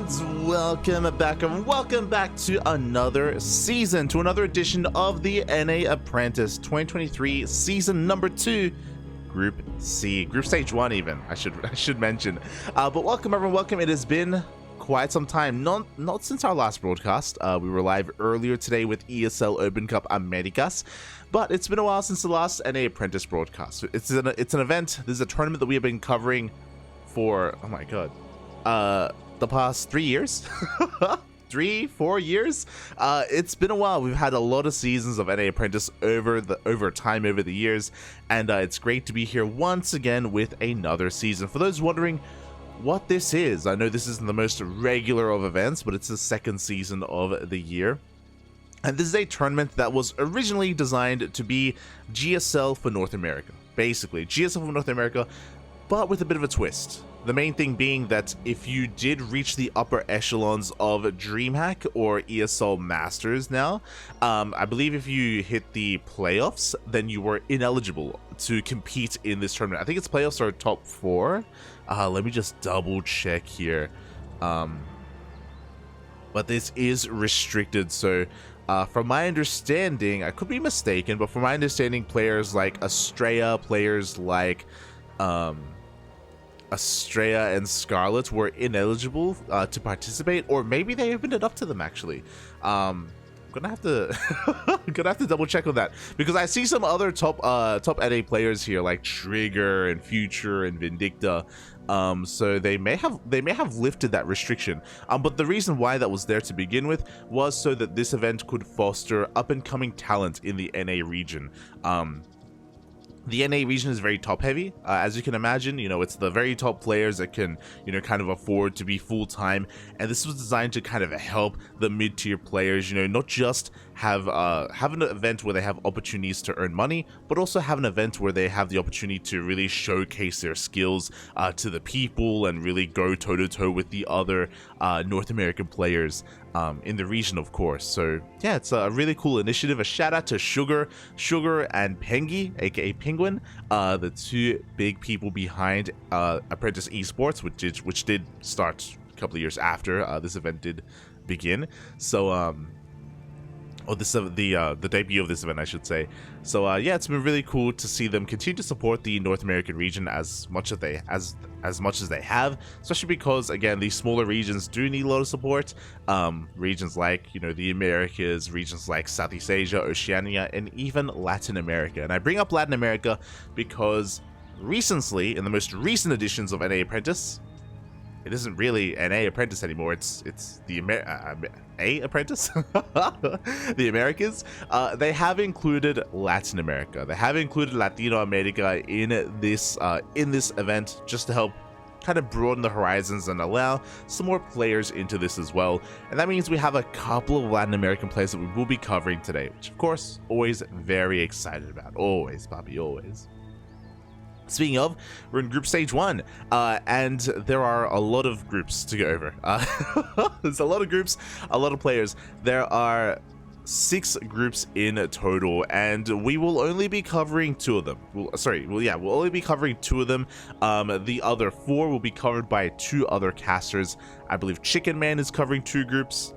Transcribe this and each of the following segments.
lads, welcome back and welcome back to another season, to another edition of the NA Apprentice 2023 season number 2, Group C, Group Stage 1 even, I should mention. But welcome everyone, welcome. It has been quite some time, not since our last broadcast. We were live earlier today with ESL Open Cup Americas, but it's been a while since the last NA Apprentice broadcast. It's an event, this is a tournament that we have been covering for, oh my god, the past 3 years. 3-4 years. It's been a while. We've had a lot of seasons of NA Apprentice over the years, and it's great to be here once again with another season. For those wondering what this is, I know this isn't the most regular of events, but it's the second season of the year. And this is a tournament that was originally designed to be GSL for North America. Basically, GSL for North America, but with a bit of a twist. The main thing being that if you did reach the upper echelons of DreamHack or ESL Masters now, I believe if you hit the playoffs, then you were ineligible to compete in this tournament. I think its playoffs are top 4. Let me just double check here. But this is restricted, so from my understanding, I could be mistaken, but from my understanding, players like Estrella, players like Estrella and Scarlet were ineligible to participate, or maybe they opened it up to them actually. I'm gonna have to double check on that, because I see some other top NA players here like Trigger and Future and Vindicta, so they may have lifted that restriction, but the reason why that was there to begin with was so that this event could foster up and coming talent in the NA region. The NA region is very top heavy, as you can imagine. You know, it's the very top players that can, you know, kind of afford to be full-time, and this was designed to kind of help the mid-tier players, you know, not just have an event where they have opportunities to earn money, but also have an event where they have the opportunity to really showcase their skills to the people and really go toe-to-toe with the other North American players in the region, of course. So yeah, it's a really cool initiative. A shout out to Sugar and Pengy, aka Penguin, the two big people behind Apprentice Esports, which did start a couple of years after this event did begin. So the debut of this event, I should say. So yeah, it's been really cool to see them continue to support the North American region as much as they have, especially because, again, these smaller regions do need a lot of support. Regions like, you know, the Americas, regions like Southeast Asia, Oceania, and even Latin America. And I bring up Latin America because recently, in the most recent editions of NA Apprentice, it isn't really NA Apprentice anymore. It's the A Apprentice, the Americas. They have included Latin America. They have included Latino America in this event, just to help kind of broaden the horizons and allow some more players into this as well. And that means we have a couple of Latin American players that we will be covering today, which of course, always very excited about. Always, Bobby, always. Speaking of, we're in Group Stage 1, and there are a lot of groups to go over. There's a lot of groups, a lot of players. There are 6 groups in total, and we will only be covering 2 of them. We'll only be covering 2 of them. The other 4 will be covered by 2 other casters. I believe Chicken Man is covering 2 groups.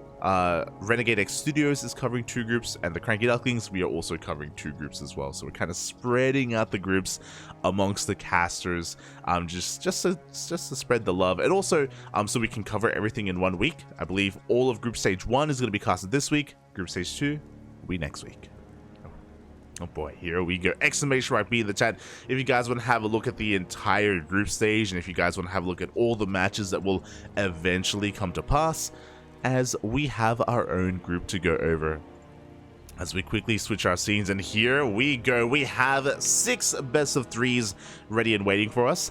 Renegade X Studios is covering 2 groups, and the CranKy Ducklings, we are also covering 2 groups as well. So we're kind of spreading out the groups amongst the casters, just to spread the love, and also so we can cover everything in 1 week. I believe all of Group Stage 1 is going to be casted this week. Group Stage 2 will be next week. Oh boy, here we go. Exclamation mark B in the chat if you guys want to have a look at the entire group stage, and if you guys want to have a look at all the matches that will eventually come to pass, as we have our own group to go over. As we quickly switch our scenes, and here we go. We have 6 best of 3s ready and waiting for us.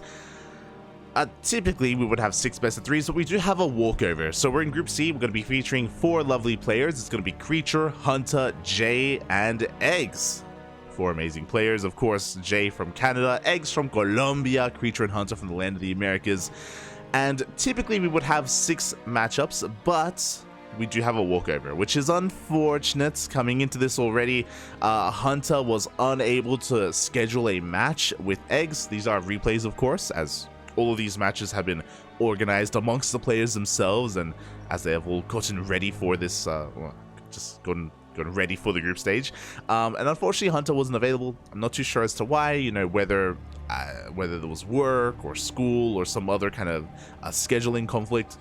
Typically we would have 6 best of 3s, but we do have a walkover. So we're in Group C. We're going to be featuring 4 lovely players. It's going to be Creature, Hunta, Jay, and Eggs. 4 amazing players. Of course, Jay from Canada, Eggs from Colombia, Creature and Hunta from the land of the Americas. And typically we would have 6 matchups, but we do have a walkover, which is unfortunate. Coming into this already, Hunta was unable to schedule a match with Eggs. These are replays, of course, as all of these matches have been organized amongst the players themselves, and as they have all gotten ready for this, just gotten ready for the group stage. And unfortunately, Hunta wasn't available. I'm not too sure as to why, you know, whether there was work or school or some other kind of scheduling conflict.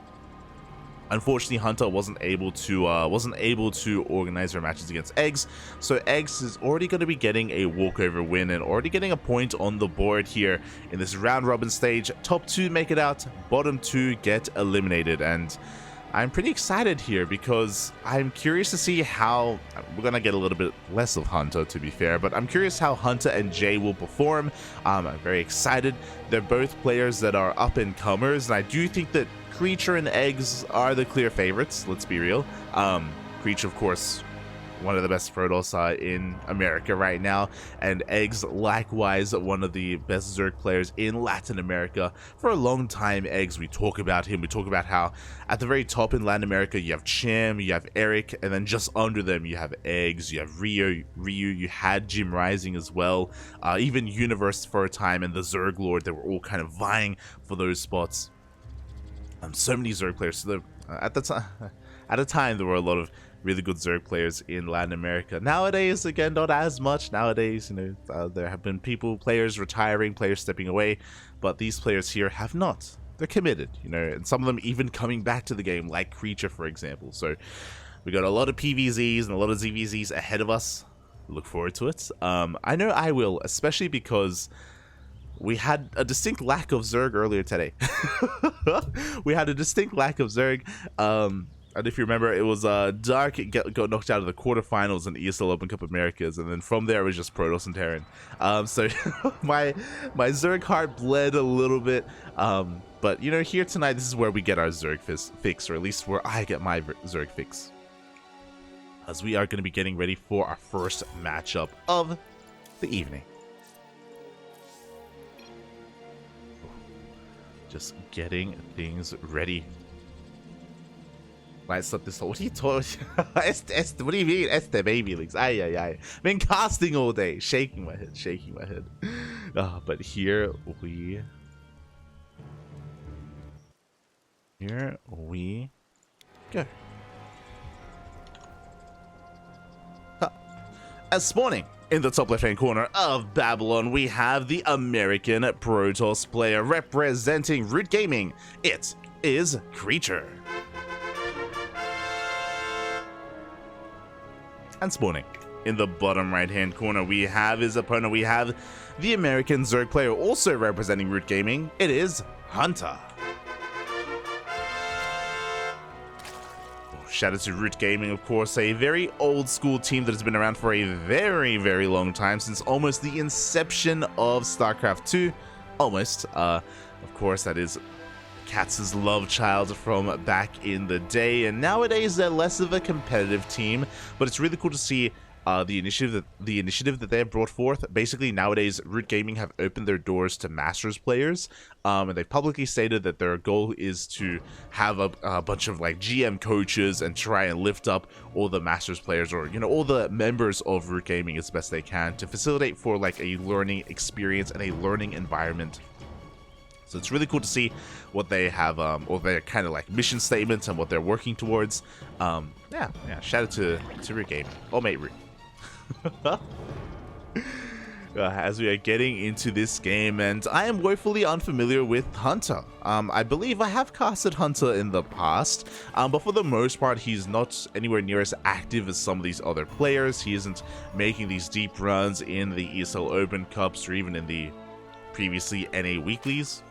Unfortunately, Hunta wasn't able to organize her matches against eGGz, so eGGz is already going to be getting a walkover win and already getting a point on the board here in this round robin stage. Top 2 make it out, bottom 2 get eliminated, and I'm pretty excited here because I'm curious to see how we're gonna get a little bit less of Hunta, to be fair, but I'm curious how Hunta and Jay will perform. I'm very excited. They're both players that are up and comers, and I do think that Creature and eGGz are the clear favorites. Let's be real. Creature, of course, one of the best Protoss in America right now, and eGGz likewise one of the best Zerg players in Latin America. For a long time, eGGz, we talk about him, we talk about how at the very top in Latin America you have Chim, you have Eric, and then just under them you have eGGz, you have Ryu, you had Jim Rising as well, even Universe for a time, and the Zerg Lord. They were all kind of vying for those spots. So many Zerg players. So at a time there were a lot of really good Zerg players in Latin America. Nowadays, again, not as much. Nowadays, you know, there have been players retiring, players stepping away, but these players here have not. They're committed, you know, and some of them even coming back to the game, like Creature, for example. So we got a lot of PVZs and a lot of ZVZs ahead of us. Look forward to it. I know I will, especially because we had a distinct lack of Zerg earlier today. We had a distinct lack of Zerg. And if you remember, it was Dark got knocked out of the quarterfinals in ESL Open Cup Americas, and then from there it was just Protoss and Terran. So my Zerg heart bled a little bit. But you know, here tonight, this is where we get our Zerg fix, or at least where I get my Zerg fix, as we are going to be getting ready for our first matchup of the evening. Just getting things ready. Lights up this. What are you talking? What do you mean? Este baby leaks. I've been casting all day, shaking my head. But here we go. As spawning in the top left-hand corner of Babylon, we have the American Protoss player representing Root Gaming. It is Creature. And spawning in the bottom right-hand corner, we have his opponent. We have the American Zerg player also representing Root Gaming. It is Hunta. Shout out to Root Gaming, of course, a very old school team that has been around for a very, very long time, since almost the inception of StarCraft 2. Almost. Of course, that is Katz's love child from back in the day, and nowadays they're less of a competitive team, but it's really cool to see the initiative that they have brought forth. Basically, nowadays Root Gaming have opened their doors to Masters players, and they've publicly stated that their goal is to have a bunch of like GM coaches and try and lift up all the Masters players, or you know, all the members of Root Gaming as best they can, to facilitate for like a learning experience and a learning environment. So it's really cool to see what they have, or their kind of like mission statements and what they're working towards. Yeah, shout out to Root Gaming. Oh, mate, Root. As we are getting into this game, and I am woefully unfamiliar with Hunta. I believe I have casted Hunta in the past, but for the most part, he's not anywhere near as active as some of these other players. He isn't making these deep runs in the ESL Open Cups or even in the previously NA Weeklies.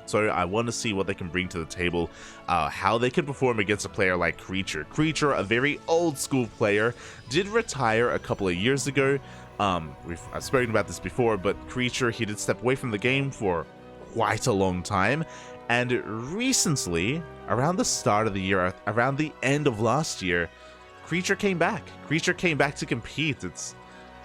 So I want to see what they can bring to the table, how they can perform against a player like Creature. Creature, a very old school player, did retire a couple of years ago. I've spoken about this before, but Creature, he did step away from the game for quite a long time. And recently, around the start of the year, around the end of last year, Creature came back. Creature came back to compete. It's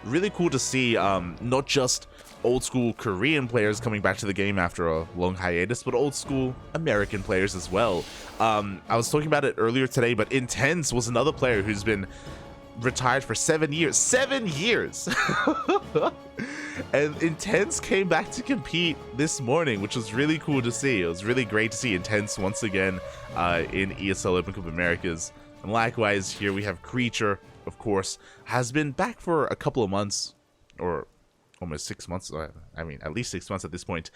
really cool to see not just old school Korean players coming back to the game after a long hiatus, but old school American players as well. I was talking about it earlier today, but Intense was another player who's been retired for 7 years. 7 years! And Intense came back to compete this morning, which was really cool to see. It was really great to see Intense once again in ESL Open Cup Americas. And likewise, here we have Creature, of course, has been back for a couple of months, or almost 6 months. I mean, at least 6 months at this point.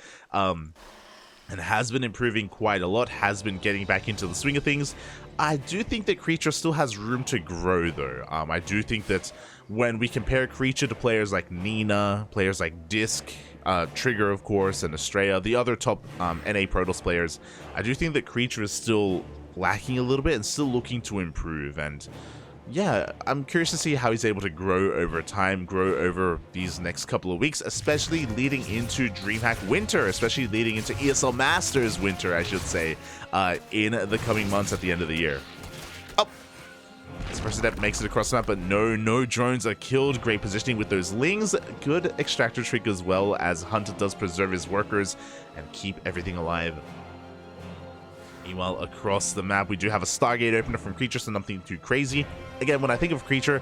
And has been improving quite a lot, has been getting back into the swing of things. I do think that Creature still has room to grow, though. I do think that when we compare Creature to players like Nina, players like Disc, Trigger, of course, and Estrella, the other top NA Protoss players, I do think that Creature is still lacking a little bit and still looking to improve. And yeah, I'm curious to see how he's able to grow over time, grow over these next couple of weeks, especially leading into DreamHack Winter, especially leading into ESL Masters Winter, I should say, in the coming months at the end of the year. Oh! This first adept makes it across the map, but no drones are killed. Great positioning with those Lings. Good extractor trick as well, as Hunta does preserve his workers and keep everything alive. Meanwhile, across the map, we do have a Stargate opener from Creature, so nothing too crazy. Again, when I think of Creature,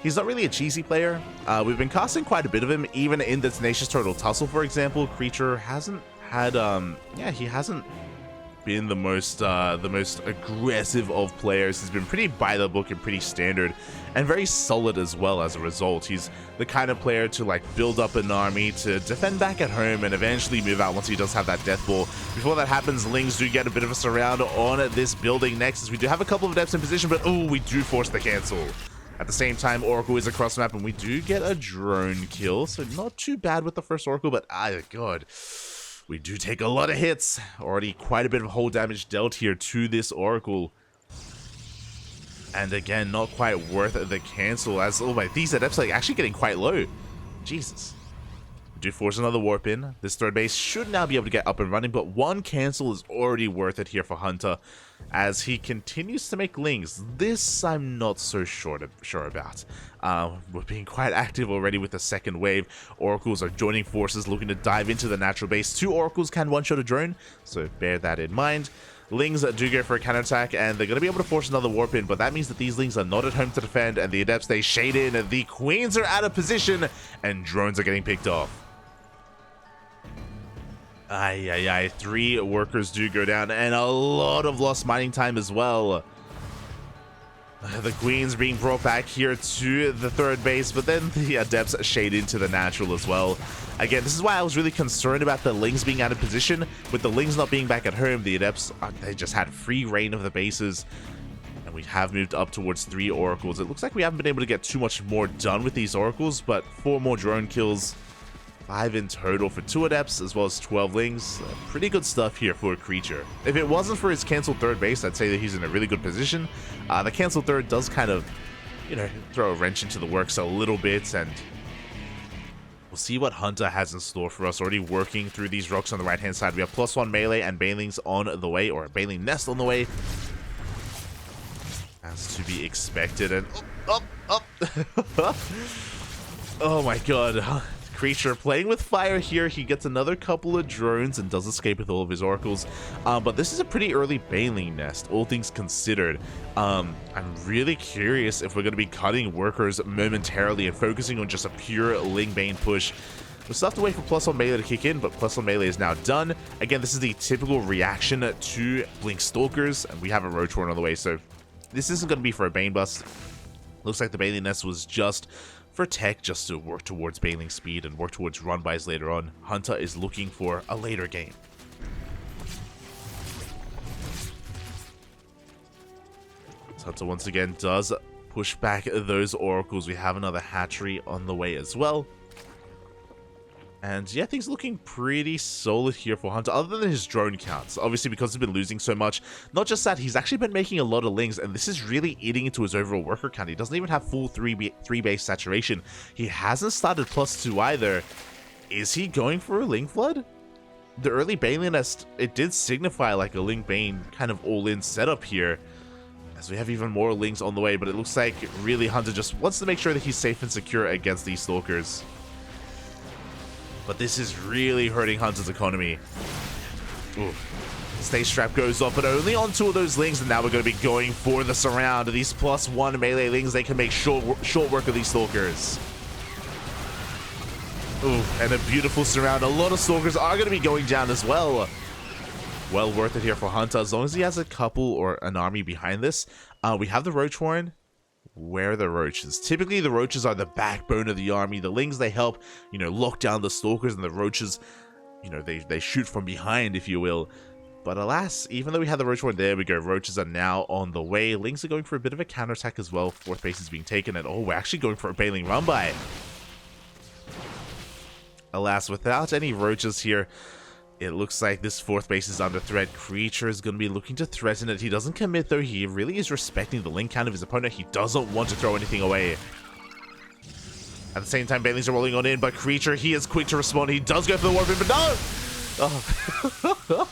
he's not really a cheesy player. We've been casting quite a bit of him, even in the Tenacious Turtle Tussle, for example. Creature hasn't had, he hasn't been the most aggressive of players. He's been pretty by the book and pretty standard, and very solid as well as a result. He's the kind of player to like build up an army to defend back at home and eventually move out once he does have that death ball. Before that happens, Lings do get a bit of a surround on this building next, as we do have a couple of adepts in position, but oh, we do force the cancel. At the same time, Oracle is across the map, and we do get a drone kill, so not too bad with the first Oracle, but god, we do take a lot of hits. Already quite a bit of hull damage dealt here to this Oracle. And again, not quite worth the cancel, as, oh my, these adepts are actually getting quite low. Jesus. We do force another warp in. This third base should now be able to get up and running, but one cancel is already worth it here for Hunta, as he continues to make Lings. This I'm not so sure about. We're being quite active already with the second wave. Oracles are joining forces, looking to dive into the natural base. 2 Oracles can one-shot a drone, so bear that in mind. Lings do go for a counterattack, and they're going to be able to force another warp in, but that means that these Lings are not at home to defend, and the adepts, they shade in. The Queens are out of position, and drones are getting picked off. 3 workers do go down, and a lot of lost mining time as well. The Queens being brought back here to the third base, but then the adepts shade into the natural as well. Again, this is why I was really concerned about the Lings being out of position. With the Lings not being back at home, the adepts, they just had free reign of the bases. And we have moved up towards 3 Oracles. It looks like we haven't been able to get too much more done with these Oracles, but 4 more drone kills. 5 in total for 2 adepts, as well as 12 Lings. Pretty good stuff here for a Creature. If it wasn't for his canceled third base, I'd say that he's in a really good position. The canceled third does kind of, throw a wrench into the works a little bit, and we'll see what Hunta has in store for us. Already working through these rocks on the right-hand side. We have +1 melee and Banelings on the way, or a Baneling nest on the way. As to be expected, and oh my god. Creature playing with fire here. He gets another couple of drones and does escape with all of his Oracles. But this is a pretty early Baneling nest, all things considered. I'm really curious if we're going to be cutting workers momentarily and focusing on just a pure Ling Bane push. We'll still have to wait for +1 melee to kick in, but +1 melee is now done. Again, this is the typical reaction to Blink Stalkers, and we have a Roach on the way, so this isn't going to be for a Bane bust. Looks like the Baneling nest was just for tech, just to work towards Baneling speed and work towards run buys later on. Hunta is looking for a later game. Hunta once again does push back those Oracles. We have another hatchery on the way as well. And yeah, things looking pretty solid here for Hunta, other than his drone counts. Obviously, because he's been losing so much. Not just that, he's actually been making a lot of Lings, and this is really eating into his overall worker count. He doesn't even have full 3 base saturation. He hasn't started +2 either. Is he going for a Ling Flood? The early Baneling nest, it did signify like a Ling Bane kind of all-in setup here, as we have even more Lings on the way, but it looks like really Hunta just wants to make sure that he's safe and secure against these Stalkers. But this is really hurting Hunta's economy. Ooh. Stay Strap goes off, but only on 2 of those Lings, and now we're going to be going for the surround. These +1 melee Lings, they can make short work of these Stalkers. Ooh, and a beautiful surround. A lot of Stalkers are going to be going down as well. Well worth it here for Hunta, as long as he has a couple or an army behind this. We have the Roach Warren. Where are the Roaches? Typically, the Roaches are the backbone of the army. The Lings, they help, you know, lock down the Stalkers, and the Roaches, you know, they shoot from behind, if you will. But alas, even though we had the Roach Warren, there we go. Roaches are now on the way. Lings are going for a bit of a counterattack as well. 4th base is being taken, and oh, we're actually going for a Baneling run-by. Alas, without any Roaches here, it looks like this 4th base is under threat. Creature is going to be looking to threaten it. He doesn't commit, though. He really is respecting the Ling count of his opponent. He doesn't want to throw anything away. At the same time, Banelings are rolling on in, but Creature, he is quick to respond. He does go for the Warping, but no! Oh.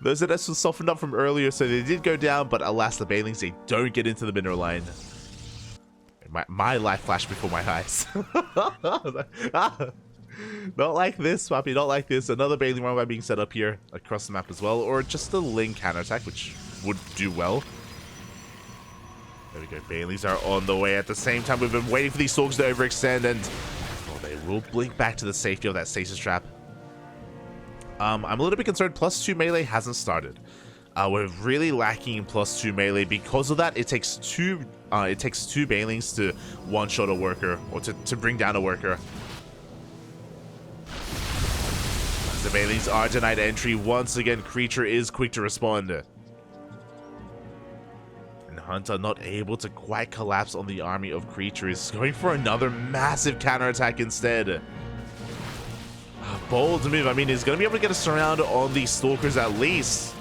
Those NS were softened up from earlier, so they did go down, but alas, the Banelings, they don't get into the mineral line. My life flashed before my eyes. Not like this, Swappy, not like this. Another Baneling run-by being set up here across the map as well, or just a Ling counterattack, which would do well. There we go, Banelings are on the way. At the same time, we've been waiting for these Stalkers to overextend, and well, they will blink back to the safety of that stasis trap. I'm a little bit concerned. +2 melee hasn't started. We're really lacking in +2 melee. Because of that, it takes two Banelings to one-shot a worker, or to bring down a worker. The Banelings are denied entry. Once again, Creature is quick to respond. And Hunta, not able to quite collapse on the army of Creature, is going for another massive counterattack instead. Bold move. I mean, he's going to be able to get a surround on these Stalkers at least.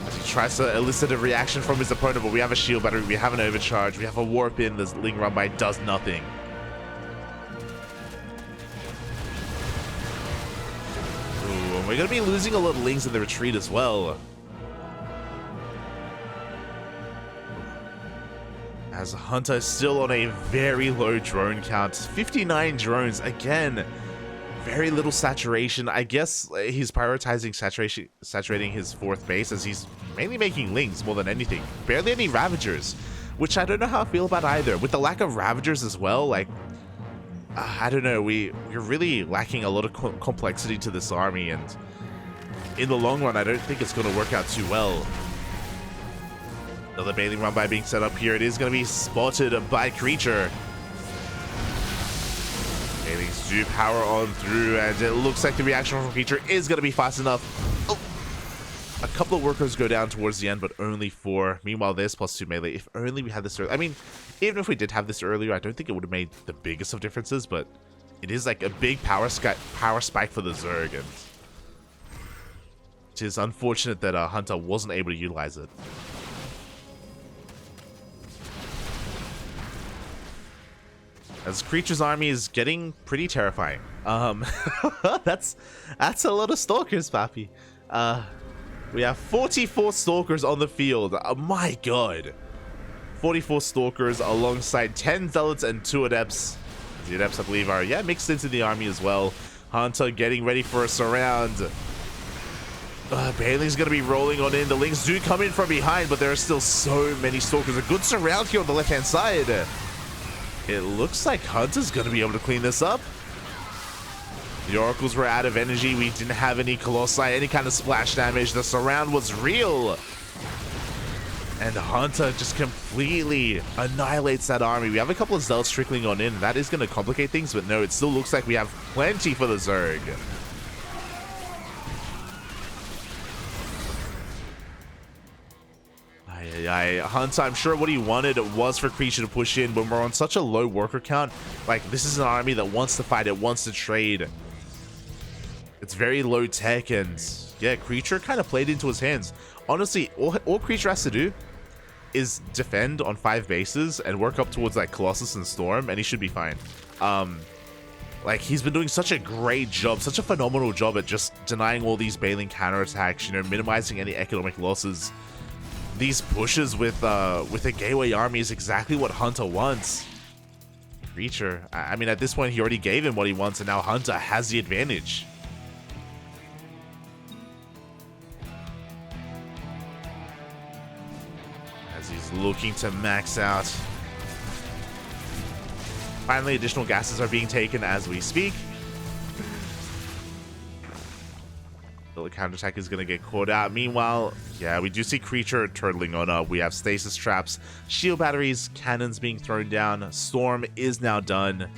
As he tries to elicit a reaction from his opponent, but we have a shield battery, we have an overcharge, we have a warp in. This Ling run-by does nothing. Ooh, and we're going to be losing a lot of Lings in the retreat as well. As Hunta is still on a very low drone count. 59 drones. Again, very little saturation. I guess he's prioritizing saturating his 4th base, as he's mainly making Lings more than anything. Barely any Ravagers, which I don't know how I feel about either. With the lack of Ravagers as well, like, I don't know, we're really lacking a lot of complexity to this army, and in the long run, I don't think it's going to work out too well. Another Baneling run-by being set up here. It is going to be spotted by Creature. Banelings do power on through, and it looks like the reaction from Creature is going to be fast enough. Oh. A couple of workers go down towards the end, but only 4. Meanwhile, there's +2 melee. If only we had this earlier. I mean, even if we did have this earlier, I don't think it would have made the biggest of differences, but it is like a big power spike for the Zerg, and it is unfortunate that Hunta wasn't able to utilize it. As Creature's army is getting pretty terrifying. That's a lot of Stalkers, Papi. We have 44 Stalkers on the field. My god. 44 Stalkers alongside 10 Zealots and 2 Adepts. The Adepts, I believe, are, mixed into the army as well. Hunta getting ready for a surround. Baneling's going to be rolling on in. The Lings do come in from behind, but there are still so many Stalkers. A good surround here on the left-hand side. It looks like Hunta's going to be able to clean this up. The Oracles were out of energy. We didn't have any Colossi, any kind of splash damage. The surround was real. And Hunta just completely annihilates that army. We have a couple of Zealots trickling on in. That is going to complicate things, but no, it still looks like we have plenty for the Zerg. Hunta, I'm sure what he wanted was for Creature to push in. When we're on such a low worker count, like, this is an army that wants to fight, it wants to trade. It's very low tech, and yeah, Creature kind of played into his hands. Honestly, all Creature has to do is defend on 5 bases and work up towards like Colossus and Storm, and he should be fine. Like, he's been doing such a great job, such a phenomenal job at just denying all these Baneling counterattacks, you know, minimizing any economic losses. These pushes with a gateway army is exactly what Hunta wants. Creature, I mean, at this point, he already gave him what he wants, and now Hunta has the advantage. as he's looking to max out. Finally, additional gases are being taken as we speak. The counterattack is going to get caught out. Meanwhile, yeah, we do see Creature turtling on up. We have stasis traps, shield batteries, cannons being thrown down. Storm is now done.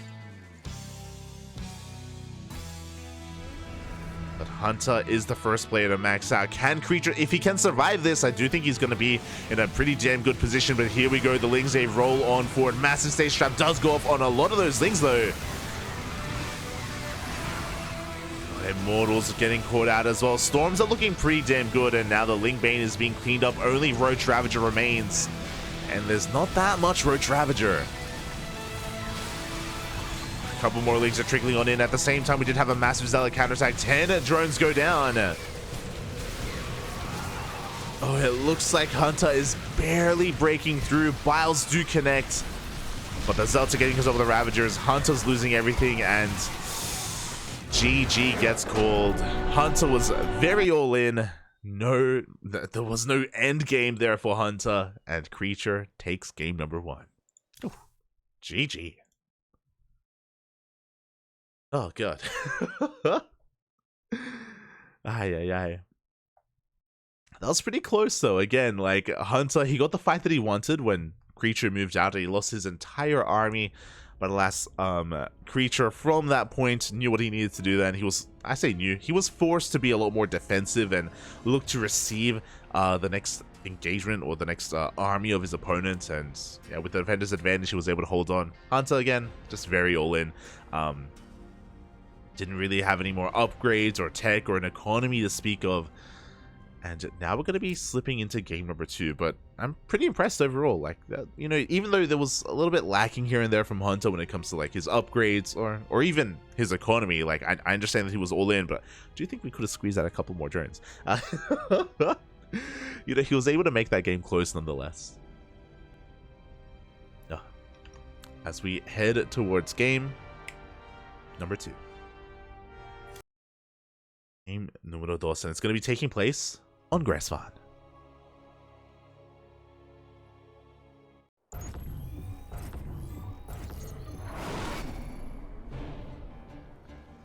But Hunta is the first player to max out. Can Creature, if he can survive this, I do think he's going to be in a pretty damn good position. But here we go. The Lings, they roll on forward. Massive stasis trap does go off on a lot of those Lings, though. Immortals getting caught out as well. Storms are looking pretty damn good, and now the Lingbane is being cleaned up. Only Roach Ravager remains, and there's not that much Roach Ravager. A couple more Lings are trickling on in. At the same time, we did have a massive Zealot counterattack. 10 drones go down. Oh, it looks like Hunta is barely breaking through. Biles do connect, but the Zealots are getting because of the Ravagers. Hunta's losing everything, and GG gets called. Hunta was very all in. No, there was no end game there for Hunta, and Creature takes game number 1. Ooh, GG. Oh god. Ay. That was pretty close though. Again, like Hunta, he got the fight that he wanted when Creature moved out. He lost his entire army. But alas, Creature from that point knew what he needed to do then. He was, I say knew, he was forced to be a lot more defensive and look to receive the next engagement or the next army of his opponent. And yeah, with the defender's advantage, he was able to hold on. Hunta, again, just very all in. Didn't really have any more upgrades or tech or an economy to speak of. And now we're going to be slipping into game number 2, but I'm pretty impressed overall. Like, you know, even though there was a little bit lacking here and there from Hunta when it comes to like his upgrades or even his economy, like I understand that he was all in, but do you think we could have squeezed out a couple more drones? You know, he was able to make that game close nonetheless. As we head towards game number 2. Game numero 2, and it's going to be taking place on Grassvan.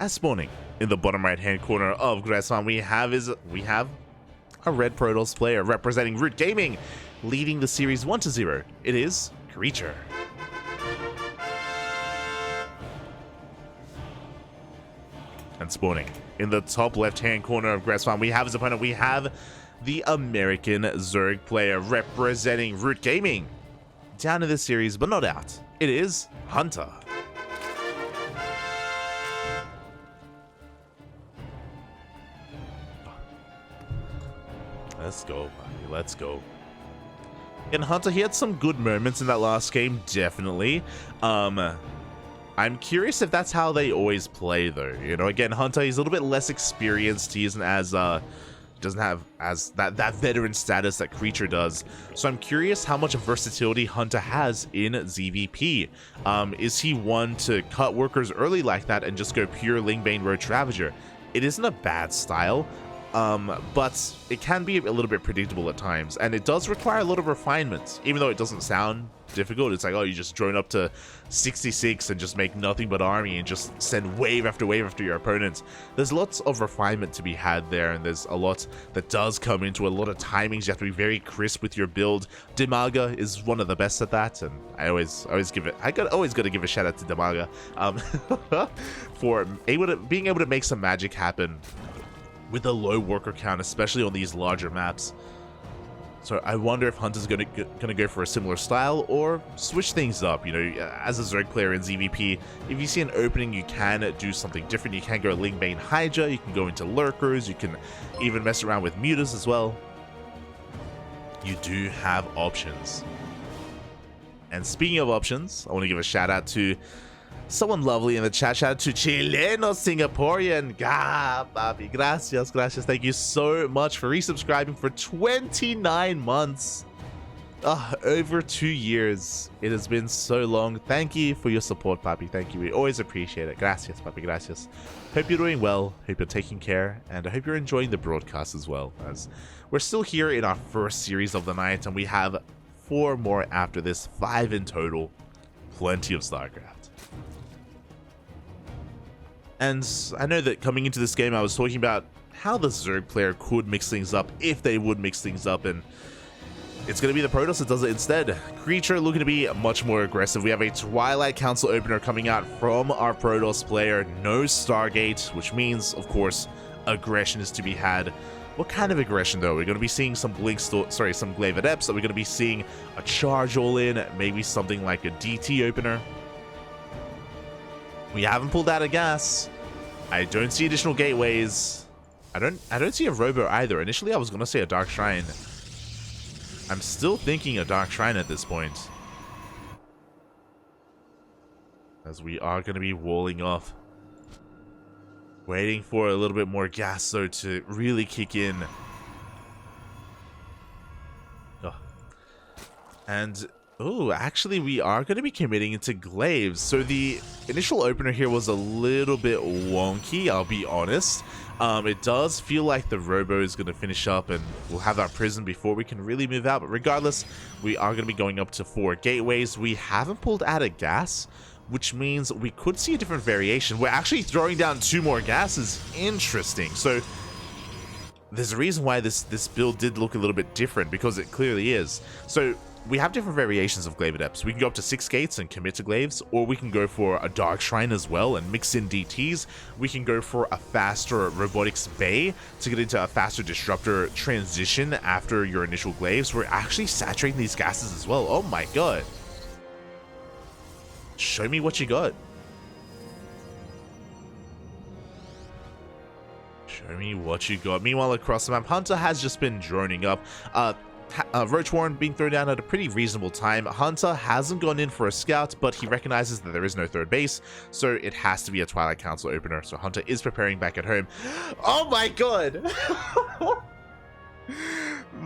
As spawning in the bottom right hand corner of Grassvan, we have a red Protoss player representing Root Gaming, leading the series 1-0. It is Creature. And spawning in the top left-hand corner of Grassvan, we have his opponent. We have the American Zerg player representing Root Gaming. Down in this series, but not out. It is Hunta. Let's go, buddy. Let's go. And Hunta, he had some good moments in that last game, definitely. I'm curious if that's how they always play, though. You know, again, Hunta, he's a little bit less experienced. He isn't as, doesn't have as that veteran status that Creature does. So I'm curious how much versatility Hunta has in ZVP. Is he one to cut workers early like that and just go pure Lingbane Roach Ravager? It isn't a bad style, but it can be a little bit predictable at times, and it does require a lot of refinement. Even though it doesn't sound difficult, it's like, oh, you just drone up to 66 and just make nothing but army and just send wave after your opponents. There's lots of refinement to be had there, and there's a lot that does come into a lot of timings. You have to be very crisp with your build. Demaga is one of the best at that, and I always give it, always got to give a shout out to Demaga for being able to make some magic happen with a low worker count, especially on these larger maps. So I wonder if Hunta's gonna go for a similar style or switch things up. You know, as a Zerg player in ZVP, if you see an opening, you can do something different. You can go Lingbane Hydra, you can go into Lurkers, you can even mess around with Mutas as well. You do have options. And speaking of options, I want to give a shout out to someone lovely in the chat. Shout out to Chileno Singaporean. Papi. Gracias. Thank you so much for resubscribing for 29 months. Over 2 years. It has been so long. Thank you for your support, Papi. Thank you. We always appreciate it. Gracias, Papi. Gracias. Hope you're doing well. Hope you're taking care. And I hope you're enjoying the broadcast as well, as we're still here in our first series of the night, and we have 4 more after this, 5 in total. Plenty of StarCraft. And I know that coming into this game, I was talking about how the Zerg player could mix things up, if they would mix things up, and it's going to be the Protoss that does it instead. Creature looking to be much more aggressive. We have a Twilight Council opener coming out from our Protoss player. No Stargate, which means, of course, aggression is to be had. What kind of aggression, though? We're going to be seeing some some Glaive Adepts. Are we going to be seeing a Charge all-in? Maybe something like a DT opener? We haven't pulled out a gas. I don't see additional gateways. I don't see a Robo either. Initially, I was going to say a Dark Shrine. I'm still thinking a Dark Shrine at this point, as we are going to be walling off. Waiting for a little bit more gas, though, to really kick in. Oh. And, oh, actually, we are going to be committing into Glaives. So the initial opener here was a little bit wonky, I'll be honest. It does feel like the Robo is going to finish up and we'll have our prison before we can really move out. But regardless, we are going to be going up to 4 gateways. We haven't pulled out a gas, which means we could see a different variation. We're actually throwing down 2 more gases. Interesting. So there's a reason why this build did look a little bit different, because it clearly is. So we have different variations of Glaive Adepts. We can go up to 6 gates and commit to Glaives, or we can go for a Dark Shrine as well and mix in DTs. We can go for a faster Robotics Bay to get into a faster Disruptor transition after your initial Glaives. We're actually saturating these gases as well. Oh my god. Show me what you got. Show me what you got. Meanwhile, across the map, Hunta has just been droning up. Roach Warren being thrown down at a pretty reasonable time. Hunta hasn't gone in for a scout, but he recognizes that there is no third base, so it has to be a Twilight Council opener. So Hunta is preparing back at home. Oh my god!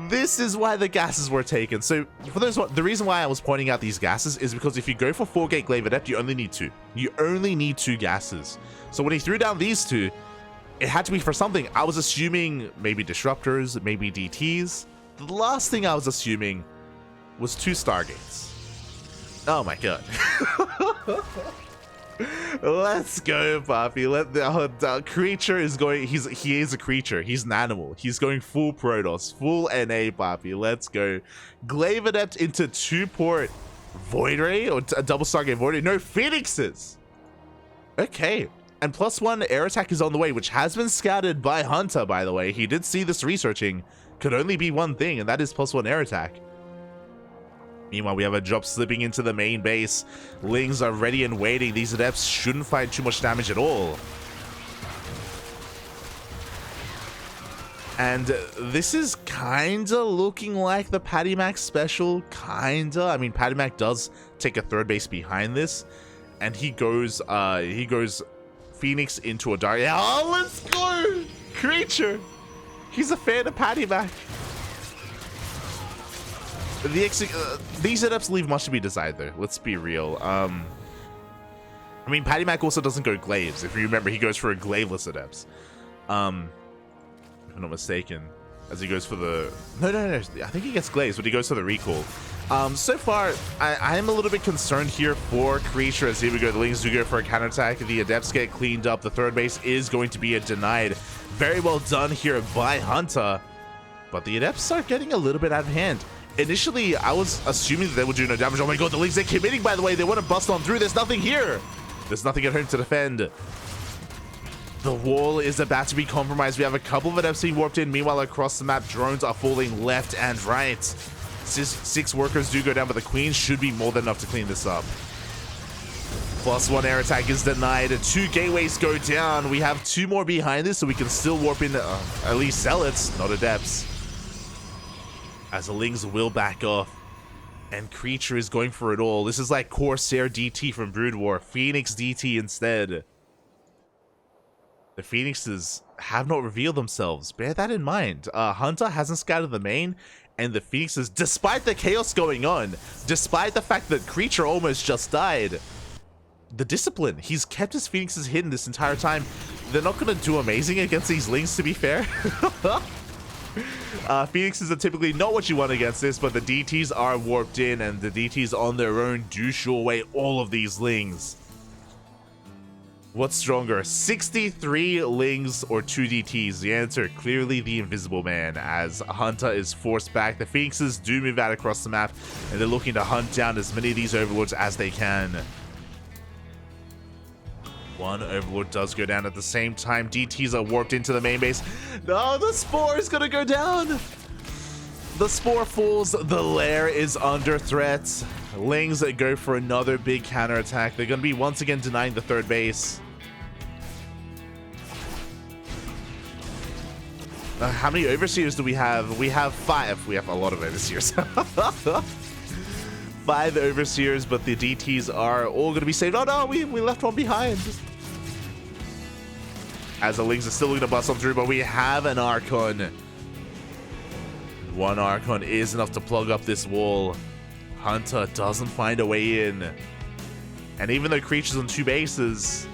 This is why the gases were taken. So for those, the reason why I was pointing out these gases is because if you go for 4-gate Glaive Adept, you only need 2. You only need 2 gases. So when he threw down these 2, it had to be for something. I was assuming maybe Disruptors, maybe DTs. The last thing I was assuming was 2 Stargates. Oh my god. Let's go, Papi. Let the creature is going. He is a creature. He's an animal. He's going full Protoss, full NA, Papi. Let's go. Glaive Adept into 2-port Void Ray, or a double Stargate Void Ray. No Phoenixes. Okay. And +1 air attack is on the way, which has been scouted by Hunta, by the way. He did see this researching. Could only be one thing, and that is +1 air attack. Meanwhile, we have a drop slipping into the main base. Lings are ready and waiting. These Adepts shouldn't find too much damage at all. And this is kinda looking like the Patty Mac special. Kinda. I mean, Patty Mac does take a third base behind this, and he goes Phoenix into a dark. Oh, let's go! Creature! He's a fan of Patty Mac. These Adepts leave much to be desired, though. Let's be real. I mean, Patty Mac also doesn't go Glaives. If you remember, he goes for a Glaiveless Adepts. If I'm not mistaken. As he goes for the... No. I think he gets Glaives, but he goes for the recall. So far, I am a little bit concerned here for Creature. As here we go, the Lings do go for a counterattack. The Adepts get cleaned up. The third base is going to be denied. Very well done here by Hunta. But the Adepts start getting a little bit out of hand. Initially, I was assuming that they would do no damage. Oh my god, the Lings, they're committing, by the way. They want to bust on through. There's nothing here. There's nothing at home to defend. The wall is about to be compromised. We have a couple of Adepts being warped in. Meanwhile, across the map, drones are falling left and right. 6 workers do go down, but the Queen should be more than enough to clean this up. +1 air attack is denied. 2 gateways go down. We have 2 more behind this, so we can still warp in at least Zealots, not Adepts. As the Lings will back off. And Creature is going for it all. This is like Corsair DT from Brood War. Phoenix DT instead. The Phoenixes have not revealed themselves. Bear that in mind. Hunta hasn't scouted the main. And the Phoenixes, despite the chaos going on, despite the fact that Creature almost just died, the discipline, he's kept his Phoenixes hidden this entire time. They're not going to do amazing against these Lings, to be fair. Phoenixes are typically not what you want against this, but the DTs are warped in, and the DTs on their own do shoo away all of these Lings. What's stronger, 63 Lings or 2 DTs? The answer, clearly the Invisible Man, as Hunta is forced back. The Phoenixes do move out across the map, and they're looking to hunt down as many of these Overlords as they can. One Overlord does go down at the same time. DTs are warped into the main base. No, the Spore is gonna go down. The Spore falls. The lair is under threat. Lings go for another big counterattack. They're gonna be once again denying the third base. How many Overseers do we have? We have 5. We have a lot of Overseers. 5 Overseers, but the DTs are all going to be saved. Oh no, we left one behind. As the Lings are still going to bust them through, but we have an Archon. One Archon is enough to plug up this wall. Hunta doesn't find a way in. And even though Creature's on 2 bases,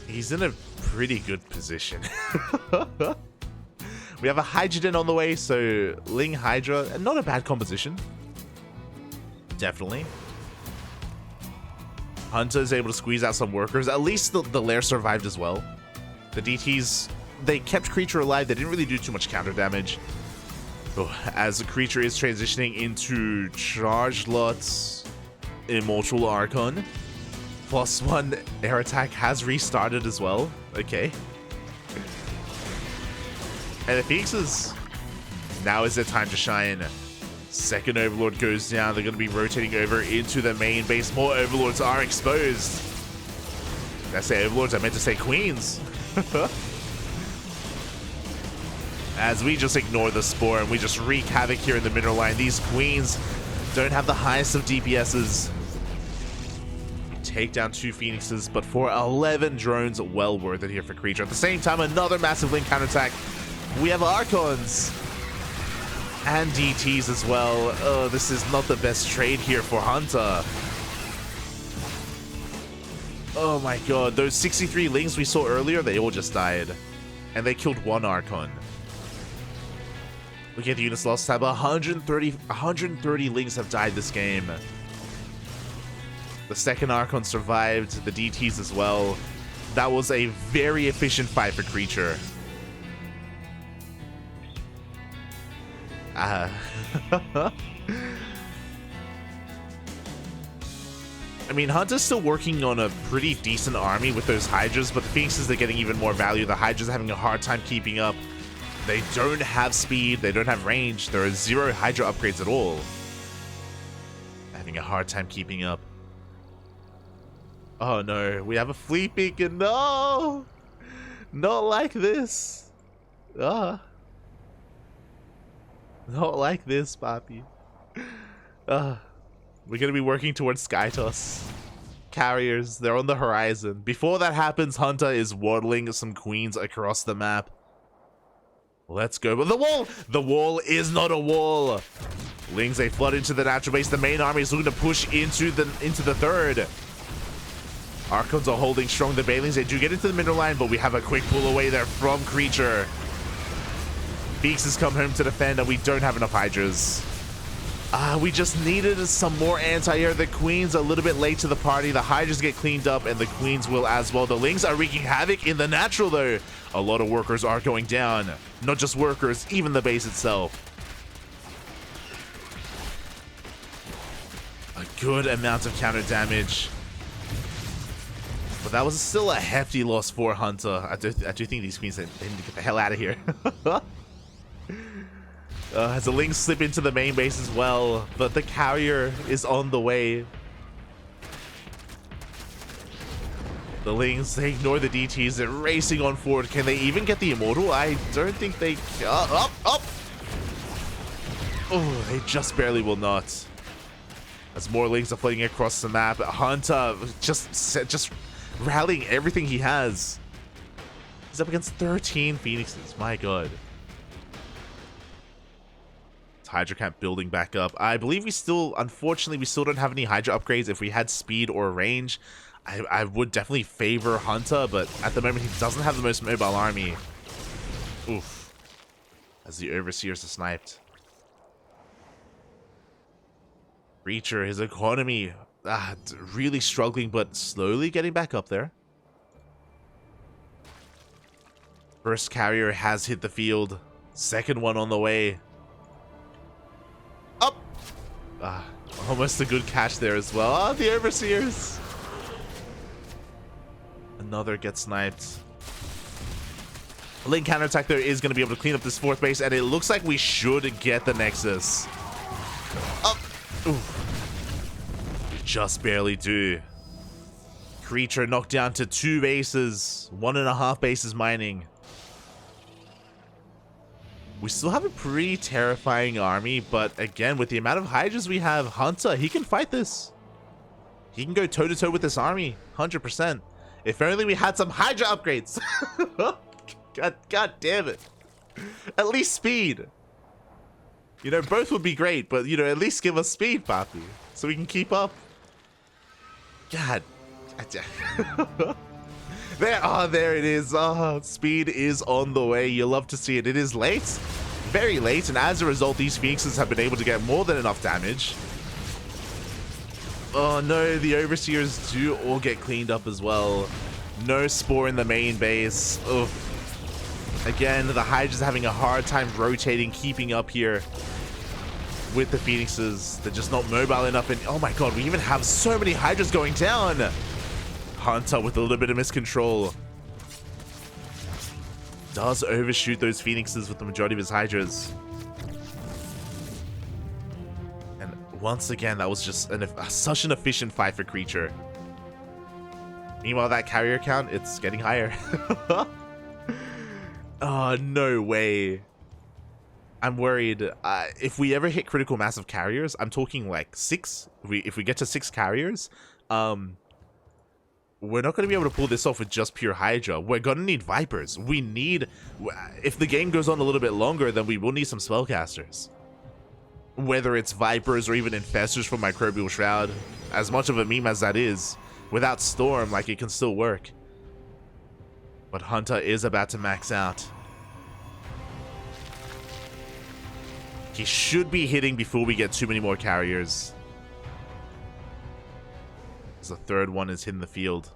he's in a pretty good position. We have a Hydrogen on the way, so Ling Hydra, not a bad composition. Definitely. Hunta is able to squeeze out some workers. At least the lair survived as well. The DTs, they kept Creature alive. They didn't really do too much counter damage. Oh, as the Creature is transitioning into Charged Lot's Immortal Archon. +1 air attack has restarted as well. Okay. And the Phoenixes, now is their time to shine. Second Overlord goes down. They're going to be rotating over into the main base. More Overlords are exposed. Did I say Overlords? I meant to say Queens. As we just ignore the Spore and we just wreak havoc here in the middle line. These Queens don't have the highest of DPSs. We take down 2 Phoenixes, but for 11 drones, well worth it here for Creature. At the same time, another massive Link counterattack. We have Archons and DTs as well. Oh, this is not the best trade here for Hunta. Oh my god, those 63 Lings we saw earlier, they all just died. And they killed 1 Archon. Looking at the units lost tab, 130 Lings have died this game. The second Archon survived, the DTs as well. That was a very efficient fight for Creature. I mean, Hunta's still working on a pretty decent army with those Hydras, but the Phoenixes are getting even more value. The Hydras are having a hard time keeping up. They don't have speed, they don't have range. There are 0 Hydra upgrades at all. Having a hard time keeping up. Oh no, we have a Fleet Beacon. No! Not like this. Not like this, Papi. We're gonna be working towards Skytoss. Carriers, they're on the horizon. Before that happens, Hunta is waddling some Queens across the map. Let's go. But the wall! The wall is not a wall. Lings, they flood into the natural base. The main army is looking to push into the third. Archons are holding strong. The Bailings, they do get into the middle line, but we have a quick pull away there from Creature. Beaks has come home to defend, and we don't have enough Hydras. We just needed some more anti-air. The Queens are a little bit late to the party. The Hydras get cleaned up, and the Queens will as well. The Lings are wreaking havoc in the natural, though. A lot of workers are going down. Not just workers, even the base itself. A good amount of counter damage. But that was still a hefty loss for Hunta. I do think these Queens, they need to get the hell out of here. As the Lings slip into the main base as well, but the carrier is on the way. The Lings, they ignore the DTs, they're racing on forward. Can they even get the Immortal? I don't think they... up! Oh, they just barely will not. As more Lings are floating across the map, Hunta just rallying everything he has. He's up against 13 Phoenixes, my god. Hydra camp building back up. I believe unfortunately, we still don't have any Hydra upgrades. If we had speed or range, I would definitely favor Hunta, but at the moment, he doesn't have the most mobile army. Oof. as the Overseers are sniped. Creature, his economy, really struggling, but slowly getting back up there. First carrier has hit the field. Second one on the way. Up! Almost a good catch there as well. The Overseers! Another gets sniped. Link counterattack there is going to be able to clean up this fourth base, and it looks like we should get the Nexus. Up! Ooh. Just barely do. Creature knocked down to 2 bases. 1.5 bases mining. We still have a pretty terrifying army, but again, with the amount of Hydras we have, Hunta, he can fight this. He can go toe-to-toe with this army, 100%. If only we had some Hydra upgrades. God damn it. At least speed. You know, both would be great, but, you know, at least give us speed, Papi, so we can keep up. God. There it is. Speed is on the way. You love to see it. It is late, very late, and as a result, these Phoenixes have been able to get more than enough damage. Oh no, the Overseers do all get cleaned up as well. No Spore in the main base. Ugh. Again, the Hydra's having a hard time rotating, keeping up here with the Phoenixes. They're just not mobile enough, and oh my god, we even have so many Hydras going down. Hunta with a little bit of miscontrol does overshoot those Phoenixes with the majority of his Hydras. And once again, that was just such an efficient fight for Creature. Meanwhile, that carrier count, it's getting higher. Oh, no way. I'm worried. If we ever hit critical mass of carriers, I'm talking like 6. If we get to 6 carriers, we're not going to be able to pull this off with just pure Hydra. We're going to need Vipers. We need... If the game goes on a little bit longer, then we will need some Spellcasters. Whether it's Vipers or even Infestors from Microbial Shroud. As much of a meme as that is, without Storm, like, it can still work. But Hunta is about to max out. He should be hitting before we get too many more carriers. The third one is hitting the field.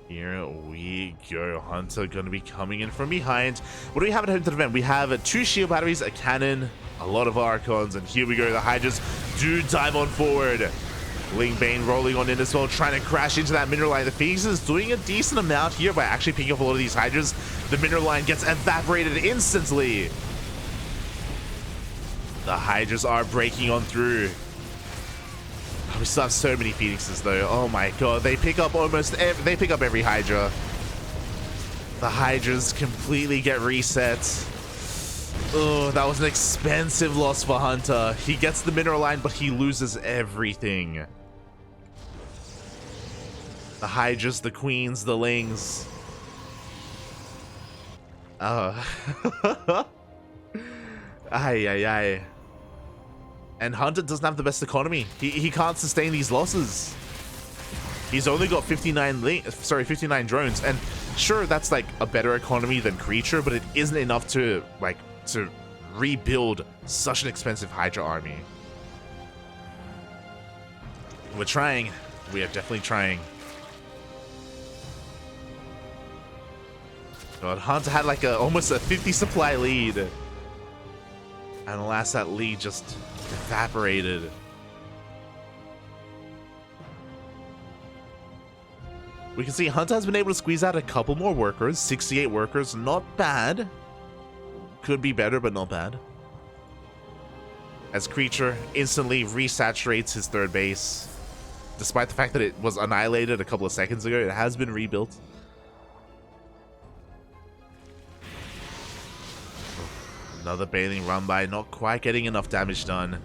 Here we go. Hunta going to be coming in from behind. What do we have at Hunter event? We have 2 shield batteries, a cannon, a lot of Archons, and here we go. The Hydras do dive on forward. Lingbane rolling on in as well, trying to crash into that mineral line. The Phoenix is doing a decent amount here by actually picking up a lot of these Hydras. The mineral line gets evaporated instantly. The Hydras are breaking on through. We still have so many Phoenixes though. Oh my god, they pick up they pick up every Hydra. The Hydras completely get reset. Oh, that was an expensive loss for Hunta. He gets the mineral line, but he loses everything. The Hydras, the Queens, the Lings. Ay, ay, ay. And Hunta doesn't have the best economy. He can't sustain these losses. He's only got 59 drones, and sure, that's like a better economy than Creature, but it isn't enough to rebuild such an expensive Hydra army. We're trying. We are definitely trying. God, Hunta had like almost a 50 supply lead. And alas, that lead just evaporated. We can see Hunta has been able to squeeze out a couple more workers. 68 workers, not bad. Could be better, but not bad. As Creature instantly resaturates his third base. Despite the fact that it was annihilated a couple of seconds ago, it has been rebuilt. Another Baling run by, not quite getting enough damage done.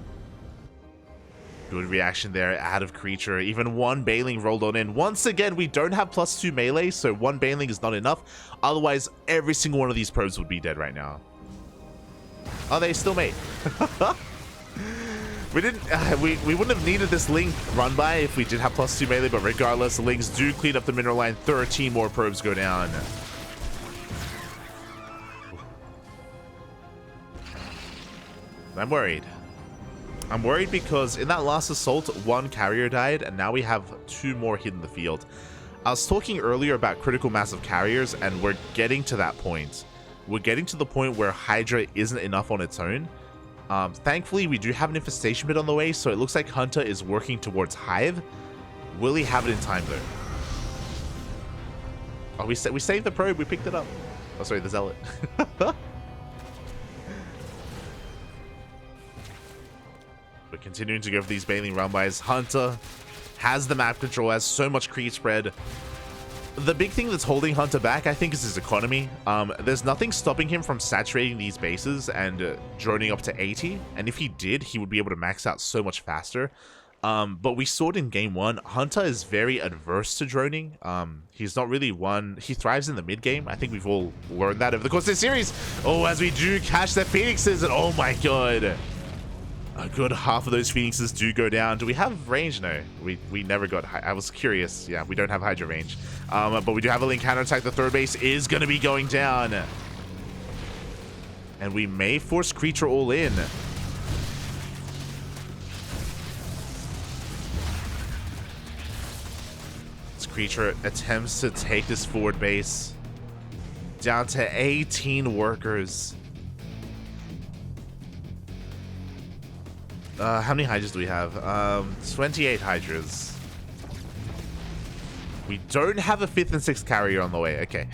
Good reaction there out of Creature. Even one Baling rolled on in. Once again, we don't have +2 melee, so one Baling is not enough. Otherwise, every single one of these probes would be dead right now. Oh, they still mate. We wouldn't have needed this Link run by if we did have +2 melee, but regardless, the Lings do clean up the mineral line. 13 more probes go down. I'm worried. I'm worried because in that last assault, 1 carrier died, and now we have 2 more hidden in the field. I was talking earlier about critical mass of carriers, and we're getting to that point. We're getting to the point where Hydra isn't enough on its own. Thankfully, we do have an infestation bit on the way, so it looks like Hunta is working towards Hive. Will he have it in time, though? Oh, we saved the probe. We picked it up. Oh, sorry, the Zealot. We're continuing to go for these Baneling run-bys. Hunta has the map control, has so much creep spread. The big thing that's holding Hunter back, I think, is his economy. There's nothing stopping him from saturating these bases and droning up to 80. And if he did, he would be able to max out so much faster. But we saw it in game 1. Hunter is very adverse to droning. He's not really one. He thrives in the mid game. I think we've all learned that over the course of this series. Oh, as we do catch the Phoenixes, and oh my god. A good half of those Phoenixes do go down. Do we have range? No, we never got. I was curious. Yeah, we don't have Hydra range. But we do have a link counterattack. The third base is going to be going down. And we may force Creature all in. This Creature attempts to take this forward base. Down to 18 workers. How many Hydras do we have? 28 Hydras. We don't have a 5th and 6th carrier on the way. Okay.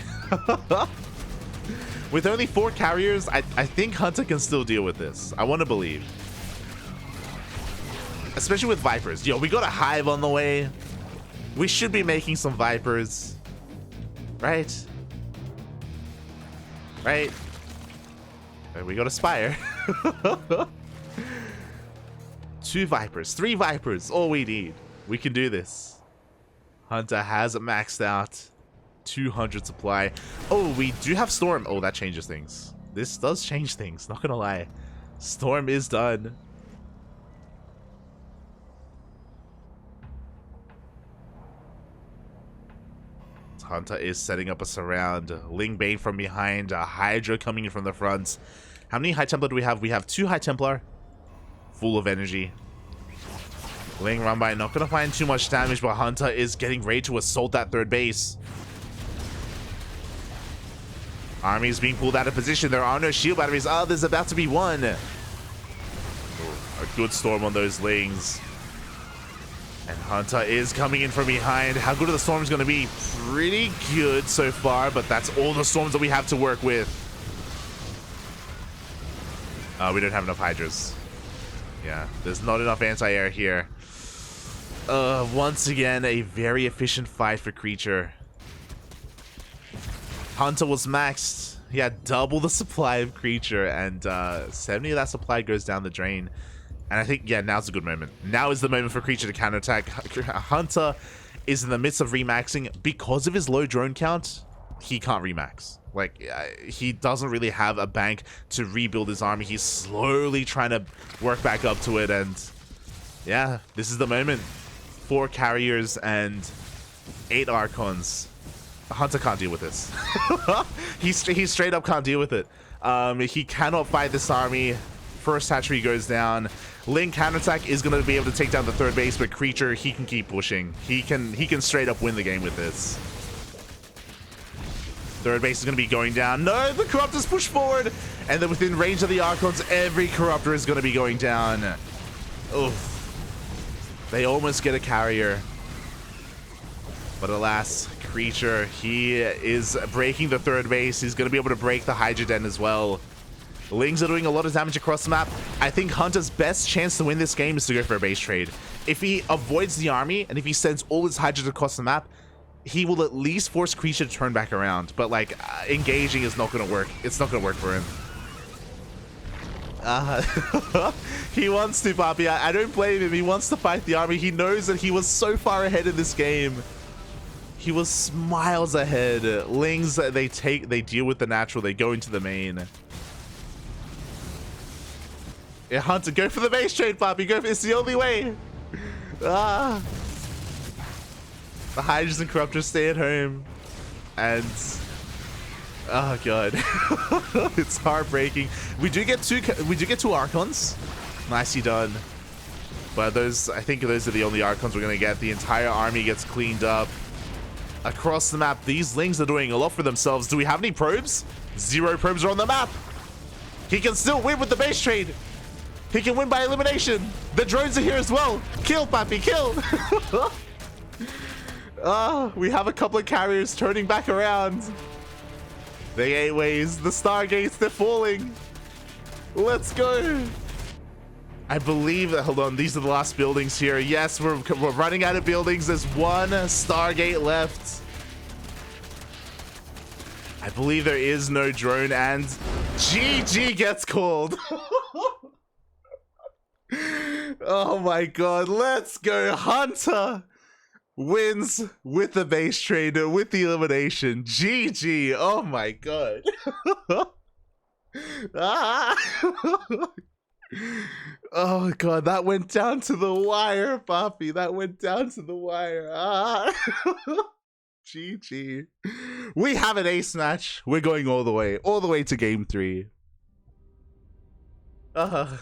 With only 4 carriers, I think Hunter can still deal with this. I want to believe. Especially with Vipers. Yo, we got a Hive on the way. We should be making some Vipers. Right? Right? We got a Spire. 2 Vipers, 3 Vipers, all we need. We can do this. Hunter has maxed out 200 supply. Oh, we do have Storm. Oh, that changes things. This does change things, not gonna lie. Storm is done. Hunter is setting up a surround. Ling Bane from behind, a Hydra coming in from the front. How many High Templar do we have? We have 2 High Templar. Full of energy. Ling run by, not gonna find too much damage, but Hunter is getting ready to assault that third base. Army is being pulled out of position. There are no shield batteries. Oh, there's about to be one. Ooh, a good storm on those Lings. And Hunter is coming in from behind. How good are the storms going to be? Pretty good so far, but that's all the storms that we have to work with. We don't have enough Hydras. Yeah, there's not enough anti-air here. Once again, a very efficient fight for Creature. Hunter was maxed. He had double the supply of Creature, and 70 of that supply goes down the drain. And I think, yeah, now's a good moment. Now is the moment for Creature to counterattack. Hunter is in the midst of remaxing. Because of his low drone count, he can't remax. Like, he doesn't really have a bank to rebuild his army. He's slowly trying to work back up to it. And yeah, this is the moment. 4 carriers and 8 Archons. Hunter can't deal with this. he straight up can't deal with it. He cannot fight this army. First hatchery goes down. Ling counterattack is going to be able to take down the third base, but Creature, he can keep pushing. He can straight up win the game with this. Third base is going to be going down. No, the Corruptors push forward. And then within range of the Archons, every Corruptor is going to be going down. Oof. They almost get a carrier. But alas, Creature, he is breaking the third base. He's going to be able to break the Hydra Den as well. The Lings are doing a lot of damage across the map. I think Hunter's best chance to win this game is to go for a base trade. If he avoids the army, and if he sends all his Hydras across the map, he will at least force Creature to turn back around. But, like, engaging is not going to work. It's not going to work for him. He wants to, Papi. I don't blame him. He wants to fight the army. He knows that he was so far ahead in this game. He was miles ahead. Lings, they deal with the natural. They go into the main. Yeah, Hunter, go for the base trade, Papi. Go for it's the only way. The Hydras and Corruptors stay at home. And Oh god. It's heartbreaking. We do get two Archons. Nicely done. But those, I think those are the only Archons we're gonna get. The entire army gets cleaned up. Across the map, these Lings are doing a lot for themselves. Do we have any probes? 0 probes are on the map. He can still win with the base trade. He can win by elimination. The drones are here as well. Kill, Pappy, kill. We have a couple of carriers turning back around. The gateways, the Stargates, they're falling. Let's go. I believe that, hold on, these are the last buildings here. Yes, we're running out of buildings. There's one Stargate left. I believe there is no drone, and GG gets called. Oh my god, let's go. Hunta wins with the base trader, with the elimination. GG. Oh my god. Oh god, that went down to the wire, Papi. That went down to the wire. GG. We have an ace match. We're going all the way to game 3. I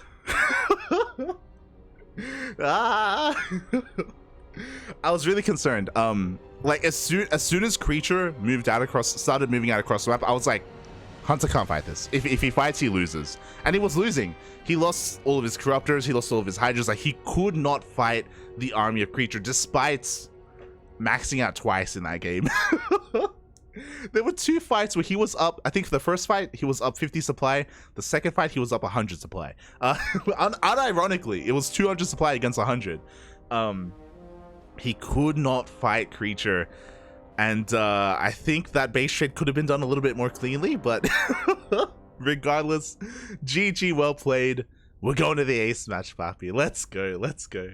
was really concerned. Like as soon as Creature started moving out across the map, I was like, Hunta can't fight this. If he fights, he loses. And he was losing. He lost all of his Corruptors, he lost all of his Hydras. Like, he could not fight the army of Creature despite maxing out twice in that game. There were 2 fights where he was up. I think for the first fight, he was up 50 supply. The second fight, he was up 100 supply. Unironically, it was 200 supply against 100. He could not fight Creature. And I think that base trade could have been done a little bit more cleanly, but regardless, GG, well played. We're going to the ace match, Papi. Let's go, let's go.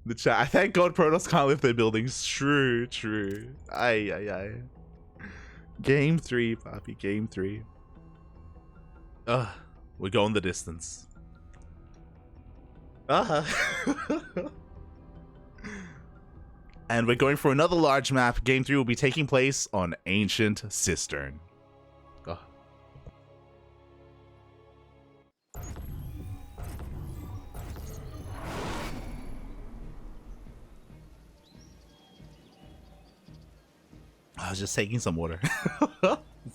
The chat, I thank God Protoss can't lift their buildings. True, true. Aye. Game 3, Papi, game 3. We're going the distance. And we're going for another large map. Game 3 will be taking place on Ancient Cistern. I was just taking some water.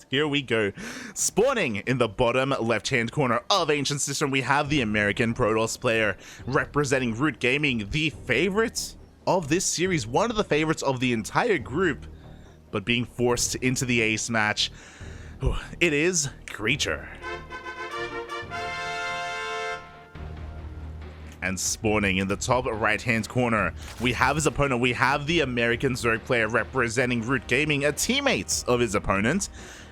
Here we go. Spawning in the bottom left-hand corner of Ancient Cistern, we have the American Protoss player representing Root Gaming, the favorite of this series, one of the favorites of the entire group, but being forced into the ace match. It is Creature. And spawning in the top right-hand corner, we have his opponent. We have the American Zerg player representing Root Gaming, a teammate of his opponent,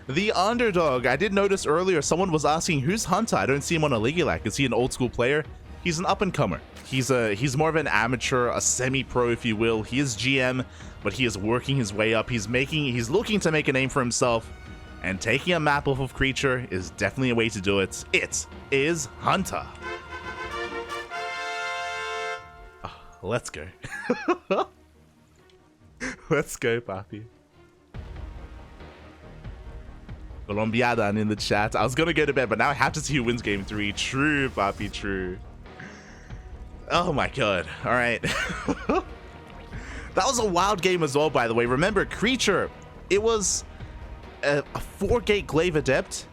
the Underdog. I did notice earlier someone was asking, who's Hunta? I don't see him on a League. Is he an old school player? He's an up-and-comer. He's more of an amateur, a semi-pro, if you will. He is GM, but he is working his way up. He's looking to make a name for himself, and taking a map off of Creature is definitely a way to do it. It is Hunta. Let's go. Let's go, Papi. Colombiadan in the chat. I was gonna go to bed, but now I have to see who wins game 3. True, Papi, true. Oh my god. Alright. That was a wild game as well, by the way. Remember, Creature, it was a 4-gate Glaive Adept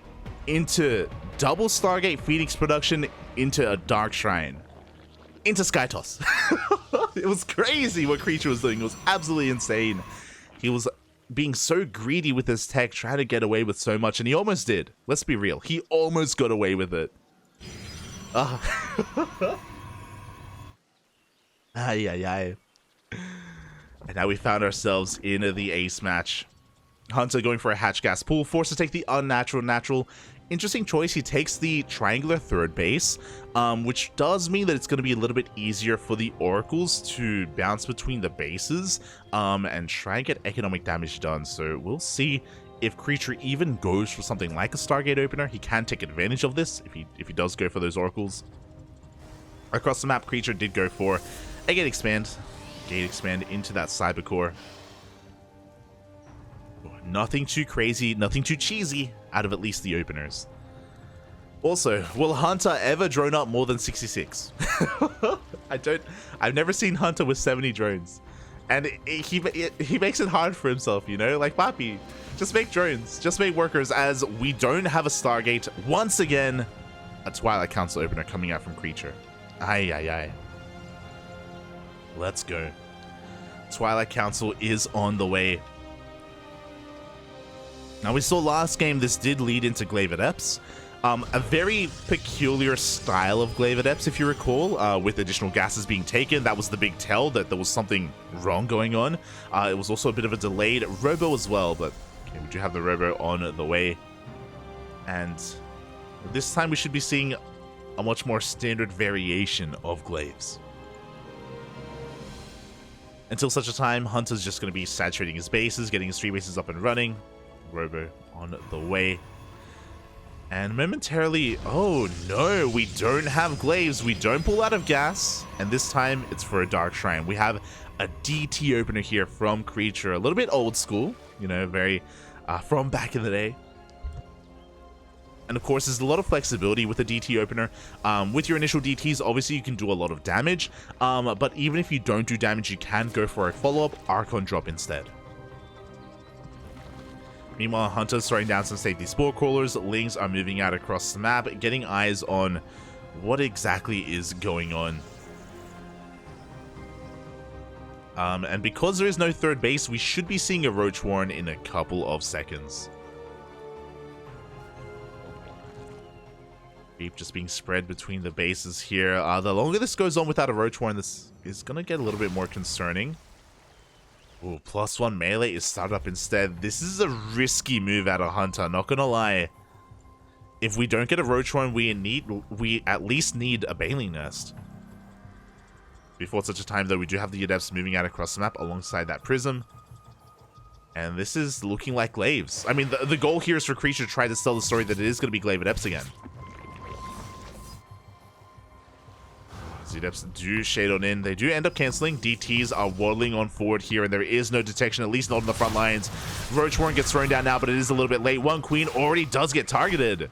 into double Stargate Phoenix production into a Dark Shrine. Into Skytoss. It was crazy what Creature was doing. It was absolutely insane. He was being so greedy with his tech, trying to get away with so much, and he almost did. Let's be real. He almost got away with it. Ay. And now we found ourselves in the ace match. Hunta going for a hatch gas pool, forced to take the unnatural natural. Interesting choice. He takes the triangular third base, which does mean that it's going to be a little bit easier for the oracles to bounce between the bases and try and get economic damage done. So we'll see if Creature even goes for something like a Stargate opener. He can take advantage of this if he does go for those oracles. Across the map, Creature did go for a gate expand into that cyber core. Nothing too crazy, nothing too cheesy out of at least the openers. Also, will Hunta ever drone up more than 66? I've never seen Hunta with 70 drones. And he makes it hard for himself, you know? Like, Papi, just make drones, just make workers, as we don't have a Stargate. Once again, a Twilight Council opener coming out from Creature. Ay, ay, ay. Let's go. Twilight Council is on the way. Now, we saw last game this did lead into Glaive Adepts. A very peculiar style of Glaive Adepts, if you recall, with additional gases being taken. That was the big tell that there was something wrong going on. It was also a bit of a delayed Robo as well, but okay, we do have the Robo on the way. And this time we should be seeing a much more standard variation of Glaives. Until such a time, Hunter's just going to be saturating his bases, getting his 3 bases up and running. Robo on the way. And momentarily, oh no, we don't have Glaives, we don't pull out of gas, and this time it's for a Dark Shrine. We have a DT opener here from Creature, a little bit old school, you know, very from back in the day. And of course, there's a lot of flexibility with the DT opener. With your initial DTs, obviously you can do a lot of damage, but even if you don't do damage, you can go for a follow-up Archon drop instead. Meanwhile, Hunter's throwing down some safety Spore Crawlers. Lings are moving out across the map, getting eyes on what exactly is going on. And because there is no third base, we should be seeing a Roach Warren in a couple of seconds. Creep just being spread between the bases here. The longer this goes on without a Roach Warren, this is going to get a little bit more concerning. Ooh, +1 melee is started up instead. This is a risky move out of Hunter, not gonna lie. If we don't get a Roach Warren, we at least need a Baneling Nest. Before such a time, though, we do have the Adepts moving out across the map alongside that Prism. And this is looking like Glaives. I mean, the goal here is for Creature to try to sell the story that it is going to be Glaive Adepts again. Adepts do shade on in. They do end up canceling. DTs are waddling on forward here, and there is no detection, at least not on the front lines. Roach Warren gets thrown down now, but it is a little bit late. One Queen already does get targeted.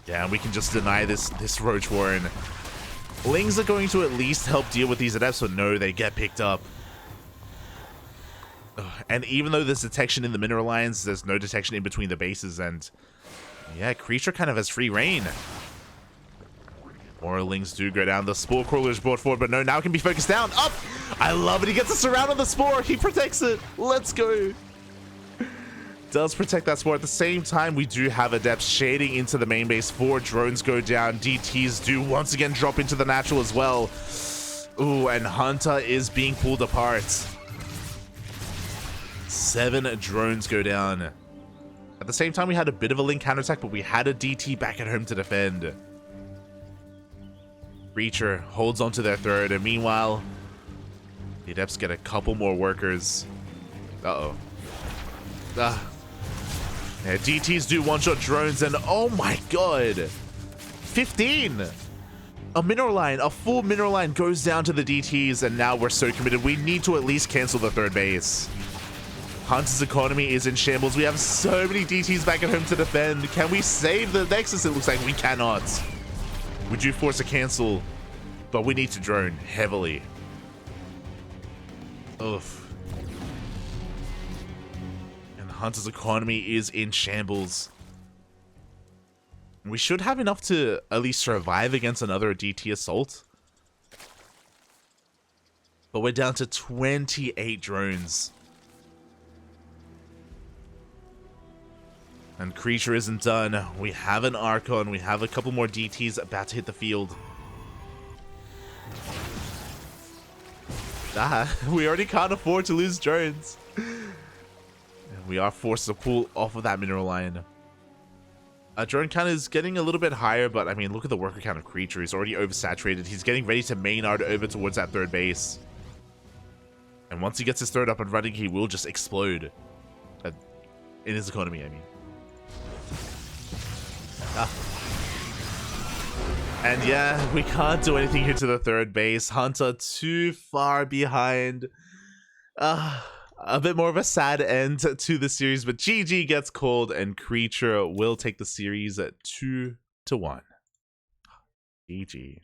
Yeah, and we can just deny this Roach Warren. Lings are going to at least help deal with these Adepts, but no, they get picked up. And even though there's detection in the mineral lines, there's no detection in between the bases, and yeah, Creature kind of has free reign. More Lings do go down. The Spore Crawler is brought forward, but no, now it can be focused down. Up! I love it. He gets a surround on the Spore. He protects it. Let's go. Does protect that Spore. At the same time, we do have Adepts shading into the main base. 4 drones go down. DTs do once again drop into the natural as well. Ooh, and Hunter is being pulled apart. 7 drones go down. At the same time, we had a bit of a Ling counterattack, but we had a DT back at home to defend. Creature holds onto their third, and meanwhile, the Adepts get a couple more workers. Uh-oh. Yeah, DTs do one-shot drones, and oh my god! 15! A mineral line, a full mineral line goes down to the DTs, and now we're so committed. We need to at least cancel the third base. Hunter's economy is in shambles. We have so many DTs back at home to defend. Can we save the Nexus? It looks like we cannot. We do force a cancel, but we need to drone heavily. Oof. And Hunter's economy is in shambles. We should have enough to at least survive against another DT assault. But we're down to 28 drones. And Creature isn't done. We have an Archon. We have a couple more DTs about to hit the field. We already can't afford to lose drones. We are forced to pull off of that mineral line. Drone count is getting a little bit higher, but I mean, look at the worker count of Creature. He's already oversaturated. He's getting ready to Maynard over towards that third base. And once he gets his third up and running, he will just explode. In his economy, I mean. And yeah, we can't do anything here to the third base. Hunter too far behind. a bit more of a sad end to the series, but GG gets called and Creature will take the series at 2-1. GG.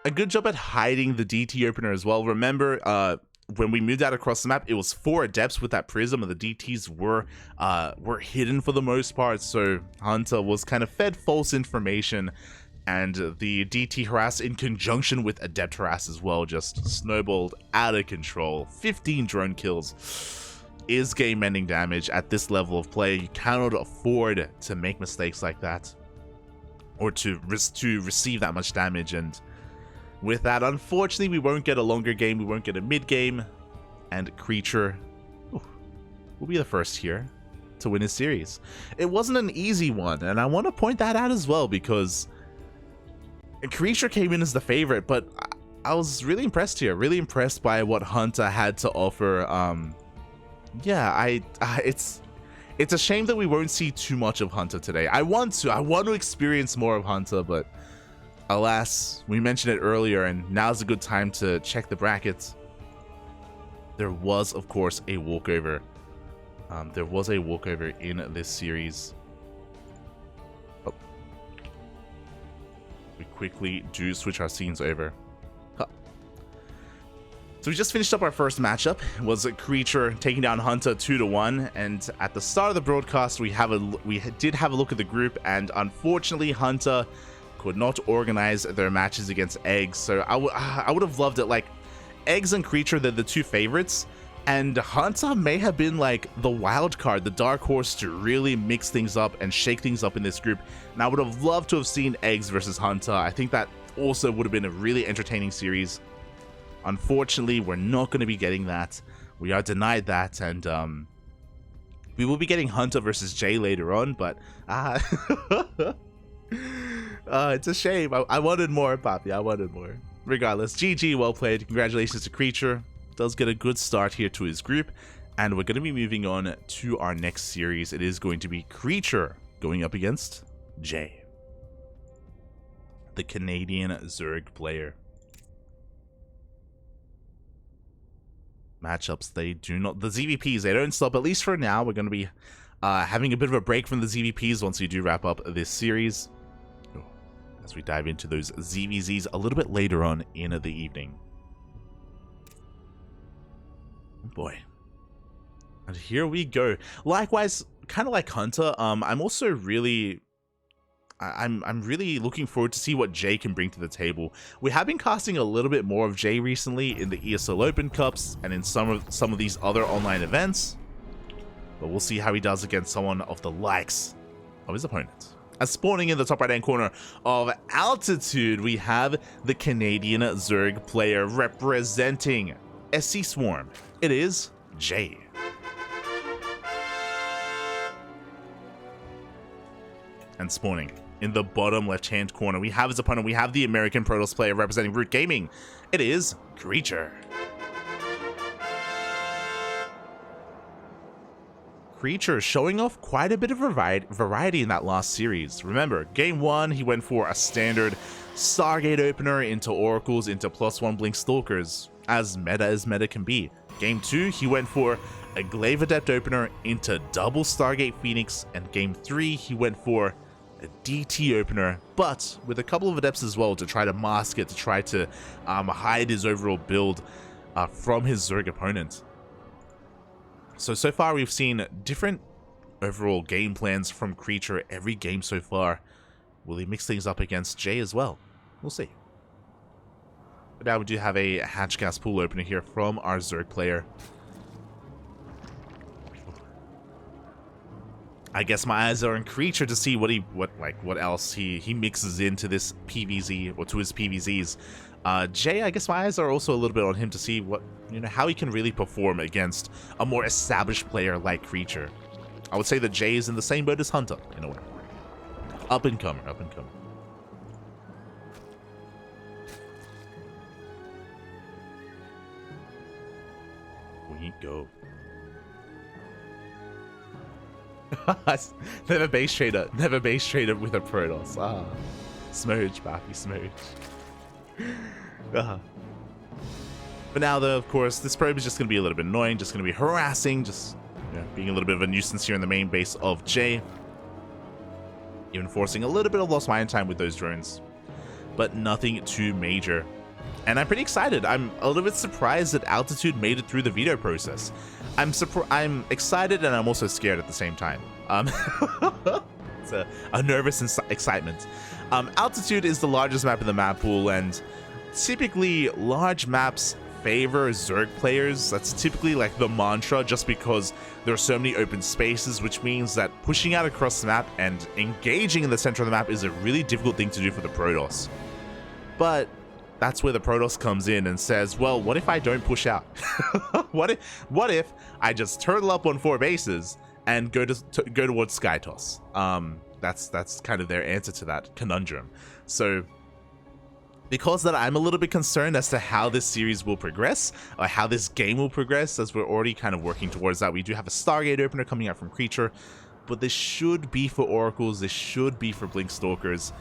A good job at hiding the DT opener as well. Remember, when we moved out across the map, it was 4 adepts with that prism, and the DTs were hidden for the most part. So Hunta was kind of fed false information, and the DT harass in conjunction with adept harass as well just snowballed out of control. 15 drone kills is game-ending damage at this level of play. You cannot afford to make mistakes like that, or to receive that much damage. And with that, unfortunately, we won't get a longer game, we won't get a mid-game, and Creature will be the first here to win his series. It wasn't an easy one, and I want to point that out as well, because Creature came in as the favorite, but I was really impressed here, really impressed by what Hunta had to offer. Yeah, it's a shame that we won't see too much of Hunta today. I want to experience more of Hunta, but alas, we mentioned it earlier, and now's a good time to check the brackets. There was, of course, a walkover. There was a walkover in this series. Oh. We quickly do switch our scenes over. Huh. So we just finished up our first matchup. It was a Creature taking down Hunta 2-1, and at the start of the broadcast, we did have a look at the group, and unfortunately, Hunta could not organize their matches against eGGz. So I would have loved it. Like, eGGz and Creature, they're the 2 favorites, and Hunta may have been like the wild card, the dark horse to really mix things up and shake things up in this group. And I would have loved to have seen eGGz versus Hunta. I think that also would have been a really entertaining series. Unfortunately, we're not going to be getting that. We are denied that, and we will be getting Hunta versus Jay later on, but it's a shame. I wanted more, Papi. I wanted more. Regardless, GG, well played. Congratulations to Creature. Does get a good start here to his group, and we're going to be moving on to our next series. It is going to be Creature going up against Jay, the Canadian Zerg player. Matchups, they do not, the ZVPs, they don't stop, at least for now. We're going to be having a bit of a break from the ZVPs once we do wrap up this series, as we dive into those ZVZs a little bit later on in the evening. Oh boy. And here we go. Likewise, kind of like Hunta, I'm also really I'm really looking forward to see what Jay can bring to the table. We have been casting a little bit more of Jay recently in the ESL Open Cups and in some of these other online events, but we'll see how he does against someone of the likes of his opponent. As spawning in the top right hand corner of Altitude, we have the Canadian Zerg player representing SC Swarm. It is Jay. And spawning in the bottom left-hand corner, we have his opponent. We have the American Protoss player representing Root Gaming. It is Creature. Creature showing off quite a bit of variety in that last series. Remember, game 1, he went for a standard Stargate opener into Oracles, into +1 Blink Stalkers, as meta can be. Game 2, he went for a Glaive Adept opener into double Stargate Phoenix, and game 3, he went for a DT opener, but with a couple of adepts as well to try to mask it, to try to hide his overall build from his Zerg opponent. So far we've seen different overall game plans from Creature every game so far. Will he mix things up against Jay as well? We'll see. But now we do have a hatch gas pool opener here from our Zerg player. I guess my eyes are on Creature to see what else he mixes into this PVZ, or to his PVZs. Jay, I guess my eyes are also a little bit on him to see how he can really perform against a more established player like Creature. I would say that Jay is in the same boat as Hunta in a way. Up and comer. We go. Never base trader with a Protoss. Smooch, Bappy, smooch. But now, though, of course, this probe is just going to be a little bit annoying, just going to be harassing, just being a little bit of a nuisance here in the main base of J. Even forcing a little bit of lost mine time with those drones. But nothing too major. And I'm pretty excited. I'm a little bit surprised that Altitude made it through the veto process. I'm excited and I'm also scared at the same time. It's a nervous excitement. Altitude is the largest map in the map pool, and typically large maps favor Zerg players. That's typically like the mantra, just because there are so many open spaces, which means that pushing out across the map and engaging in the center of the map is a really difficult thing to do for the Protoss. But that's where the Protoss comes in and says, well, what if I don't push out? What if I just turtle up on 4 bases and go towards Skytoss? That's kind of their answer to that conundrum. So because that, I'm a little bit concerned as to how this series will progress, or how this game will progress, as we're already kind of working towards that. We do have a Stargate opener coming out from Creature, but this should be for Oracles, this should be for Blink Stalkers.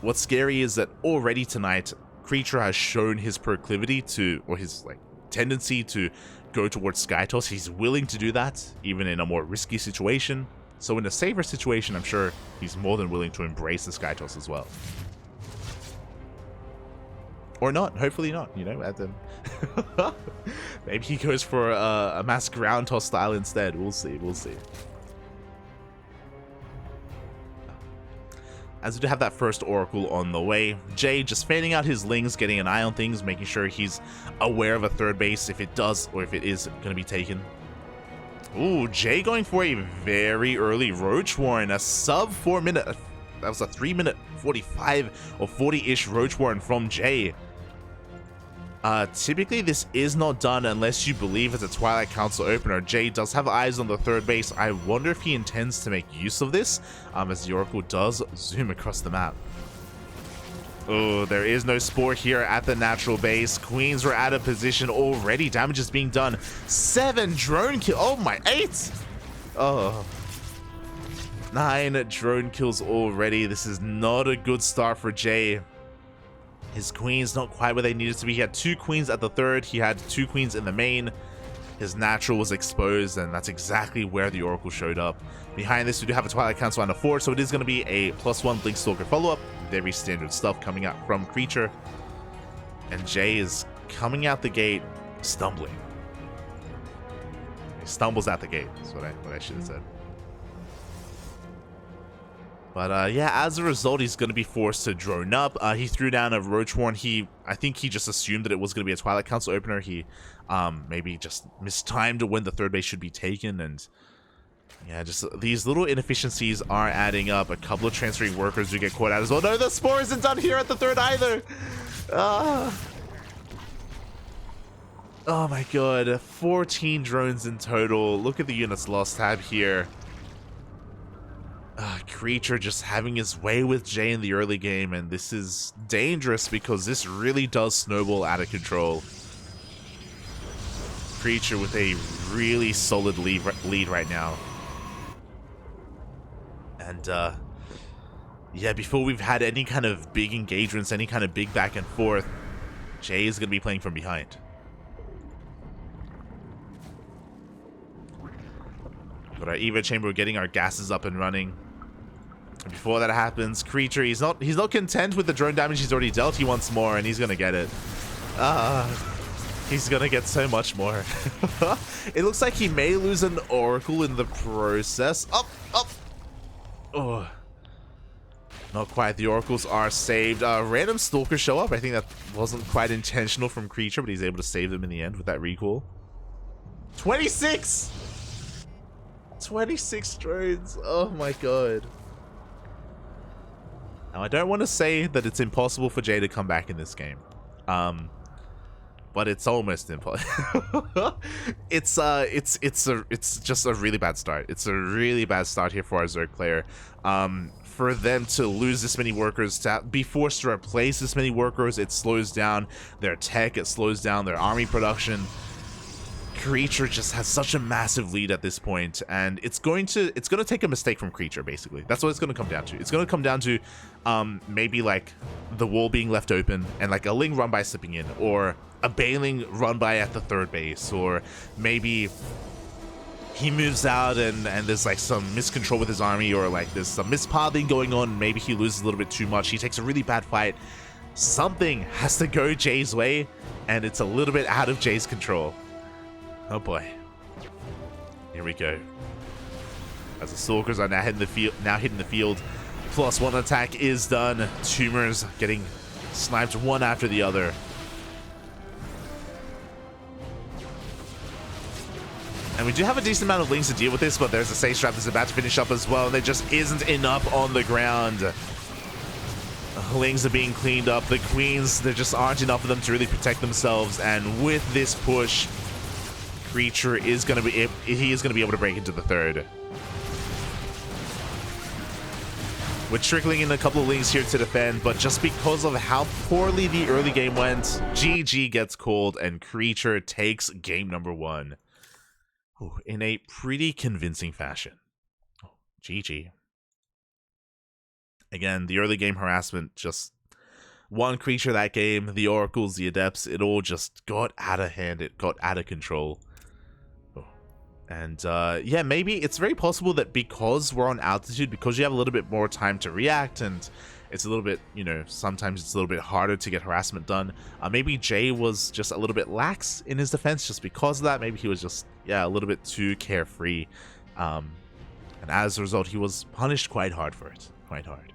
What's scary is that already tonight, Creature has shown his proclivity to, or his tendency to go towards Skytoss. He's willing to do that, even in a more risky situation. So in a safer situation, I'm sure he's more than willing to embrace the Skytoss as well. Or not, hopefully not, maybe he goes for a mass ground toss style instead. We'll see. As we do have that first Oracle on the way, Jay just fanning out his lings, getting an eye on things, making sure he's aware of a third base if it does, or if it is going to be taken. Ooh, Jay going for a very early Roach Warren, a sub 4 minute, that was a 3 minute 45 or 40-ish Roach Warren from Jay. Typically this is not done unless you believe it's a Twilight Council opener. Jay does have eyes on the third base. I wonder if he intends to make use of this, as the Oracle does zoom across the map. Oh, there is no Spore here at the natural base. Queens were out of position already. Damage is being done. 7 drone kill. Oh my, 8. Oh. 9 drone kills already. This is not a good start for Jay. His queens not quite where they needed to be. He had 2 queens at the third. He had 2 queens in the main. His natural was exposed, and that's exactly where the Oracle showed up. Behind this, we do have a Twilight Council on the 4, so it is going to be a +1 Blink Stalker follow-up. Very standard stuff coming out from Creature. And Jay is coming out the gate stumbling. He stumbles out the gate, is what I should have said. But yeah, as a result, he's going to be forced to drone up. He threw down a Roach Warren. I think he just assumed that it was going to be a Twilight Council opener. He maybe just mistimed when the third base should be taken. And yeah, just these little inefficiencies are adding up. A couple of transferring workers do get caught out as well. No, the Spore isn't done here at the third either. Oh my god, 14 drones in total. Look at the units lost tab here. Creature just having his way with Jay in the early game, and this is dangerous because this really does snowball out of control. Creature with a really solid lead right now. And yeah, before we've had any kind of big engagements, any kind of big back and forth, Jay is going to be playing from behind. Got our Evo chamber, we're getting our gases up and running. Before that happens, Creature, he's not content with the drone damage he's already dealt. He wants more, and he's gonna get it. He's gonna get so much more. It looks like he may lose an Oracle in the process. Up. Oh, not quite. The Oracles are saved. Random Stalkers show up. I think that wasn't quite intentional from Creature, but he's able to save them in the end with that recall. 26 drones. Oh my god. Now, I don't want to say that it's impossible for Jay to come back in this game, but it's almost impossible. It's just a really bad start. It's a really bad start here for our Zerg player. For them to lose this many workers, to be forced to replace this many workers, it slows down their tech, it slows down their army production. Creature just has such a massive lead at this point, and it's going to take a mistake from Creature, basically. That's what it's going to come down to. It's going to come down to maybe like the wall being left open and like a Ling run by slipping in, or a Bailing run by at the third base, or maybe he moves out and there's like some miscontrol with his army, or like there's some mispathing going on. Maybe he loses a little bit too much. He takes a really bad fight. Something has to go Jay's way, and it's a little bit out of Jay's control. Oh boy. Here we go. As the Stalkers are now hitting the field. Plus one attack is done. Tumors getting sniped one after the other. And we do have a decent amount of Lings to deal with this, but there's a Sage Trap that's about to finish up as well, and there just isn't enough on the ground. Lings are being cleaned up. The Queens, there just aren't enough of them to really protect themselves, and with this push, Creature is going to be able to break into the third. We're trickling in a couple of Lings here to defend, but just because of how poorly the early game went, GG gets called and Creature takes game number 1. Ooh, in a pretty convincing fashion. Oh, GG. Again, the early game harassment just won Creature that game. The Oracles, the Adepts, it all just got out of hand. It got out of control. And yeah, maybe it's very possible that because we're on altitude, because you have a little bit more time to react, and it's a little bit, you know, sometimes it's a little bit harder to get harassment done. Maybe Jay was just a little bit lax in his defense just because of that. Maybe he was just, yeah, a little bit too carefree. And as a result, he was punished quite hard for it. Quite hard.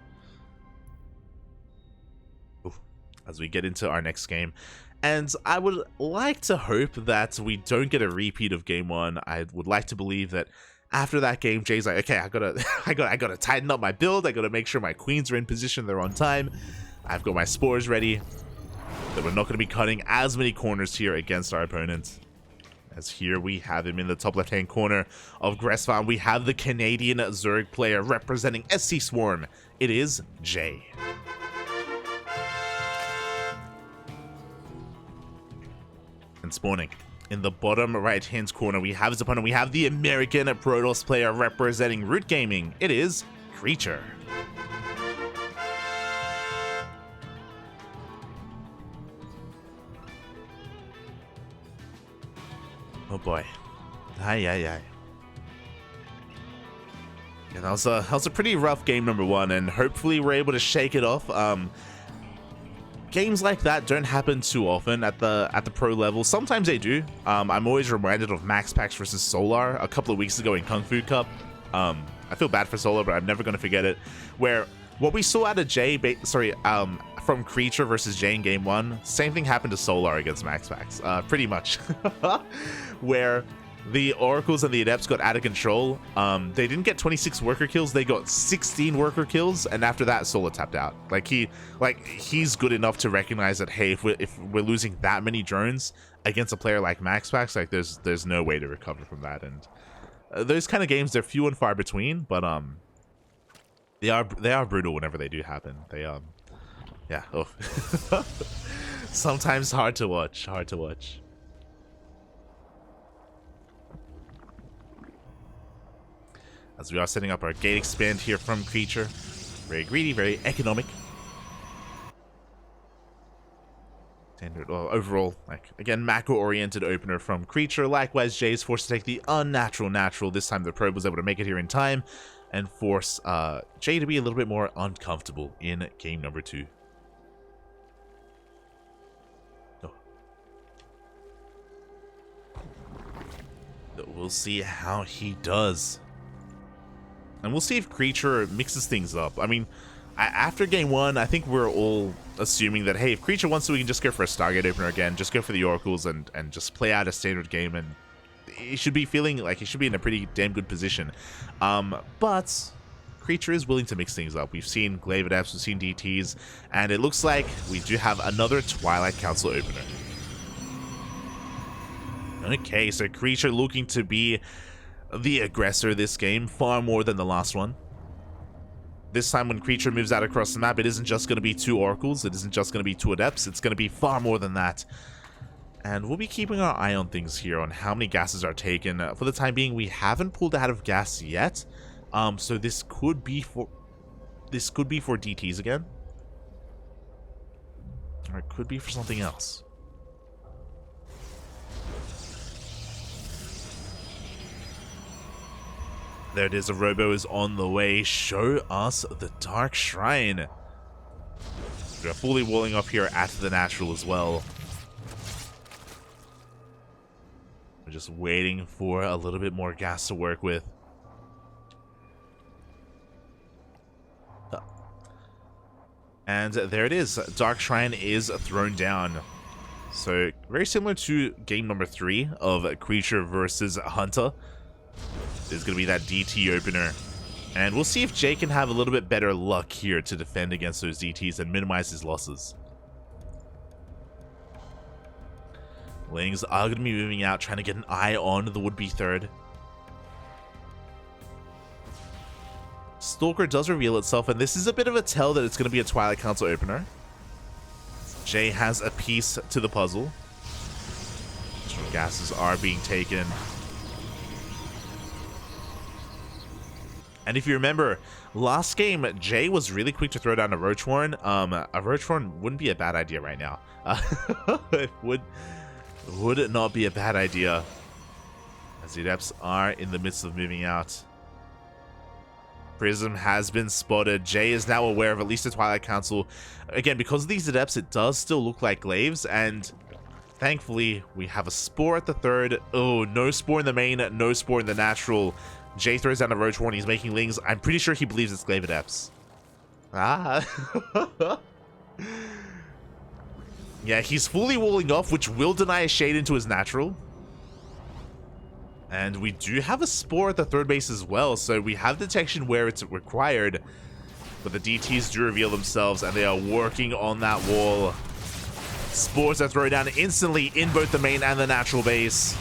Oof. As we get into our next game. And I would like to hope that we don't get a repeat of game 1. I would like to believe that after that game, Jay's like, okay, I gotta tighten up my build. I gotta make sure my queens are in position, they're on time. I've got my spores ready. That we're not gonna be cutting as many corners here against our opponent. As here we have him in the top left-hand corner of Gressfarm. We have the Canadian Zerg player representing SC Swarm. It is Jay. And spawning in the bottom right-hand corner, we have his opponent. We have the American Protoss player representing Root Gaming. It is Creature. Oh boy. Aye. Yeah, that was a pretty rough game number 1, and hopefully we're able to shake it off. Games like that don't happen too often at the pro level. Sometimes they do. I'm always reminded of Max Pax versus Solar a couple of weeks ago in Kung Fu Cup. I feel bad for Solar, but I'm never going to forget it. Where what we saw out of Jay, from Creature versus Jay in game 1, same thing happened to Solar against Max Pax, pretty much. Where the Oracles and the Adepts got out of control. They didn't get 26 worker kills, they got 16 worker kills, and after that Solar tapped out. He's good enough to recognize that, hey, if we're losing that many drones against a player like Max Pax, like there's no way to recover from that. And those kind of games, they're few and far between, but they are brutal whenever they do happen. They yeah, oh. Sometimes hard to watch. As we are setting up our gate expand here from Creature. Very greedy, very economic. Standard, well, overall, like, again, macro-oriented opener from Creature. Likewise, Jay is forced to take the unnatural natural. This time the probe was able to make it here in time and force Jay to be a little bit more uncomfortable in game number 2. Oh. We'll see how he does. And we'll see if Creature mixes things up. I mean, after game 1, I think we're all assuming that, hey, if Creature wants to, we can just go for a Stargate opener again, just go for the Oracles and just play out a standard game, and he should be feeling like he should be in a pretty damn good position. But Creature is willing to mix things up. We've seen Glaive Adepts, we've seen DTs, and it looks like we do have another Twilight Council opener. Okay, so Creature looking to be the aggressor this game, far more than the last one. This time when Creature moves out across the map, it isn't just going to be 2 Oracles, it isn't just going to be 2 Adepts, it's going to be far more than that. And we'll be keeping our eye on things here on how many gases are taken. For the time being, we haven't pulled out of gas yet. So this could be for DTs again. Or it could be for something else. There it is, a robo is on the way. Show us the Dark Shrine. We're fully walling up here at the natural as well. We're just waiting for a little bit more gas to work with. And there it is. Dark Shrine is thrown down. So very similar to game number 3 of Creature versus Hunta. There's going to be that DT opener. And we'll see if Jay can have a little bit better luck here to defend against those DTs and minimize his losses. Lings are going to be moving out, trying to get an eye on the would-be third. Stalker does reveal itself, and this is a bit of a tell that it's going to be a Twilight Council opener. Jay has a piece to the puzzle. Gases are being taken. And if you remember, last game, Jay was really quick to throw down a Roach Warren. A Roach Warren wouldn't be a bad idea right now. It would it not be a bad idea, as the Adepts are in the midst of moving out. Prism has been spotted. Jay is now aware of at least the Twilight Council. Again, because of these Adepts, it does still look like Glaives, and thankfully, we have a Spore at the third. Oh, no Spore in the main, no Spore in the natural. Jay throws down a Roach Warren. He's making Lings. I'm pretty sure he believes it's Glaive Adepts. Ah. Yeah, he's fully walling off, which will deny a Shade into his natural. And we do have a Spore at the third base as well, so we have detection where it's required. But the DTs do reveal themselves, and they are working on that wall. Spores are thrown down instantly in both the main and the natural base.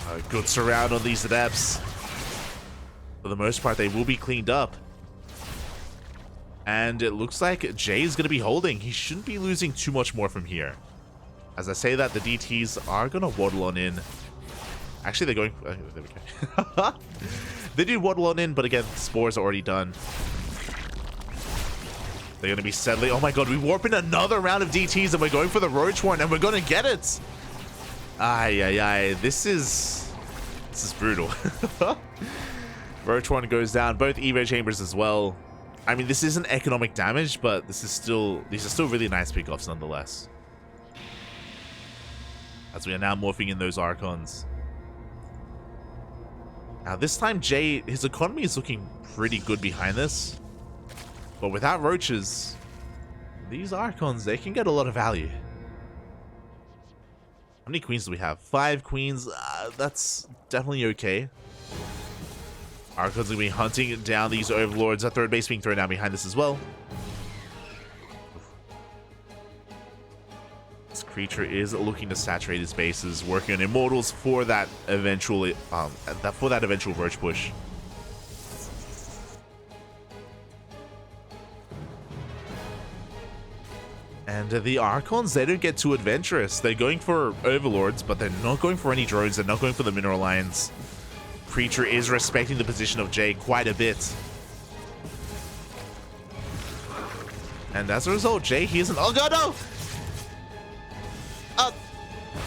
A good surround on these Adepts. For the most part, they will be cleaned up. And it looks like Jay is going to be holding. He shouldn't be losing too much more from here. As I say that, the DTs are going to waddle on in. Actually, they're going... there we go. They do waddle on in, but again, Spores are already done. They're going to be settling. Oh my god, we warp in another round of DTs, and we're going for the Roach Warren, and we're going to get it! Ay. This is brutal. Roach Warren goes down. Both Evo Chambers as well. I mean, this isn't economic damage, but these are still really nice pickoffs nonetheless. As we are now morphing in those Archons. Now this time, Jay, his economy is looking pretty good behind this. But without Roaches, these Archons, they can get a lot of value. How many queens do we have? 5 queens. That's definitely okay. Archons going to be hunting down these Overlords. At third base being thrown down behind this as well. This creature is looking to saturate his bases, working on Immortals for that eventual Roach push. And the Archons, they don't get too adventurous. They're going for Overlords, but they're not going for any drones. They're not going for the Mineral Lines. Creature is respecting the position of Jay quite a bit. And as a result, Jay, he isn't... Oh god, no!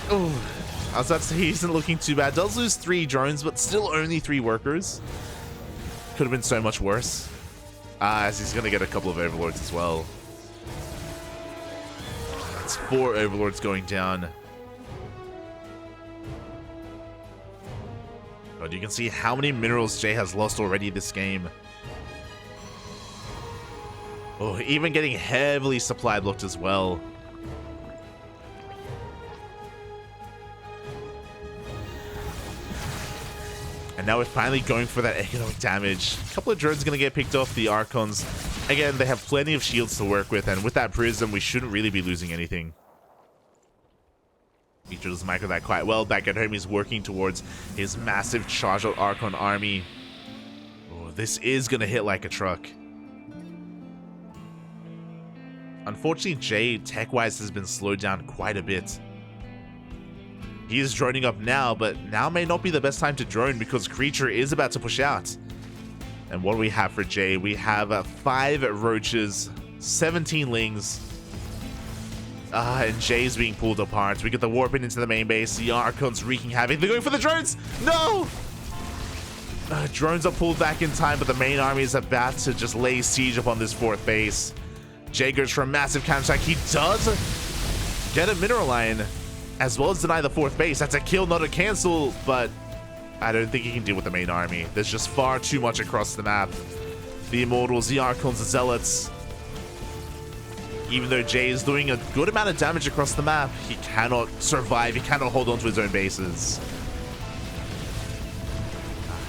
I was about to say he isn't looking too bad. Does lose 3 drones, but still only 3 workers. Could have been so much worse. As he's going to get a couple of Overlords as well. That's 4 Overlords going down. But you can see how many minerals Jay has lost already this game. Oh, even getting heavily supply blocked as well. And now we're finally going for that economic damage. A couple of drones going to get picked off. The Archons, again, they have plenty of shields to work with, and with that Prism, we shouldn't really be losing anything. Feature does micro that quite well. Back at home, he's working towards his massive charged out Archon army. Oh, this is going to hit like a truck. Unfortunately, Jay, tech-wise, has been slowed down quite a bit. He is droning up now, but now may not be the best time to drone because Creature is about to push out. And what do we have for Jay? We have 5 roaches, 17 lings. And Jay's being pulled apart. We get the warping into the main base. The Archon's wreaking havoc. They're going for the drones! No! Drones are pulled back in time, but the main army is about to just lay siege upon this 4th base. Jay goes for a massive counterattack. He does get a mineral line, as well as deny the 4th base. That's a kill, not a cancel, but I don't think he can deal with the main army. There's just far too much across the map. The Immortals, the Archons, the Zealots. Even though Jay is doing a good amount of damage across the map, he cannot survive. He cannot hold on to his own bases.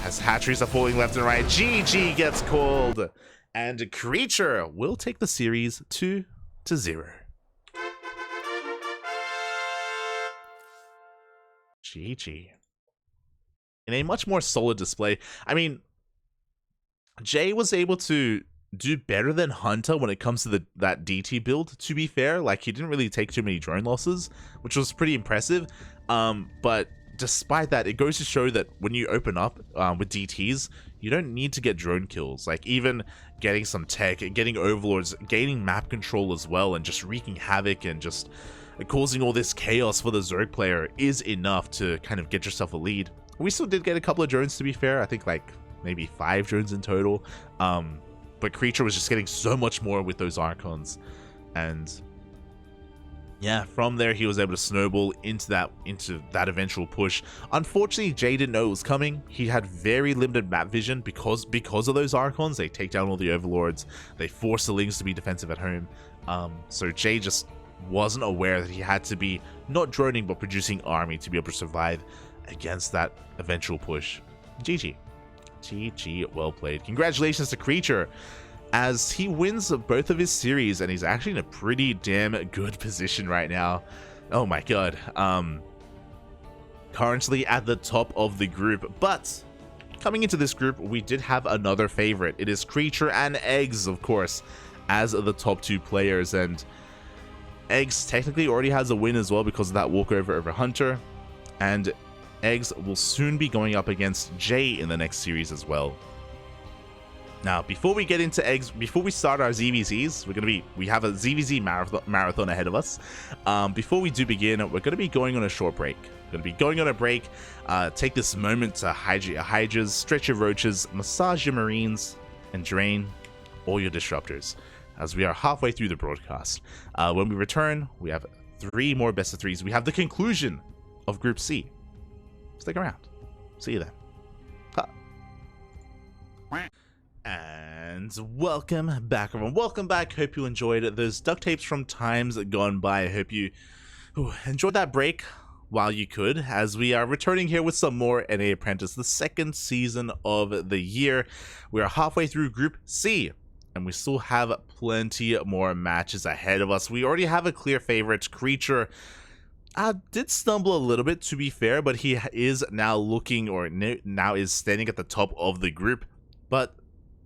As hatcheries are falling left and right, GG gets called. And Creature will take the series 2-0. GG. In a much more solid display. I mean, Jay was able to do better than Hunta when it comes to that DT build, to be fair. Like, he didn't really take too many drone losses, which was pretty impressive. But despite that, it goes to show that when you open up with DTs, you don't need to get drone kills. Like, even getting some tech, getting overlords, gaining map control as well, and just wreaking havoc and just causing all this chaos for the Zerg player is enough to kind of get yourself a lead. We still did get a couple of drones, to be fair. I think like maybe 5 drones in total. But Creature was just getting so much more with those Archons. And yeah, from there he was able to snowball into that eventual push. Unfortunately, Jay didn't know it was coming. He had very limited map vision because of those Archons. They take down all the Overlords. They force the Lings to be defensive at home. So Jay just wasn't aware that he had to be not droning but producing army to be able to survive against that eventual push. GG. GG, well played. Congratulations to Creature as he wins both of his series, and he's actually in a pretty damn good position right now. Oh my god. Currently at the top of the group, but coming into this group, we did have another favorite. It is Creature and eGGz, of course, as the top 2 players, and eGGz technically already has a win as well because of that walkover over Hunter, and eGGz will soon be going up against Jay in the next series as well. Now, before we get into eGGz, before we start our ZVZs, we have a ZVZ marathon ahead of us. Before we do begin, we're going to be going on a short break. We're going to be going on a break. Take this moment to hydrate your hydras, stretch your roaches, massage your marines, and drain all your disruptors, as we are halfway through the broadcast. When we return, we have 3 more best of 3s. We have the conclusion of Group C. Stick around. See you then. And welcome back, everyone. Welcome back. Hope you enjoyed those duct tapes from times gone by. I hope you enjoyed that break while you could, as we are returning here with some more NA Apprentice, the 2nd season of the year. We are halfway through Group C, and we still have plenty more matches ahead of us. We already have a clear favorite. Creature did stumble a little bit, to be fair, but he is now looking, or now is standing at the top of the group, but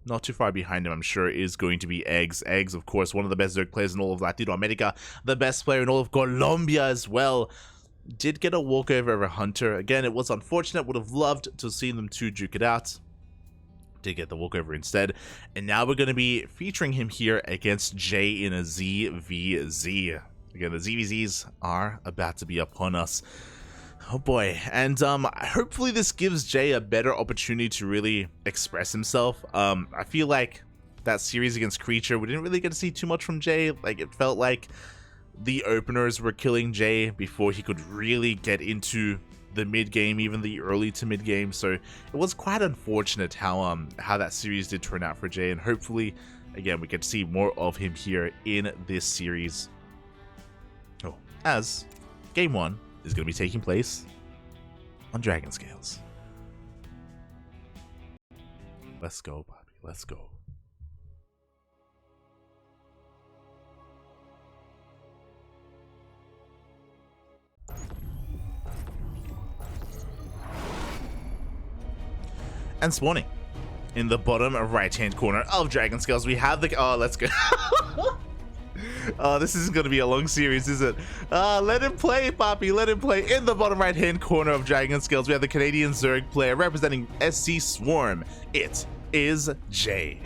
not too far behind him, I'm sure, is going to be eGGz. eGGz, of course, one of the best Zerg players in all of Latino America, the best player in all of Colombia as well. Did get a walkover over Hunter. Again, it was unfortunate. Would have loved to have seen them 2 duke it out. Did get the walkover instead. And now we're going to be featuring him here against Jay in a ZVZ. Again, the ZVZs are about to be upon us. Oh boy. And hopefully this gives Jay a better opportunity to really express himself. I feel like that series against Creature, we didn't really get to see too much from Jay. Like, it felt like the openers were killing Jay before he could really get into the mid game, even the early to mid game. So it was quite unfortunate how that series did turn out for Jay, and hopefully again we get to see more of him here in this series. Oh, as game 1 is going to be taking place on Dragon Scales. Let's go, Bobby. Let's go. And spawning in the bottom right hand corner of Dragon Scales, we have the let's go. Oh, this isn't going to be a long series, is it? Let him play, Poppy. Let him play. In the bottom right-hand corner of Dragon Scales, we have the Canadian Zerg player representing SC Swarm. It is Jay.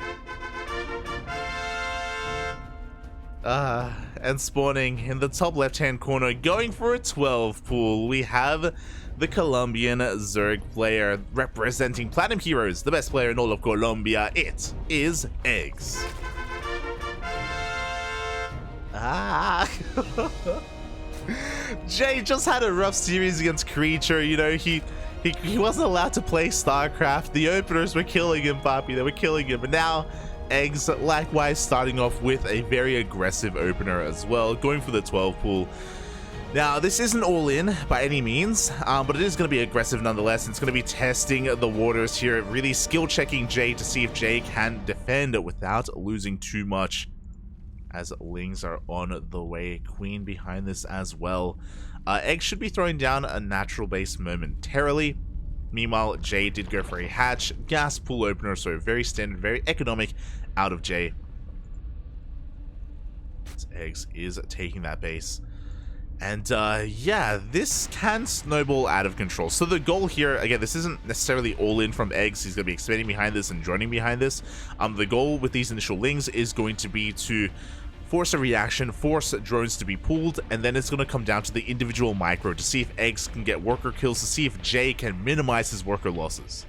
And spawning in the top left-hand corner, going for a 12 pool, we have the Colombian Zerg player representing Platinum Heroes, the best player in all of Colombia. It is eGGz. Jay just had a rough series against Creature. You know, he wasn't allowed to play StarCraft. The openers were killing him, Poppy. They were killing him. But now eGGz likewise starting off with a very aggressive opener as well, going for the 12 pool. Now, this isn't all in by any means, but it is going to be aggressive nonetheless. It's going to be testing the waters here, really skill checking Jay to see if Jay can defend without losing too much, as Lings are on the way. Queen behind this as well. eGGz should be throwing down a natural base momentarily. Meanwhile, Jay did go for a hatch, gas pool opener, so very standard, very economic out of Jay. eGGz is taking that base. And yeah, this can snowball out of control. So the goal here, again, this isn't necessarily all in from eGGz. He's going to be expanding behind this and joining behind this. The goal with these initial Lings is going to be to force a reaction, force drones to be pulled, and then it's going to come down to the individual micro to see if eGGz can get worker kills, to see if Jay can minimize his worker losses.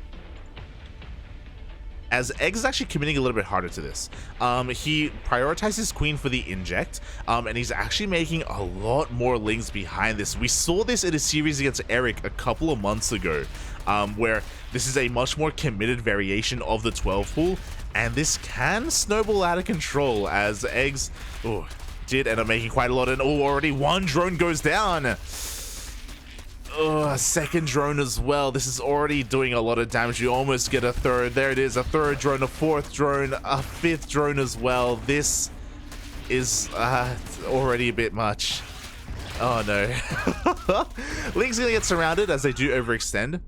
As eGGz is actually committing a little bit harder to this. He prioritizes Queen for the inject, and he's actually making a lot more Lings behind this. We saw this in a series against Eric a couple of months ago, where this is a much more committed variation of the 12 pool, and this can snowball out of control as eGGz did end up making quite a lot, and already one drone goes down. A second drone as well. This is already doing a lot of damage. You almost get a third. There it is, a third drone, a fourth drone, a fifth drone as well. This is already a bit much. Oh no. Link's gonna get surrounded as they do overextend.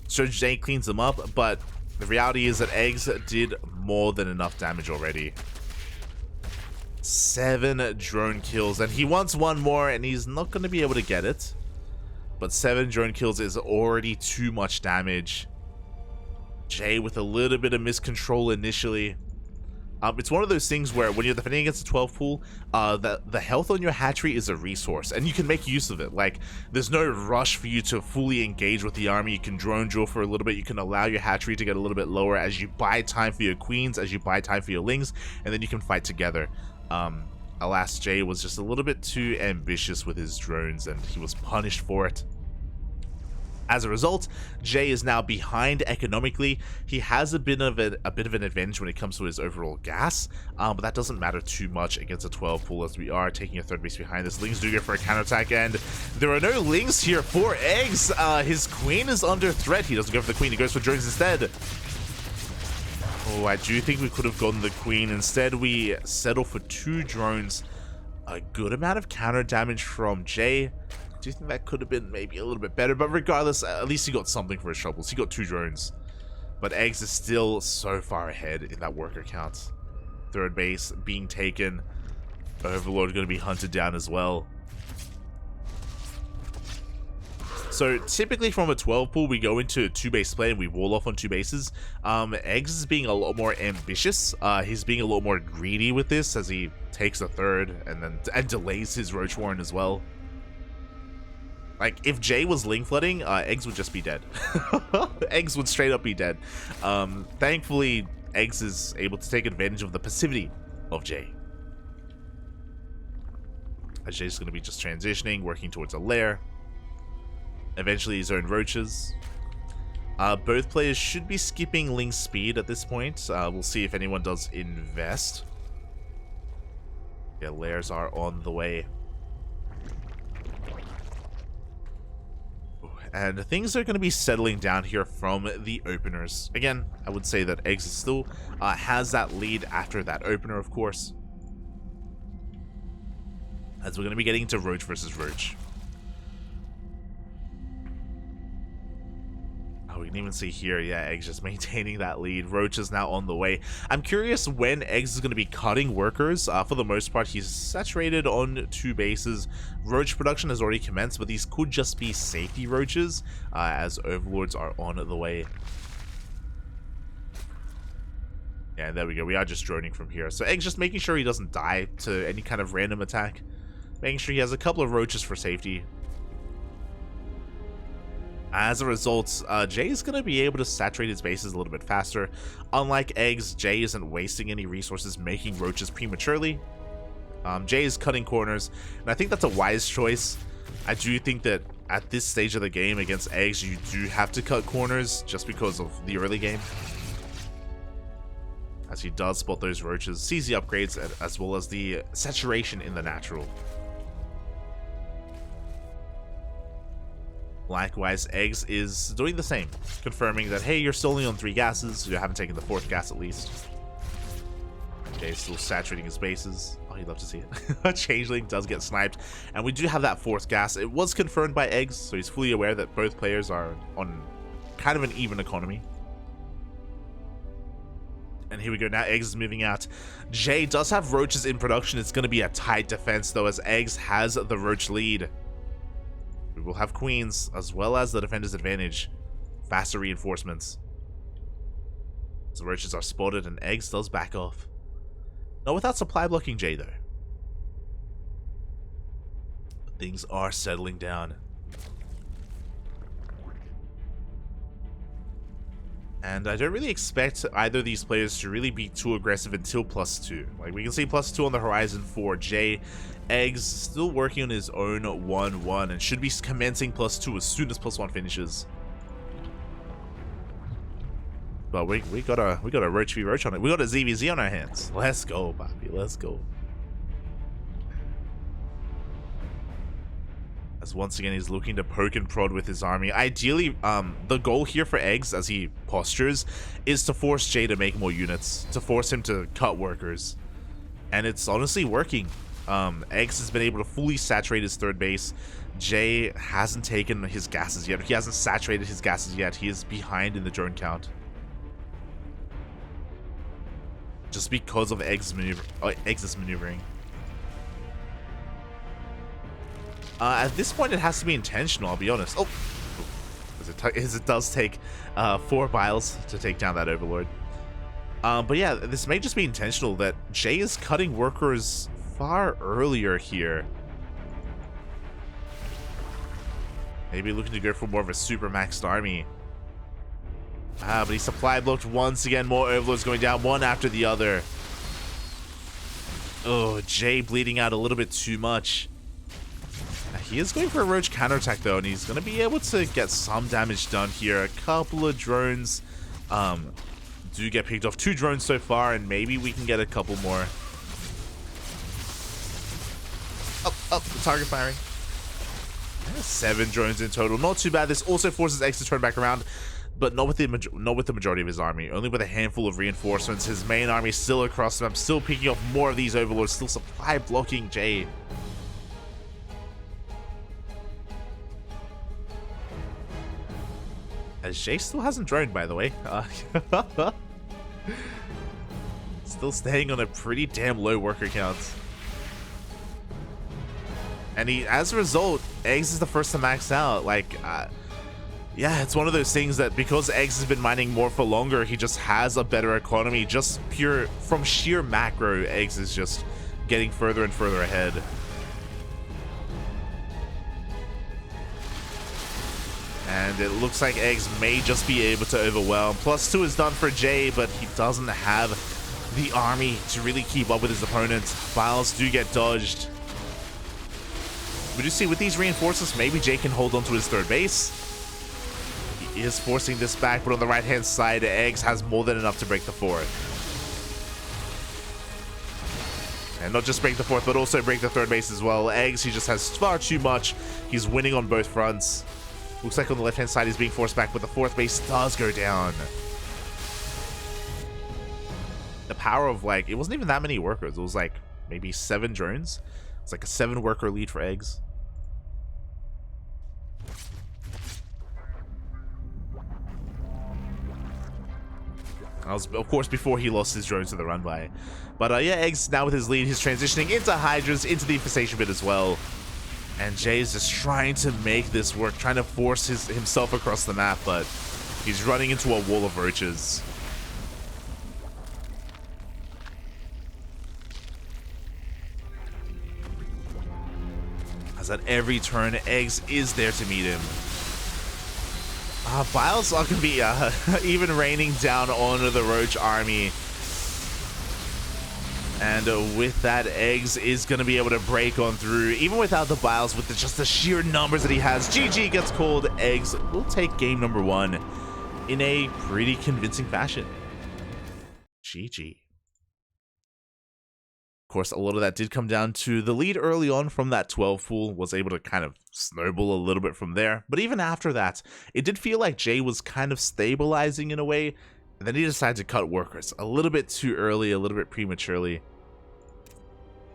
So Jay cleans them up, but the reality is that eGGz did more than enough damage already. 7 drone kills, and he wants one more, and he's not going to be able to get it. But 7 drone kills is already too much damage. Jay with a little bit of miscontrol initially. It's one of those things where when you're defending against a 12 pool, the health on your hatchery is a resource, and you can make use of it. Like, there's no rush for you to fully engage with the army. You can drone drill for a little bit. You can allow your hatchery to get a little bit lower as you buy time for your queens, as you buy time for your Lings, and then you can fight together. Alas, Jay was just a little bit too ambitious with his drones, and he was punished for it. As a result, Jay is now behind economically. He has a bit of an advantage when it comes to his overall gas, but that doesn't matter too much against a 12 pool, as we are taking a third base behind this. Lings do go for a counterattack, and there are no Lings here for eGGz. His queen is under threat. He doesn't go for the queen, he goes for drones instead. Oh, I do think we could have gotten the queen. Instead, we settle for 2 drones. A good amount of counter damage from Jay. I do think that could have been maybe a little bit better, but regardless, at least he got something for his troubles. He got 2 drones. But eGGz is still so far ahead in that worker count. Third base being taken. Overlord going to be hunted down as well. So typically from a 12 pool, we go into a 2-base play and we wall off on 2 bases. eGGz is being a lot more ambitious. He's being a lot more greedy with this as he takes a third and delays his Roach Warren as well. Like, if Jay was Ling flooding, eGGz would just be dead. eGGz would straight up be dead. Thankfully, eGGz is able to take advantage of the passivity of Jay. As Jay's going to be just transitioning, working towards a lair. Eventually his own roaches. Both players should be skipping Ling's speed at this point. We'll see if anyone does invest. Yeah, lairs are on the way. And things are going to be settling down here from the openers. Again, I would say that eGGz still has that lead after that opener, of course. As we're going to be getting into Roach versus Roach. Oh, we can even see here, yeah, Eggs just maintaining that lead. Roach is now on the way. I'm curious when Eggs is going to be cutting workers. For the most part, he's saturated on 2 bases. Roach production has already commenced, but these could just be safety roaches, as Overlords are on the way. Yeah, there we go. We are just droning from here. So Eggs just making sure he doesn't die to any kind of random attack. Making sure he has a couple of roaches for safety. As a result, Jay is going to be able to saturate his bases a little bit faster. Unlike Eggs, Jay isn't wasting any resources making roaches prematurely. Jay is cutting corners, and I think that's a wise choice. I do think that at this stage of the game against Eggs, you do have to cut corners just because of the early game. As he does spot those roaches, sees the upgrades as well as the saturation in the natural. Likewise, Eggs is doing the same, confirming that, hey, you're still only on 3 gases, you haven't taken the 4th gas at least. Jay's still saturating his bases. Oh, you'd love to see it. Changeling does get sniped, and we do have that 4th gas. It was confirmed by Eggs, so he's fully aware that both players are on kind of an even economy. And here we go, now Eggs is moving out. Jay does have roaches in production. It's going to be a tight defense, though, as Eggs has the roach lead. We will have queens, as well as the defender's advantage. Faster reinforcements. The roaches are spotted, and Eggs does back off. Not without supply blocking Jay, though. But things are settling down. And I don't really expect either of these players to really be too aggressive until +2. Like, we can see +2 on the horizon for Jay. Eggs still working on his own 1-1 and should be commencing +2 as soon as +1 finishes. But we got a Roach v Roach on it. We got a ZVZ on our hands. Let's go, Bobby. Let's go. As once again he's looking to poke and prod with his army. Ideally, the goal here for Eggs as he postures is to force Jay to make more units, to force him to cut workers, and it's honestly working. Eggs has been able to fully saturate his 3rd base. Jay hasn't taken his gases yet. He hasn't saturated his gases yet. He is behind in the drone count, just because of Eggs' maneuvering. At this point, it has to be intentional, I'll be honest. Oh! As it does take 4 biles to take down that Overlord. But yeah, this may just be intentional that Jay is cutting workers far earlier here. Maybe looking to go for more of a super maxed army. But he supply blocked once again. More Overlords going down, one after the other. Oh, Jay bleeding out a little bit too much. He is going for a Roach counterattack though, and he's going to be able to get some damage done here. A couple of drones do get picked off. 2 drones so far, and maybe we can get a couple more. Oh, the target firing. 7 drones in total. Not too bad. This also forces X to turn back around, but not with the majority of his army. Only with a handful of reinforcements. His main army still across the map, still picking off more of these Overlords, still supply blocking Jay. As Jay still hasn't droned, by the way. Still staying on a pretty damn low worker count. And as a result, Eggs is the first to max out. Like, yeah, it's one of those things that because Eggs has been mining more for longer, he just has a better economy. Just from sheer macro, Eggs is just getting further and further ahead. And it looks like Eggs may just be able to overwhelm. +2 is done for Jay, but he doesn't have the army to really keep up with his opponent. Files do get dodged. We do see with these reinforcements, maybe Jay can hold on to his 3rd base. He is forcing this back, but on the right-hand side, Eggs has more than enough to break the 4th. And not just break the 4th, but also break the 3rd base as well. Eggs, he just has far too much. He's winning on both fronts. Looks like on the left-hand side he's being forced back, but the 4th base does go down. The power of, like, it wasn't even that many workers. It was like maybe 7 drones. It's like a 7-worker lead for Eggs. That was, of course, before he lost his drone to the run by. But yeah, eGGz now with his lead, he's transitioning into Hydras, into the infestation bit as well. And Jay is just trying to make this work, trying to force himself across the map, but he's running into a wall of roaches. As at every turn, eGGz is there to meet him. Biles are going to be even raining down on the Roach army. And with that, eGGz is going to be able to break on through, even without the Biles, with just the sheer numbers that he has. GG gets called. eGGz will take game number 1 in a pretty convincing fashion. GG. Of course, a lot of that did come down to the lead early on from that 12 pool, was able to kind of snowball a little bit from there. But even after that, it did feel like Jay was kind of stabilizing in a way. And then he decided to cut workers a little bit too early, a little bit prematurely.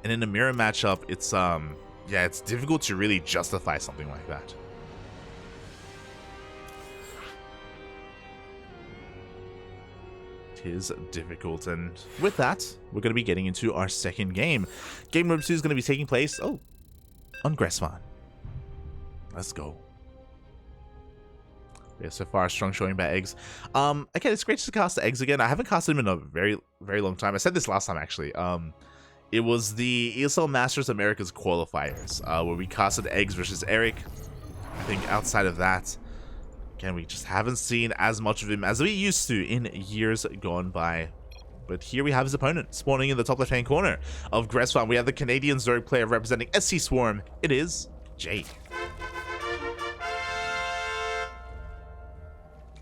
And in a mirror matchup, it's yeah, it's difficult to really justify something like that. Is difficult, and with that, we're going to be getting into our second game. Game number 2 is going to be taking place on Grass Farm. Let's go. Yeah, so far strong showing by eGGz. Again, it's great to cast the eGGz again. I haven't casted him in a very long time. I said this last time actually. It was the ESL Masters Americas qualifiers where we casted eGGz versus Eric. I think outside of that, again, we just haven't seen as much of him as we used to in years gone by. But here we have his opponent spawning in the top left-hand corner of Grass Farm. We have the Canadian Zerg player representing SC Swarm. It is Jay.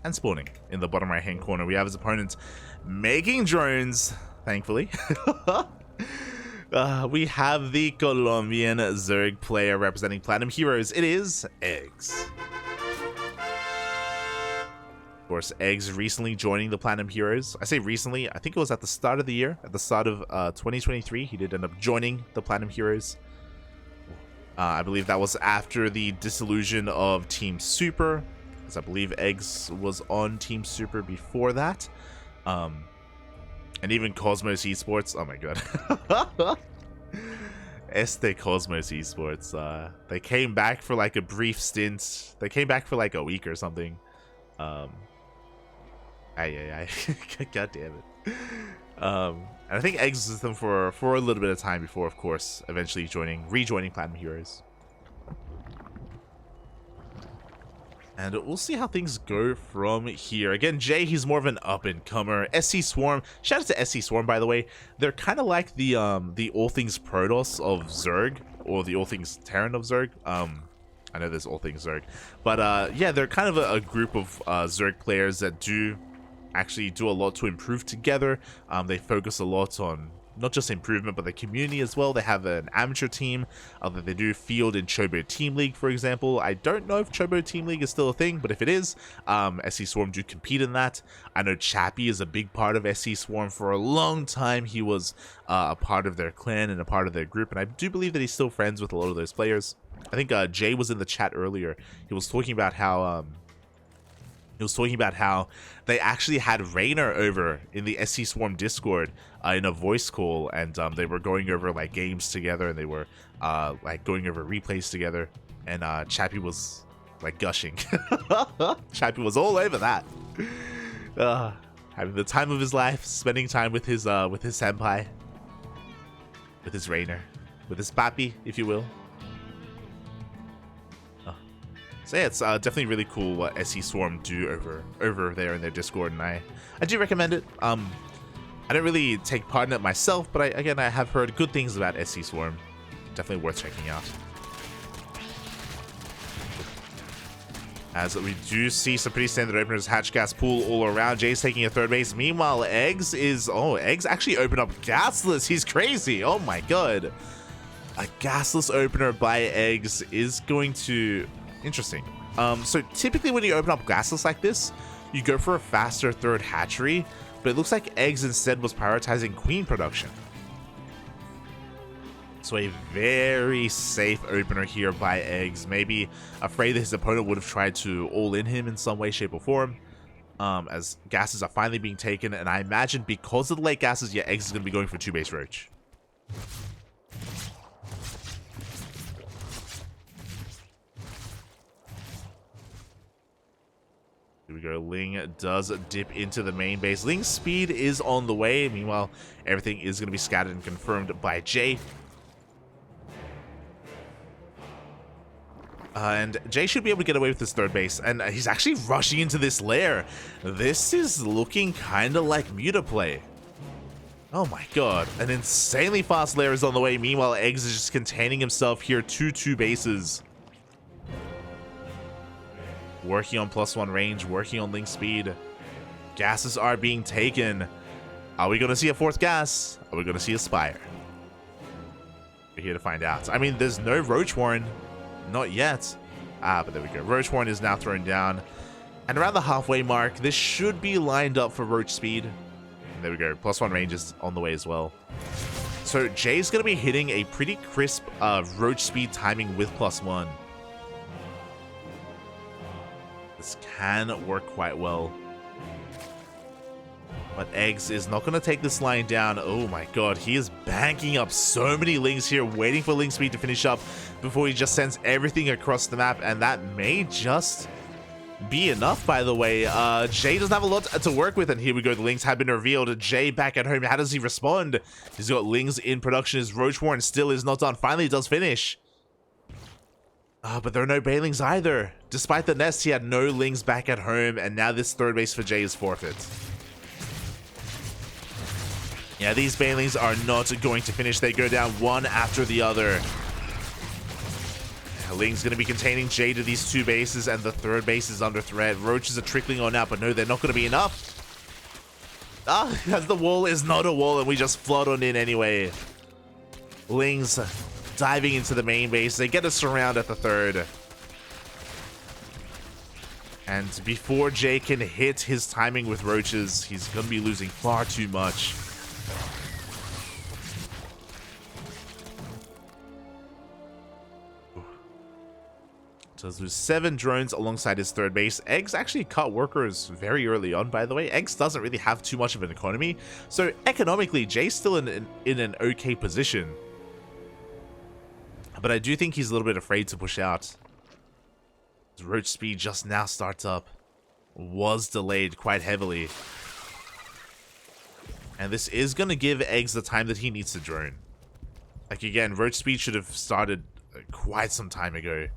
And spawning in the bottom right-hand corner, we have his opponent making drones, thankfully. We have the Colombian Zerg player representing Platinum Heroes. It is eGGz. Of course, eGGz recently joining the Platinum Heroes. I say recently, I think it was at the start of the year, at the start of 2023, he did end up joining the Platinum Heroes. I believe that was after the dissolution of Team Super, because I believe eGGz was on Team Super before that. And even Cosmos Esports, oh my god. Cosmos Esports, they came back for like a brief stint. They came back for like a week or something. God damn it. And I think eGGz was with them for a little bit of time before, of course, eventually rejoining Platinum Heroes. And we'll see how things go from here. Again, Jay, he's more of an up-and-comer. SC Swarm, shout out to SC Swarm, by the way. They're kind of like the All Things Protoss of Zerg, or the All Things Terran of Zerg. I know there's All Things Zerg. But yeah, they're kind of a group of Zerg players that actually do a lot to improve together. They focus a lot on not just improvement, but the community as well. They have an amateur team that they do field in Chobo Team League, for example. I don't know if Chobo Team League is still a thing, but if it is, SC Swarm do compete in that. I know Chappie is a big part of SC Swarm. For a long time, he was a part of their clan and a part of their group, and I do believe that he's still friends with a lot of those players. I think Jay was in the chat earlier. He was talking about how they actually had Rainer over in the SC Swarm Discord in a voice call, and they were going over like games together, and they were like going over replays together, and Chappie was like gushing. Chappie was all over that. Having the time of his life, spending time with his senpai, with his Rainer, with his papi, if you will. So yeah, it's definitely really cool what SC Swarm do over there in their Discord, and I do recommend it. I don't really take part in it myself, but I have heard good things about SC Swarm. Definitely worth checking out. As we do see some pretty standard openers, Hatch Gas Pool all around. Jay's taking a third base. Meanwhile, eGGz actually opened up Gasless. He's crazy. Oh my god. A Gasless opener by eGGz is going to... Interesting. So typically when you open up Gasless like this, you go for a faster third hatchery, but it looks like eGGz instead was prioritizing queen production. So a very safe opener here by eGGz. Maybe afraid that his opponent would have tried to all-in him in some way, shape, or form. as gases are finally being taken, and I imagine because of the late gases, yeah, eGGz is going to be going for 2-base Roach. Here we go. Ling does dip into the main base. Ling's speed is on the way. Meanwhile, everything is going to be scattered and confirmed by Jay. And Jay should be able to get away with this third base. And he's actually rushing into this lair. This is looking kind of like Muta play. Oh my god. An insanely fast lair is on the way. Meanwhile, eGGz is just containing himself here to 2 bases. Working on +1 range, working on link speed. Gases are being taken. Are we going to see a 4th gas? Are we going to see a Spire? We're here to find out. I mean, there's no Roach Warren. Not yet. But there we go. Roach Warren is now thrown down. And around the halfway mark, this should be lined up for Roach speed. And there we go. +1 range is on the way as well. So Jay's going to be hitting a pretty crisp Roach speed timing with +1. This can work quite well. But eGGz is not going to take this line down. Oh my god, he is banking up so many links here, waiting for link speed to finish up before he just sends everything across the map, and that may just be enough, by the way. Jay doesn't have a lot to work with, and here we go. The links have been revealed. Jay back at home. How does he respond? He's got links in production. His Roach Warren still is not done. Finally, it does finish. But there are no Bailings either. Despite the nest, he had no Lings back at home, and now this third base for Jay is forfeit. Yeah, these Bailings are not going to finish. They go down one after the other. Ling's going to be containing Jay to these 2 bases, and the third base is under threat. Roaches are trickling on out, but no, they're not going to be enough. As the wall is not a wall, and we just flood on in anyway. Ling's diving into the main base. They get a surround at the third. And before Jay can hit his timing with Roaches, he's going to be losing far too much. So there's 7 drones alongside his third base. eGGz actually cut workers very early on, by the way. eGGz doesn't really have too much of an economy. So economically, Jay's still in an okay position. But I do think he's a little bit afraid to push out. His Roach speed just now starts up. Was delayed quite heavily. And this is going to give eGGz the time that he needs to drone. Like again, Roach speed should have started quite some time ago.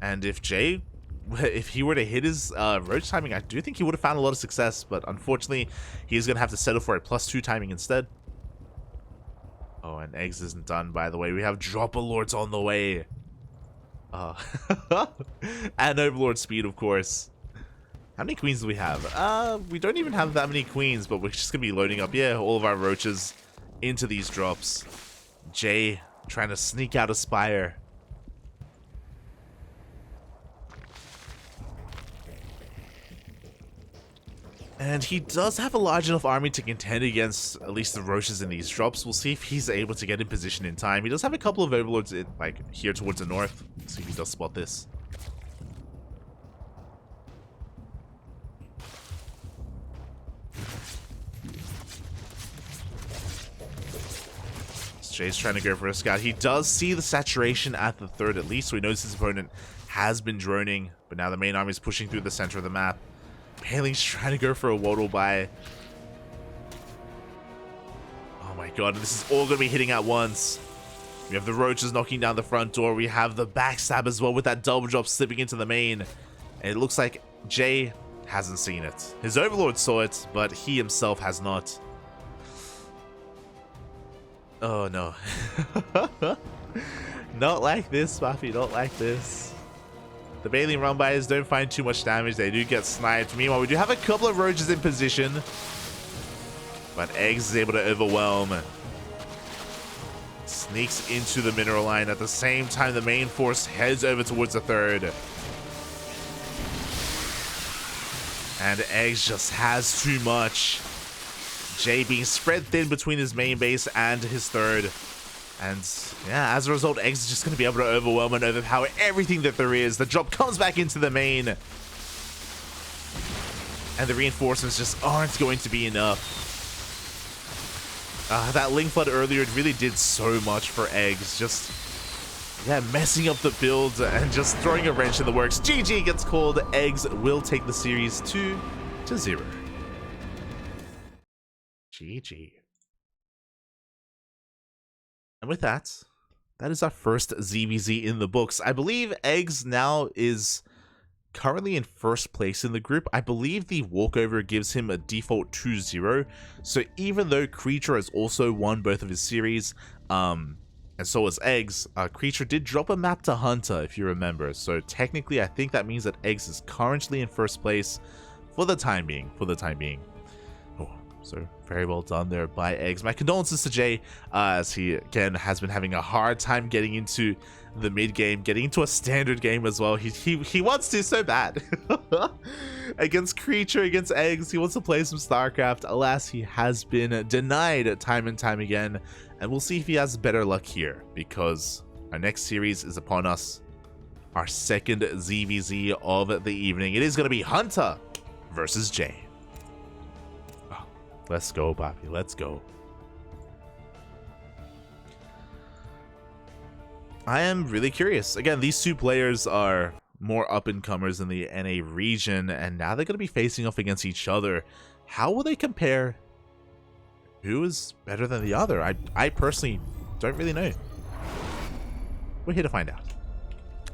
And if Jay, if he were to hit his Roach timing, I do think he would have found a lot of success. But unfortunately, he's going to have to settle for a +2 timing instead. Oh, and eGGz isn't done, by the way. We have Dropper Lords on the way. And Overlord speed, of course. How many queens do we have? We don't even have that many queens, but we're just going to be loading up, yeah, all of our Roaches into these drops. Jay trying to sneak out a Spire. And he does have a large enough army to contend against at least the Roaches in these drops. We'll see if he's able to get in position in time. He does have a couple of Overlords in, like, here towards the north. See if he does spot this. Jay's trying to go for a scout. He does see the saturation at the third at least, so he knows his opponent has been droning. But now the main army is pushing through the center of the map. Bailing's trying to go for a waddle by. Oh my god, this is all going to be hitting at once. We have the Roaches knocking down the front door. We have the backstab as well with that double drop slipping into the main. And it looks like Jay hasn't seen it. His Overlord saw it, but he himself has not. Oh no. Not like this, Swaffy, not like this. The Bailey run-bys don't find too much damage. They do get sniped. Meanwhile, we do have a couple of Roaches in position. But eGGz is able to overwhelm. Sneaks into the mineral line. At the same time, the main force heads over towards the third. And eGGz just has too much. Jay being spread thin between his main base and his third. And yeah, as a result, eGGz is just going to be able to overwhelm and overpower everything that there is. The drop comes back into the main. And the reinforcements just aren't going to be enough. That Link Flood earlier, it really did so much for eGGz. Just, yeah, messing up the build and just throwing a wrench in the works. GG gets called. eGGz will take the series 2-0. GG. And with that, that is our first ZVZ in the books. I believe eGGz now is currently in first place in the group. I believe the walkover gives him a default 2-0. So even though Creature has also won both of his series, and so has eGGz, Creature did drop a map to Hunta, if you remember. So technically, I think that means that eGGz is currently in first place for the time being. So very well done there by eGGz. My condolences to Jay, as he again has been having a hard time getting into the mid game, getting into a standard game as well. He wants to so bad. Against Creature, against eGGz, he wants to play some StarCraft. Alas, he has been denied time and time again, and we'll see if he has better luck here, because our next series is upon us. Our second ZVZ of the evening. It is going to be Hunta versus Jay. Let's go, Poppy. Let's go. I am really curious. Again, these two players are more up-and-comers in the NA region, and now they're going to be facing off against each other. How will they compare? Who is better than the other? I personally don't really know. We're here to find out.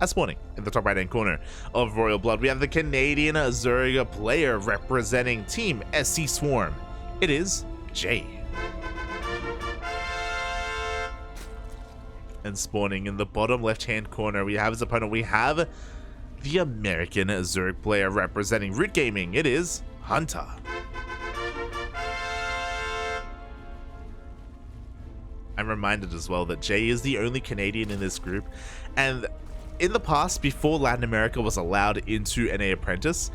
As spawning in the top right-hand corner of Royal Blood, we have the Canadian Zerg player representing Team SC Swarm. It is Jay. And spawning in the bottom left-hand corner, we have his opponent. We have the American Zerg player representing Root Gaming. It is Hunta. I'm reminded as well that Jay is the only Canadian in this group, and in the past, before Latin America was allowed into NA Apprentice,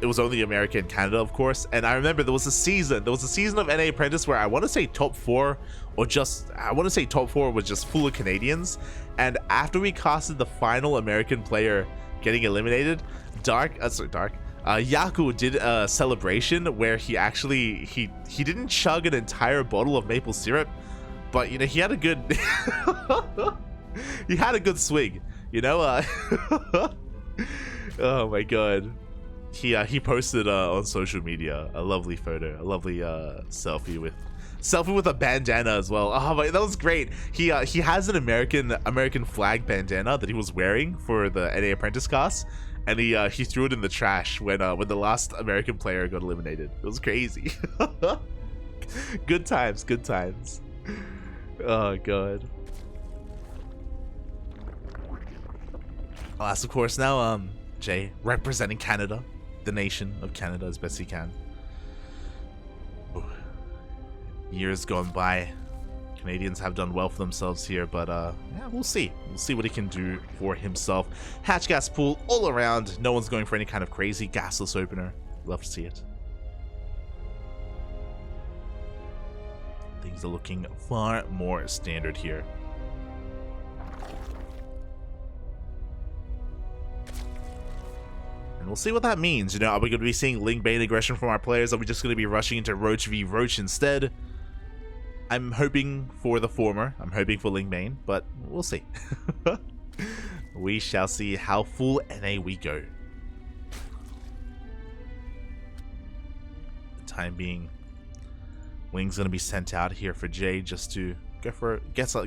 it was only America and Canada, of course. And I remember there was a season of NA Apprentice where I want to say top 4 was just full of Canadians. And after we casted the final American player getting eliminated, Yaku did a celebration where he actually he didn't chug an entire bottle of maple syrup, but you know, he had a good he had a good swig, you know. Oh my god. He posted on social media a lovely photo, a lovely selfie with a bandana as well. Oh my, that was great. He has an American flag bandana that he was wearing for the NA Apprentice cast, and he threw it in the trash when the last American player got eliminated. It was crazy. Good times, good times. Oh god. Last, of course, now Jay representing Canada. The nation of Canada as best he can. Ooh. Years gone by. Canadians have done well for themselves here, but yeah, we'll see. We'll see what he can do for himself. Hatch gas pool all around. No one's going for any kind of crazy gasless opener. Love to see it. Things are looking far more standard here. And we'll see what that means. You know, are we going to be seeing Ling Bane aggression from our players? Are we just going to be rushing into Roach v Roach instead? I'm hoping for the former. I'm hoping for Ling Bane, but we'll see. We shall see how full NA we go. For the time being, Ling's going to be sent out here for Jay just to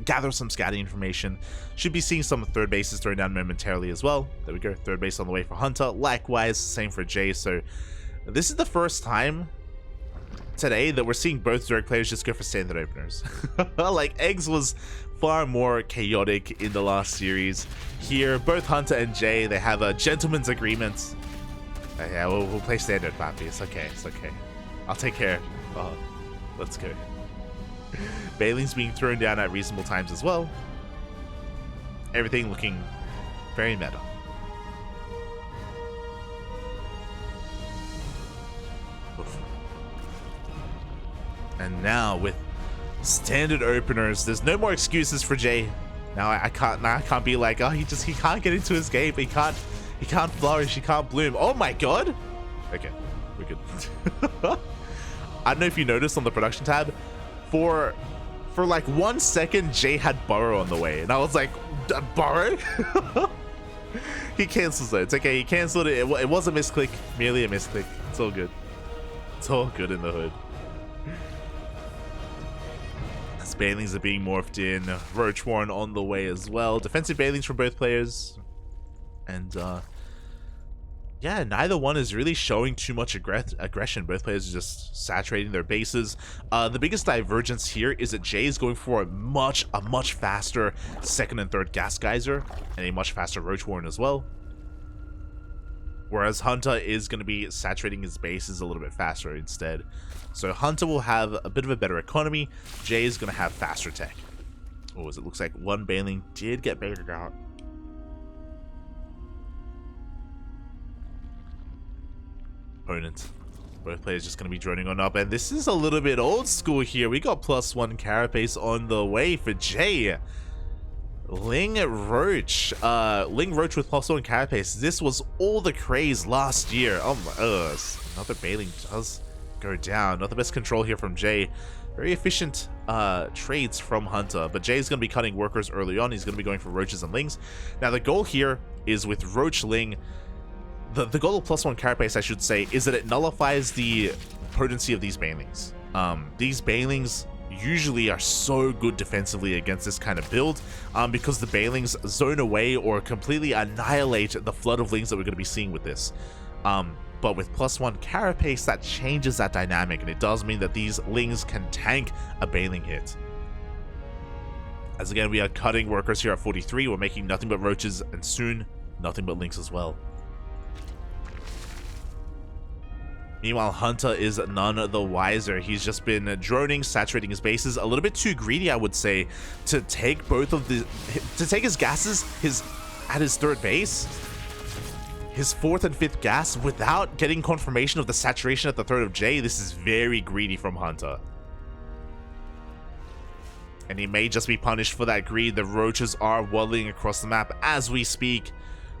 gather some scouting information. Should be seeing some third bases thrown down momentarily as well. There we go, third base on the way for Hunta. Likewise, same for Jay. So this is the first time today that we're seeing both Zerg players just go for standard openers. Like, eGGz was far more chaotic in the last series. Here, both Hunta and Jay, they have a gentleman's agreement. Yeah, we'll play standard, Papi. It's okay, it's okay. I'll take care. Oh, let's go. Bailing's being thrown down at reasonable times as well. Everything looking very meta. Oof. And now with Standard openers. There's no more excuses for Jay. Now I can't be like, oh, he can't get into his game. He can't flourish. He can't bloom. Oh my god. Okay, we're good. I don't know if you noticed on the production tab, for like 1 second, Jay had Burrow on the way, and I was like, Burrow? He cancels it. It's okay. He canceled it. It was a misclick, merely a misclick. It's all good. It's all good in the hood. As Banelings are being morphed in, Roach Warren on the way as well. Defensive Banelings from both players, and yeah, neither one is really showing too much aggression. Both players are just saturating their bases. The biggest divergence here is that Jay is going for a much faster second and third Gas Geyser and a much faster Roach Warren as well. Whereas Hunta is going to be saturating his bases a little bit faster instead. So Hunta will have a bit of a better economy. Jay is going to have faster tech. Oh, as it looks like one Baneling did get baited out. Opponent. Both players just going to be droning on up, and this is a little bit old school here. We got +1 carapace on the way for Jay. Ling Roach with +1 carapace. This was all the craze last year. Oh my, another Baneling does go down. Not the best control here from Jay. Very efficient trades from Hunta, but Jay's going to be cutting workers early on. He's going to be going for Roaches and Lings. Now the goal here is with Roach Ling. The goal of +1 carapace, I should say, is that it nullifies the potency of these Banelings. These Banelings usually are so good defensively against this kind of build, because the Banelings zone away or completely annihilate the flood of Lings that we're going to be seeing with this. But with +1 carapace, that changes that dynamic, and it does mean that these Lings can tank a Baneling hit. As again, we are cutting workers here at 43. We're making nothing but Roaches, and soon nothing but Lings as well. Meanwhile, Hunta is none the wiser. He's just been droning, saturating his bases, a little bit too greedy, I would say, to take his gases at his third base, his fourth and fifth gas, without getting confirmation of the saturation at the third of Jay. This is very greedy from Hunta, and he may just be punished for that greed. The Roaches are waddling across the map as we speak.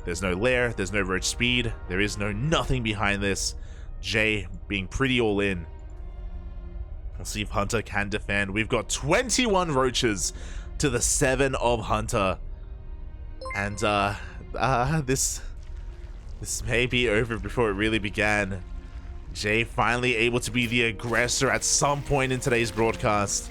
There's no lair, there's no Roach speed, there is nothing behind this. Jay being pretty all in. We'll see if Hunta can defend. We've got 21 Roaches to the 7 of Hunta, and this may be over before it really began. Jay finally able to be the aggressor at some point in today's broadcast.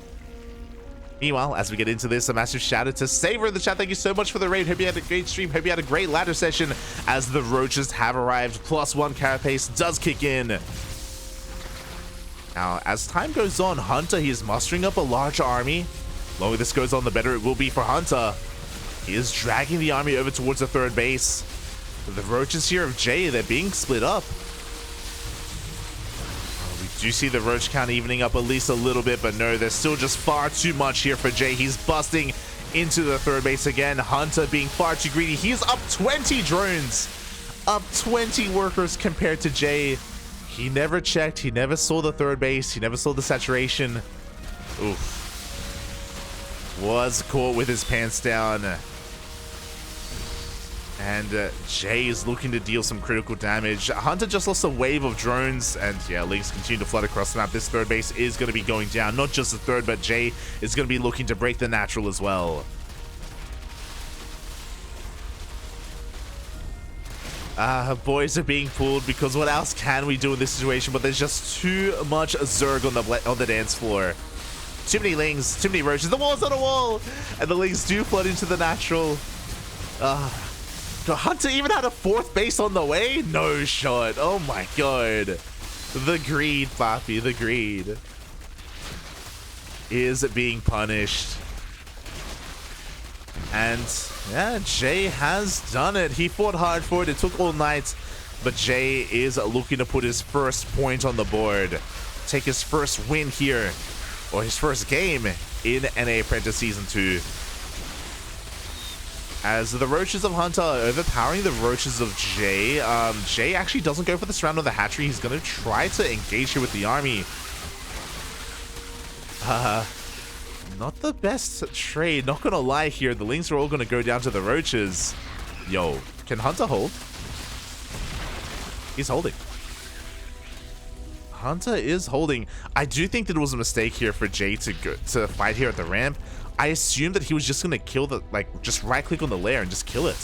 Meanwhile, as we get into this, a massive shout out to Saver in the chat. Thank you so much for the raid. Hope you had a great stream. Hope you had a great ladder session as the Roaches have arrived. +1 carapace does kick in. Now, as time goes on, Hunta, he is mustering up a larger army. The longer this goes on, the better it will be for Hunta. He is dragging the army over towards the third base. The Roaches here of Jay, they're being split up. Do you see the Roach count evening up at least a little bit, but no, there's still just far too much here for Jay. He's busting into the third base again. Hunta being far too greedy. He's up 20 drones, up 20 workers compared to Jay. He never checked. He never saw the third base. He never saw the saturation. Oof. Was caught with his pants down. And Jay is looking to deal some critical damage. Hunta just lost a wave of drones, and yeah, Lings continue to flood across the map. This third base is going to be going down. Not just the third, but Jay is going to be looking to break the natural as well. Boys are being pulled because what else can we do in this situation? But there's just too much Zerg on the dance floor. Too many Lings, too many Roaches. The wall's on a wall, and the Lings do flood into the natural. Hunta even had a fourth base on the way? No shot. Oh my god. The greed, Papi, the greed is being punished. And yeah, Jay has done it. He fought hard for it. It took all night, but Jay is looking to put his first point on the board. Take his first win here, or his first game in NA Apprentice Season 2. As the Roaches of Hunta are overpowering the Roaches of Jay. Jay actually doesn't go for this round on the hatchery. He's going to try to engage here with the army. Not the best trade, not gonna lie here. The Lings are all gonna go down to the Roaches. Yo, can Hunta hold? He's holding. Hunta is holding. I do think that it was a mistake here for Jay to fight here at the ramp. I assumed that he was just gonna kill the, like, just right click on the lair and just kill it.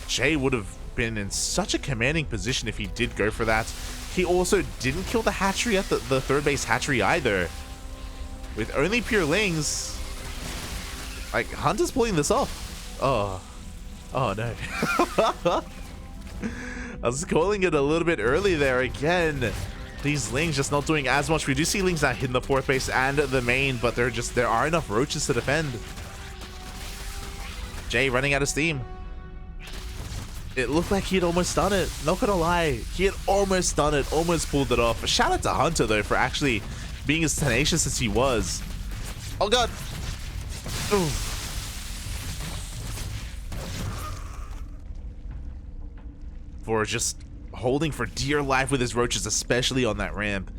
Jay would have been in such a commanding position if he did go for that. He also didn't kill the hatchery at the third base hatchery either. With only pure Lings, like, Hunter's pulling this off. Oh no. I was calling it a little bit early there again. These Lings just not doing as much. We do see Lings now hitting the fourth base and the main, but there are enough Roaches to defend. Jay running out of steam. It looked like he had almost done it. Not gonna lie, he had almost done it, almost pulled it off. Shout out to Hunter though for actually being as tenacious as he was. Oh god. Ooh. For just holding for dear life with his Roaches, especially on that ramp.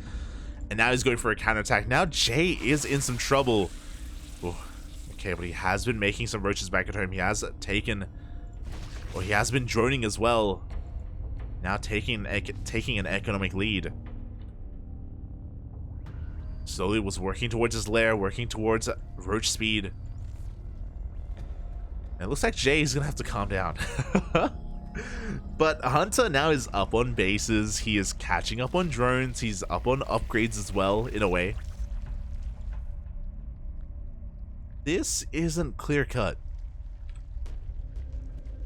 And now he's going for a counterattack. Now Jay is in some trouble. Ooh. Okay, but he has been making some Roaches back at home. He has taken, or he has been droning as well. Now taking an economic lead. Slowly was working towards his lair, working towards Roach speed. And it looks like Jay is gonna have to calm down. But Hunta now is up on bases. He is catching up on drones. He's up on upgrades as well, in a way. This isn't clear cut.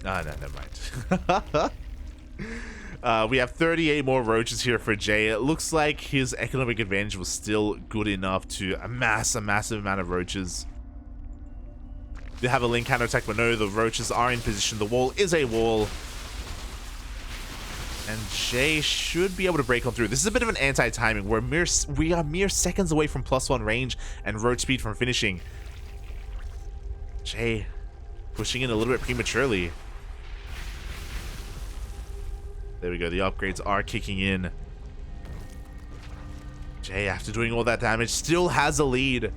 Ah, no, never mind. We have 38 more Roaches here for Jay. It looks like his economic advantage was still good enough to amass a massive amount of Roaches. They have a link counterattack, but no, the Roaches are in position. The wall is a wall. And Jay should be able to break on through. This is a bit of an anti-timing. We are mere seconds away from +1 range and Roach speed from finishing. Jay pushing in a little bit prematurely. There we go. The upgrades are kicking in. Jay, after doing all that damage, still has a lead.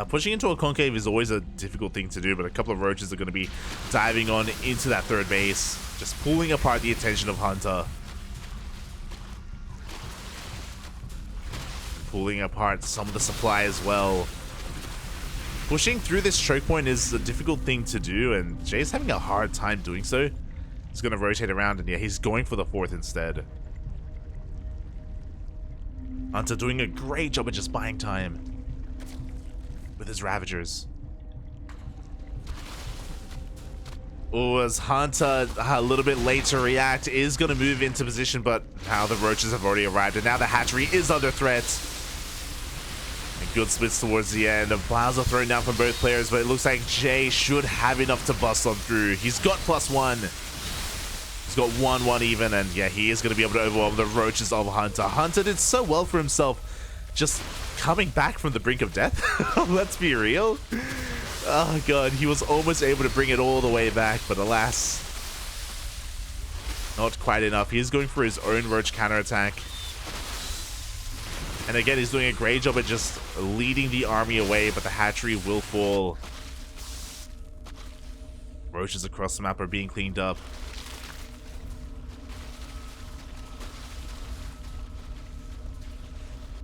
Pushing into a concave is always a difficult thing to do, but a couple of Roaches are going to be diving on into that third base, just pulling apart the attention of Hunta. Pulling apart some of the supply as well. Pushing through this choke point is a difficult thing to do, and Jay's having a hard time doing so. He's going to rotate around, and yeah, he's going for the fourth instead. Hunta doing a great job of just buying time with his Ravagers. Oh, as Hunta, a little bit late to react, is going to move into position, but now the Roaches have already arrived, and now the hatchery is under threat. And good splits towards the end. Bows are thrown down from both players, but it looks like Jay should have enough to bust on through. He's got +1. He's got 1-1 even, and yeah, he is going to be able to overwhelm the Roaches of Hunta. Hunta did so well for himself, just coming back from the brink of death. Let's be real. Oh god, he was almost able to bring it all the way back, but alas, not quite enough. He's going for his own Roach counterattack. And again, he's doing a great job at just leading the army away, but the hatchery will fall. Roaches across the map are being cleaned up.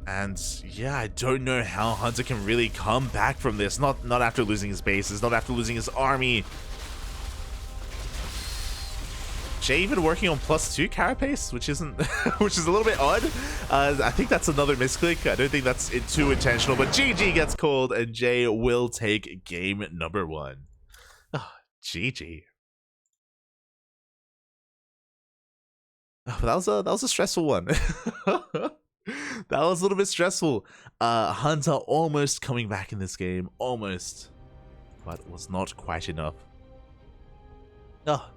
And yeah, I don't know how Hunta can really come back from this. Not after losing his bases, not after losing his army. Jay even working on +2 carapace, which isn't, which is a little bit odd. I think that's another misclick. I don't think that's too intentional, but GG gets called, and Jay will take game number 1. Oh, GG. Oh, that was a stressful one. That was a little bit stressful. Hunta almost coming back in this game. Almost. But was not quite enough. Oh.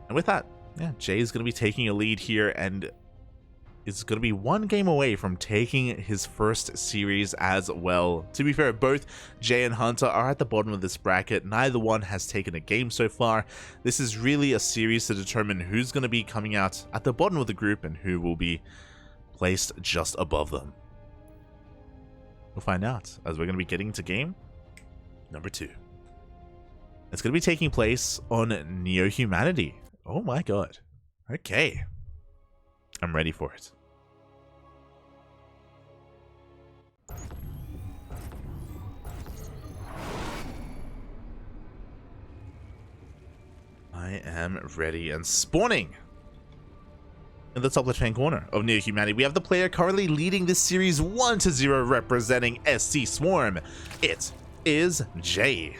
And with that, yeah, Jay is going to be taking a lead here, and is going to be 1 game away from taking his first series as well. To be fair, both Jay and Hunta are at the bottom of this bracket. Neither one has taken a game so far. This is really a series to determine who's going to be coming out at the bottom of the group and who will be placed just above them? We'll find out as we're going to be getting to game number 2. It's going to be taking place on NA Humanity. Oh my god. Okay. I'm ready for it. I am ready and spawning. In the top left-hand corner of NA Humanity, we have the player currently leading this series 1-0, representing SC Swarm. It is Jay.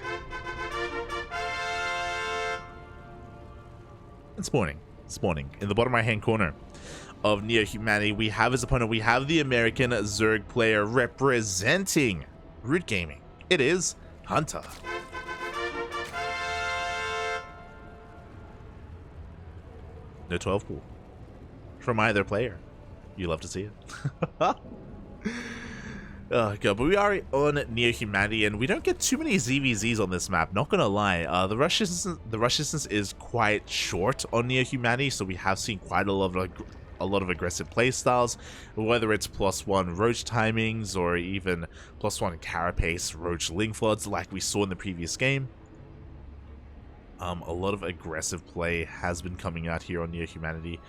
And spawning in the bottom right-hand corner of NA Humanity, we have his opponent. We have the American Zerg player representing Root Gaming. It is Hunta. No 12 pool from either player. You love to see it. Oh god, but we are on NA Humanity, and we don't get too many ZVZs on this map, not gonna lie. The rush distance is quite short on NA Humanity, so we have seen quite a lot of aggressive playstyles, whether it's +1 roach timings or even +1 carapace roach link floods like we saw in the previous game. A lot of aggressive play has been coming out here on NA Humanity.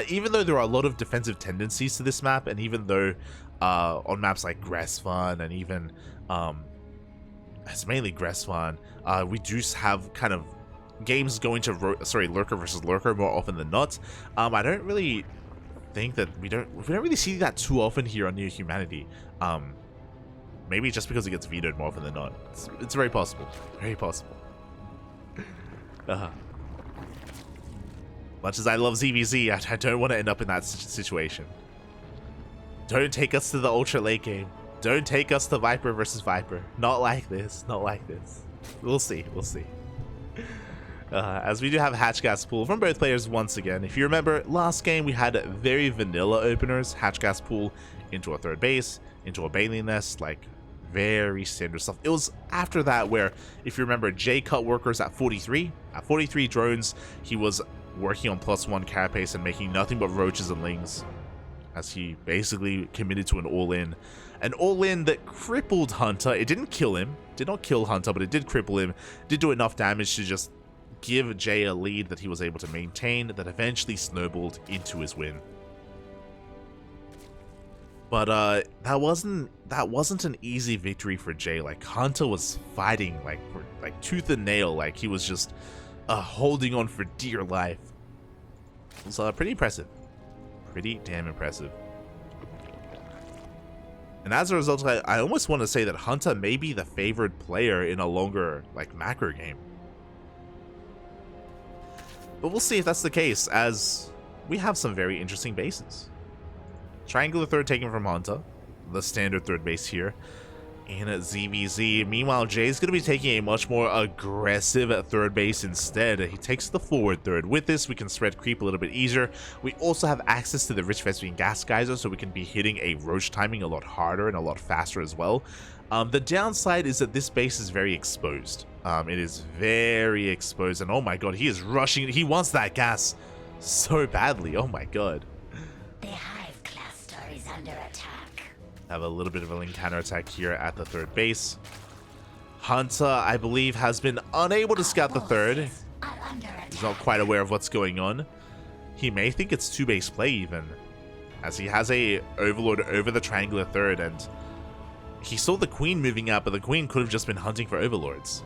Even though there are a lot of defensive tendencies to this map, and even though on maps like Gressfan and even it's mainly Gressfan, we do have kind of games going to lurker versus lurker more often than not. I don't really think that we don't really see that too often here on NA Humanity. Maybe just because it gets vetoed more often than not. It's very possible. Very possible. Much as I love ZVZ, I don't want to end up in that situation. Don't take us to the ultra late game. Don't take us to Viper versus Viper. Not like this. Not like this. We'll see. We'll see. As we do have Hatch Gas Pool from both players once again. If you remember, last game we had very vanilla openers. Hatch Gas Pool into a third base, into a Bailey Nest, like very standard stuff. It was after that where, if you remember, Jay cut workers at 43. At 43 drones, he was working on +1 carapace and making nothing but roaches and lings, as he basically committed to an all-in. An all-in that crippled Hunta. It didn't kill him. Did not kill Hunta, but it did cripple him. Did do enough damage to just give Jay a lead that he was able to maintain, that eventually snowballed into his win. But that wasn't an easy victory for Jay. Like, Hunta was fighting like tooth and nail. Like, he was just holding on for dear life. It was pretty impressive. Pretty damn impressive. And as a result, I almost want to say that Hunta may be the favored player in a longer macro game. But we'll see if that's the case, as we have some very interesting bases. Triangular third taken from Hunta, the standard third base here in ZVZ. Meanwhile, Jay's going to be taking a much more aggressive third base instead. He takes the forward third. With this, we can spread creep a little bit easier. We also have access to the Rich Vespian Gas Geyser, so we can be hitting a roach timing a lot harder and a lot faster as well. The downside is that this base is very exposed. It is very exposed, and oh my god, he is rushing. He wants that gas so badly. Oh my god. The hive cluster is under attack. Have a little bit of a link counterattack here at the third base. Hunta, I believe, has been unable to scout the third. He's not quite aware of what's going on. He may think it's two base play even, as he has a overlord over the triangular third, and he saw the queen moving out, but the queen could have just been hunting for overlords.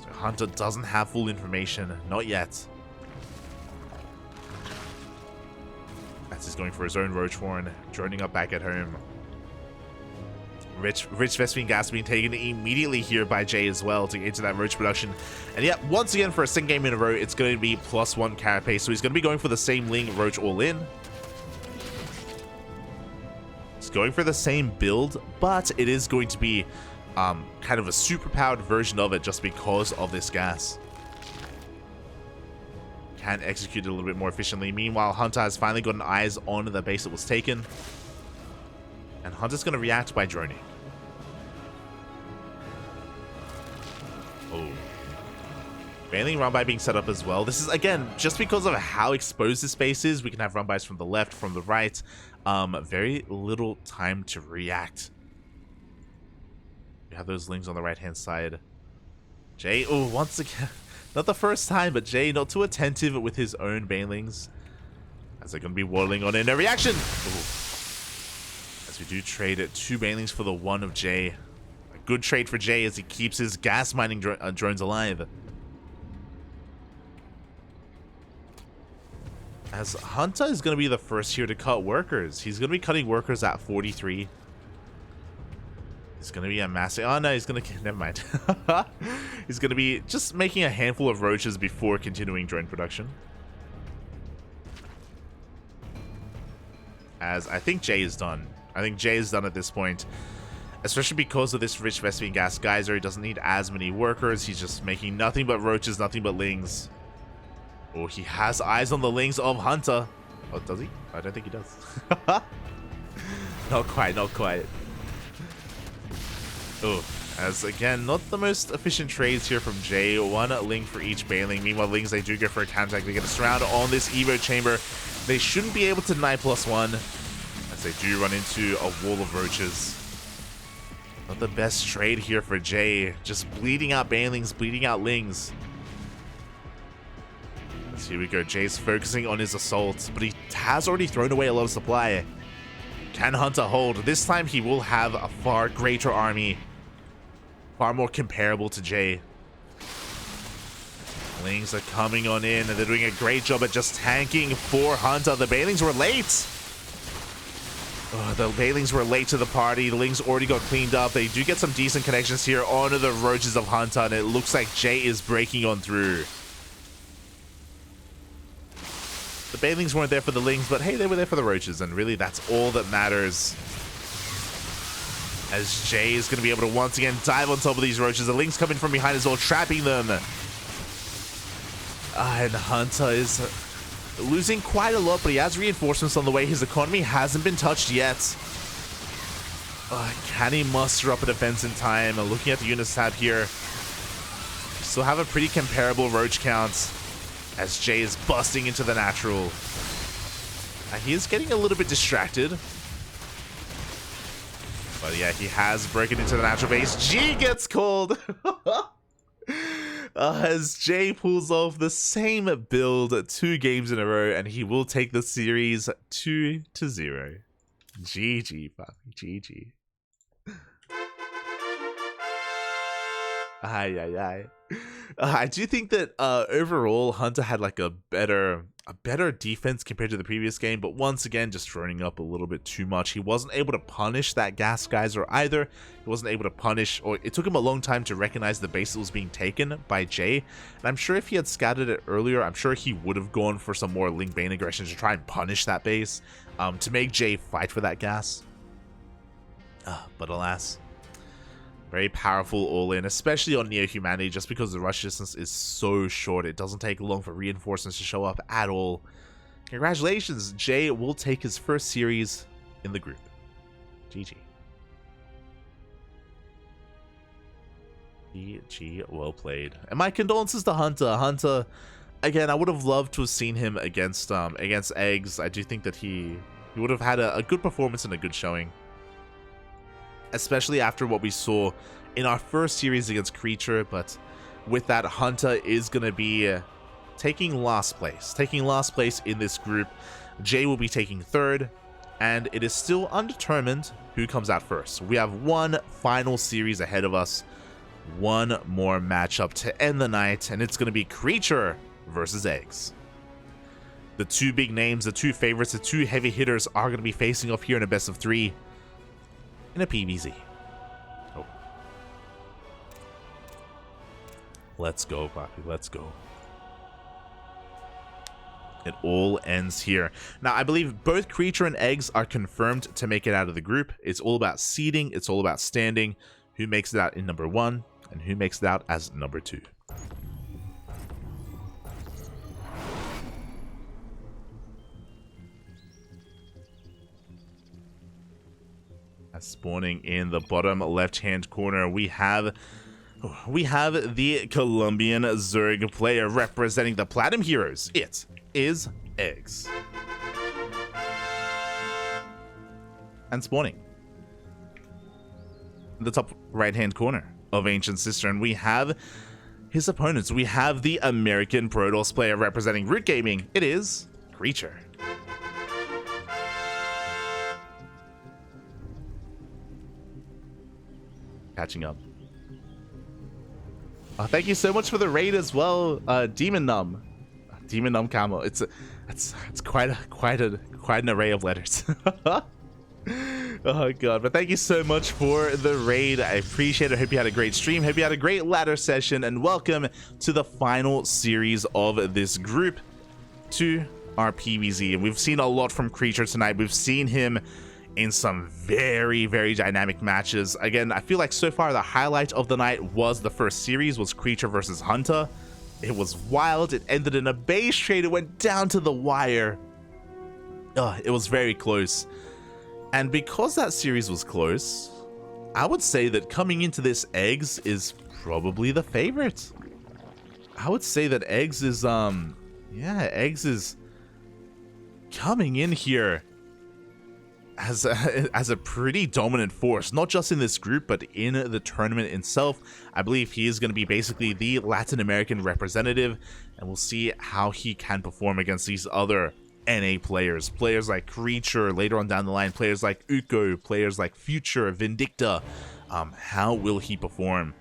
So Hunta doesn't have full information, not yet. As he's going for his own roach horn, droning up back at home. Rich Vespian gas being taken immediately here by Jay as well to get into that roach production. And yeah, once again for a second game in a row, it's going to be +1 carapace. So he's going to be going for the same Ling roach all in. He's going for the same build, but it is going to be kind of a super powered version of it just because of this gas. Can execute it a little bit more efficiently. Meanwhile, Hunta has finally gotten eyes on the base that was taken. And Hunta's going to react by droning. Bailing run by being set up as well. This is, again, just because of how exposed this space is, we can have run bys from the left, from the right. Very little time to react. We have those lings on the right-hand side. Jay, oh, once again, not the first time, but Jay not too attentive with his own banelings. As they're going to be waddling on in a reaction. Ooh. As we do trade it 2 banelings for the 1 of Jay. A good trade for Jay as he keeps his gas mining drones alive. As Hunta is going to be the first here to cut workers. He's going to be cutting workers at 43. He's going to be amassing... Oh, no, he's going to... Never mind. He's going to be just making a handful of roaches before continuing drone production. As I think Jay is done. I think Jay is done at this point. Especially because of this rich Vespian gas geyser. He doesn't need as many workers. He's just making nothing but roaches, nothing but lings. Oh, he has eyes on the lings of Hunta. Oh, does he? I don't think he does. Not quite, not quite. Oh, as again, not the most efficient trades here from Jay. 1 ling for each bailing. Meanwhile, lings, they do go for a counterattack. They get a surround on this Evo chamber. They shouldn't be able to deny +1, as they do run into a wall of roaches. Not the best trade here for Jay. Just bleeding out bailings, bleeding out lings. Here we go. Jay's focusing on his assault, but he has already thrown away a lot of supply. Can Hunta hold? This time he will have a far greater army. Far more comparable to Jay. Lings are coming on in, and they're doing a great job at just tanking for Hunta. The bailings were late. Oh, the bailings were late to the party. The lings already got cleaned up. They do get some decent connections here onto the roaches of Hunta, and it looks like Jay is breaking on through. The bailings weren't there for the lings, but hey, they were there for the roaches, and really that's all that matters. As Jay is going to be able to once again dive on top of these roaches. The lings coming from behind as well, trapping them. And Hunta is losing quite a lot, but he has reinforcements on the way. His economy hasn't been touched yet. Can he muster up a defense in time? Looking at the units tab here, still have a pretty comparable roach count. As Jay is busting into the natural. He is getting a little bit distracted. But yeah, he has broken into the natural base. G gets called! As Jay pulls off the same build 2 games in a row, and he will take the series 2-0. GG, papi. GG. I do think that overall Hunta had like a better defense compared to the previous game, but once again just running up a little bit too much. He wasn't able to punish that gas geyser either. He wasn't able to punish, or it took him a long time to recognize the base that was being taken by Jay. And I'm sure if he had scouted it earlier, I'm sure he would have gone for some more Link Bane aggression to try and punish that base, to make Jay fight for that gas. But alas. Very powerful all-in, especially on Neo-Humanity, just because the rush distance is so short. It doesn't take long for reinforcements to show up at all. Congratulations, Jay will take his first series in the group. GG. GG, well played. And my condolences to Hunta. Hunta, again, I would have loved to have seen him against eGGz. I do think that he would have had a good performance and a good showing. Especially after what we saw in our first series against Creature, but with that, Hunta is going to be taking last place. Taking last place in this group. Jay will be taking 3rd, and it is still undetermined who comes out first. We have one final series ahead of us. One more matchup to end the night, and it's going to be Creature versus eGGz. The 2 big names, the 2 favorites, the 2 heavy hitters are going to be facing off here in a best of 3. In a PVZ. Oh. Let's go, Papi. Let's go. It all ends here. Now, I believe both Creature and eGGz are confirmed to make it out of the group. It's all about seeding. It's all about standing. Who makes it out in number 1 and who makes it out as number 2. Spawning in the bottom left-hand corner, we have we have the Colombian Zerg player representing the Platinum Heroes. It is eGGz. And spawning in the top right-hand corner of Ancient Cistern, we have his opponents. We have the American Protoss player representing Root Gaming. It is Creature. Catching up. Thank you so much for the raid as well, Demon Numb Camo. It's quite an array of letters. Oh god, but thank you so much for the raid. I appreciate it. Hope you had a great stream. Hope you had a great ladder session, and welcome to the final series of this group to our PvZ. And we've seen a lot from Creature tonight. We've seen him in some very, very dynamic matches. Again, I feel like so far the highlight of the night was the first series, was Creature versus Hunta. It was wild. It ended in a base trade. It went down to the wire. It was very close. And because that series was close, I would say that coming into this, eGGz is probably the favorite. I would say that eGGz is, eGGz is coming in here as a pretty dominant force, not just in this group, but in the tournament itself. I believe he is going to be basically the Latin American representative, and we'll see how he can perform against these other NA players like Creature later on down the line, players like Uko, players like Future, Vindicta. How will he perform?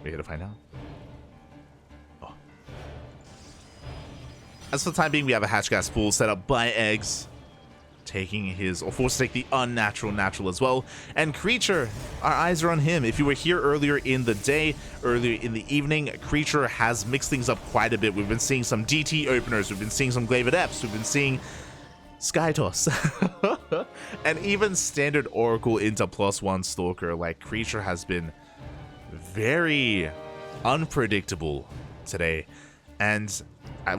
We're here to find out. As for the time being, we have a hatch gas pool set up by eGGz, taking his, or forced to take the unnatural natural as well. And Creature, our eyes are on him. If you were here earlier in the day, earlier in the evening, Creature has mixed things up quite a bit. We've been seeing some DT openers, we've been seeing some Glaive Adepts, we've been seeing Sky Toss, and even standard Oracle into +1 Stalker. Like, Creature has been very unpredictable today. And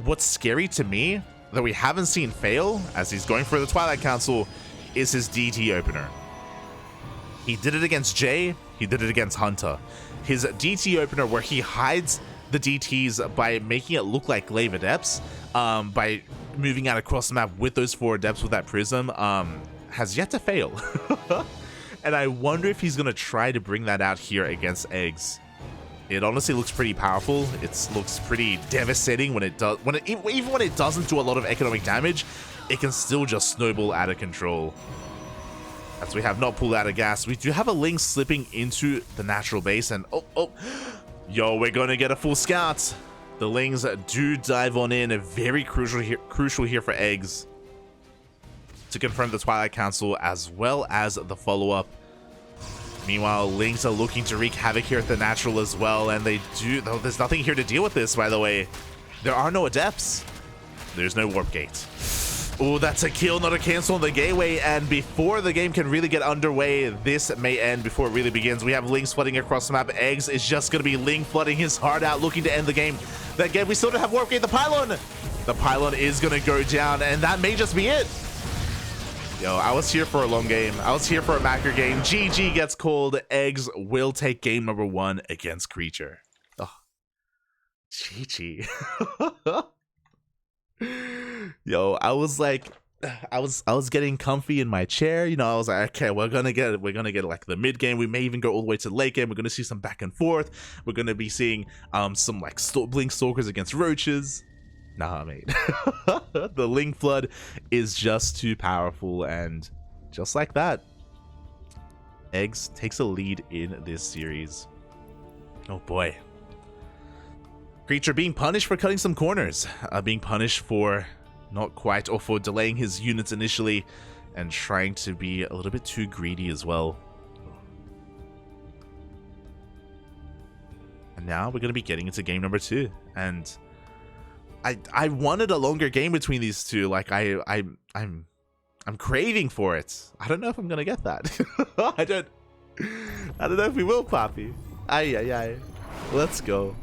what's scary to me that we haven't seen fail as he's going for the Twilight Council is his DT opener. He did it against Jay, he did it against Hunta. His DT opener, where he hides the DTs by making it look like Glaive Adepts, by moving out across the map with those 4 Adepts with that Prism, has yet to fail. And I wonder if he's gonna try to bring that out here against eGGz. It honestly looks pretty powerful. It looks pretty devastating when it does. Even when it doesn't do a lot of economic damage, it can still just snowball out of control. As we have not pulled out of gas, we do have a Link slipping into the natural base, and yo, we're gonna get a full scout. The Lings do dive on in, very crucial here for eGGz to confirm the Twilight Council as well as the follow-up. Meanwhile, Lings are looking to wreak havoc here at the natural as well, and they do. Though there's nothing here to deal with this, by the way. There are no Adepts. There's no Warp Gate. Oh, that's a kill, not a cancel on the gateway, and before the game can really get underway, this may end before it really begins. We have Lings flooding across the map. eGGz is just going to be Ling flooding his heart out, looking to end the game. Again, we still don't have Warp Gate. The pylon! The pylon is going to go down, and that may just be it. Yo, I was here for a long game. I was here for a macro game. GG gets called. eGGz will take game number 1 against Creature. Oh, GG. Yo, I was like, I was getting comfy in my chair. You know, I was like, okay, we're gonna get like the mid game. We may even go all the way to the late game. We're gonna see some back and forth. We're gonna be seeing some like Blink Stalkers against Roaches. Nah, mate. The Link Flood is just too powerful, and just like that, eGGz takes a lead in this series. Oh boy. Creature being punished for cutting some corners, being punished for not quite, or for delaying his units initially, and trying to be a little bit too greedy as well. And now we're going to be getting into game number 2, and I wanted a longer game between these two. Like I'm craving for it. I don't know if I'm gonna get that. I don't know if we will, Papi. Aye. Let's go.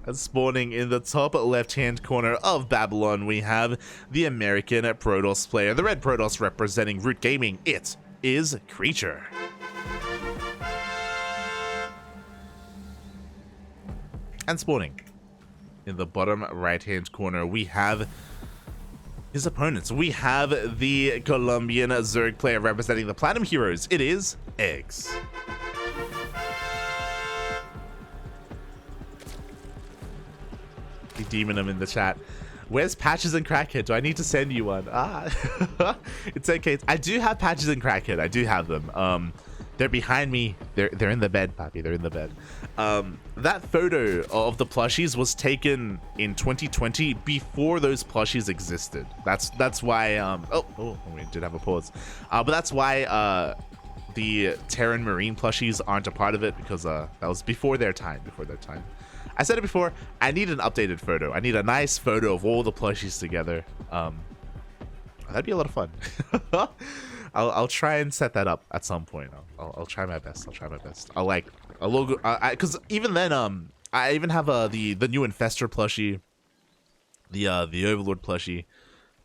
And spawning in the top left-hand corner of Babylon, we have the American Protoss player, the red Protoss representing Root Gaming. It is Creature. And spawning. In the bottom right-hand corner, we have his opponents. We have the Colombian Zerg player representing the Platinum Heroes. It is eGGz. Demon him in the chat. Where's Patches and Crackhead? Do I need to send you one? It's okay. I do have Patches and Crackhead. I do have them. They're behind me. They're in the bed, Pappy. They're in the bed. That photo of the plushies was taken in 2020 before those plushies existed. That's why. We did have a pause. But that's why the Terran Marine plushies aren't a part of it, because that was before their time. I said it before, I need an updated photo. I need a nice photo of all the plushies together. That'd be a lot of fun. I'll try and set that up at some point. I'll try my best. I'll like a logo, because even then, I even have the new Infestor plushie, the Overlord plushie.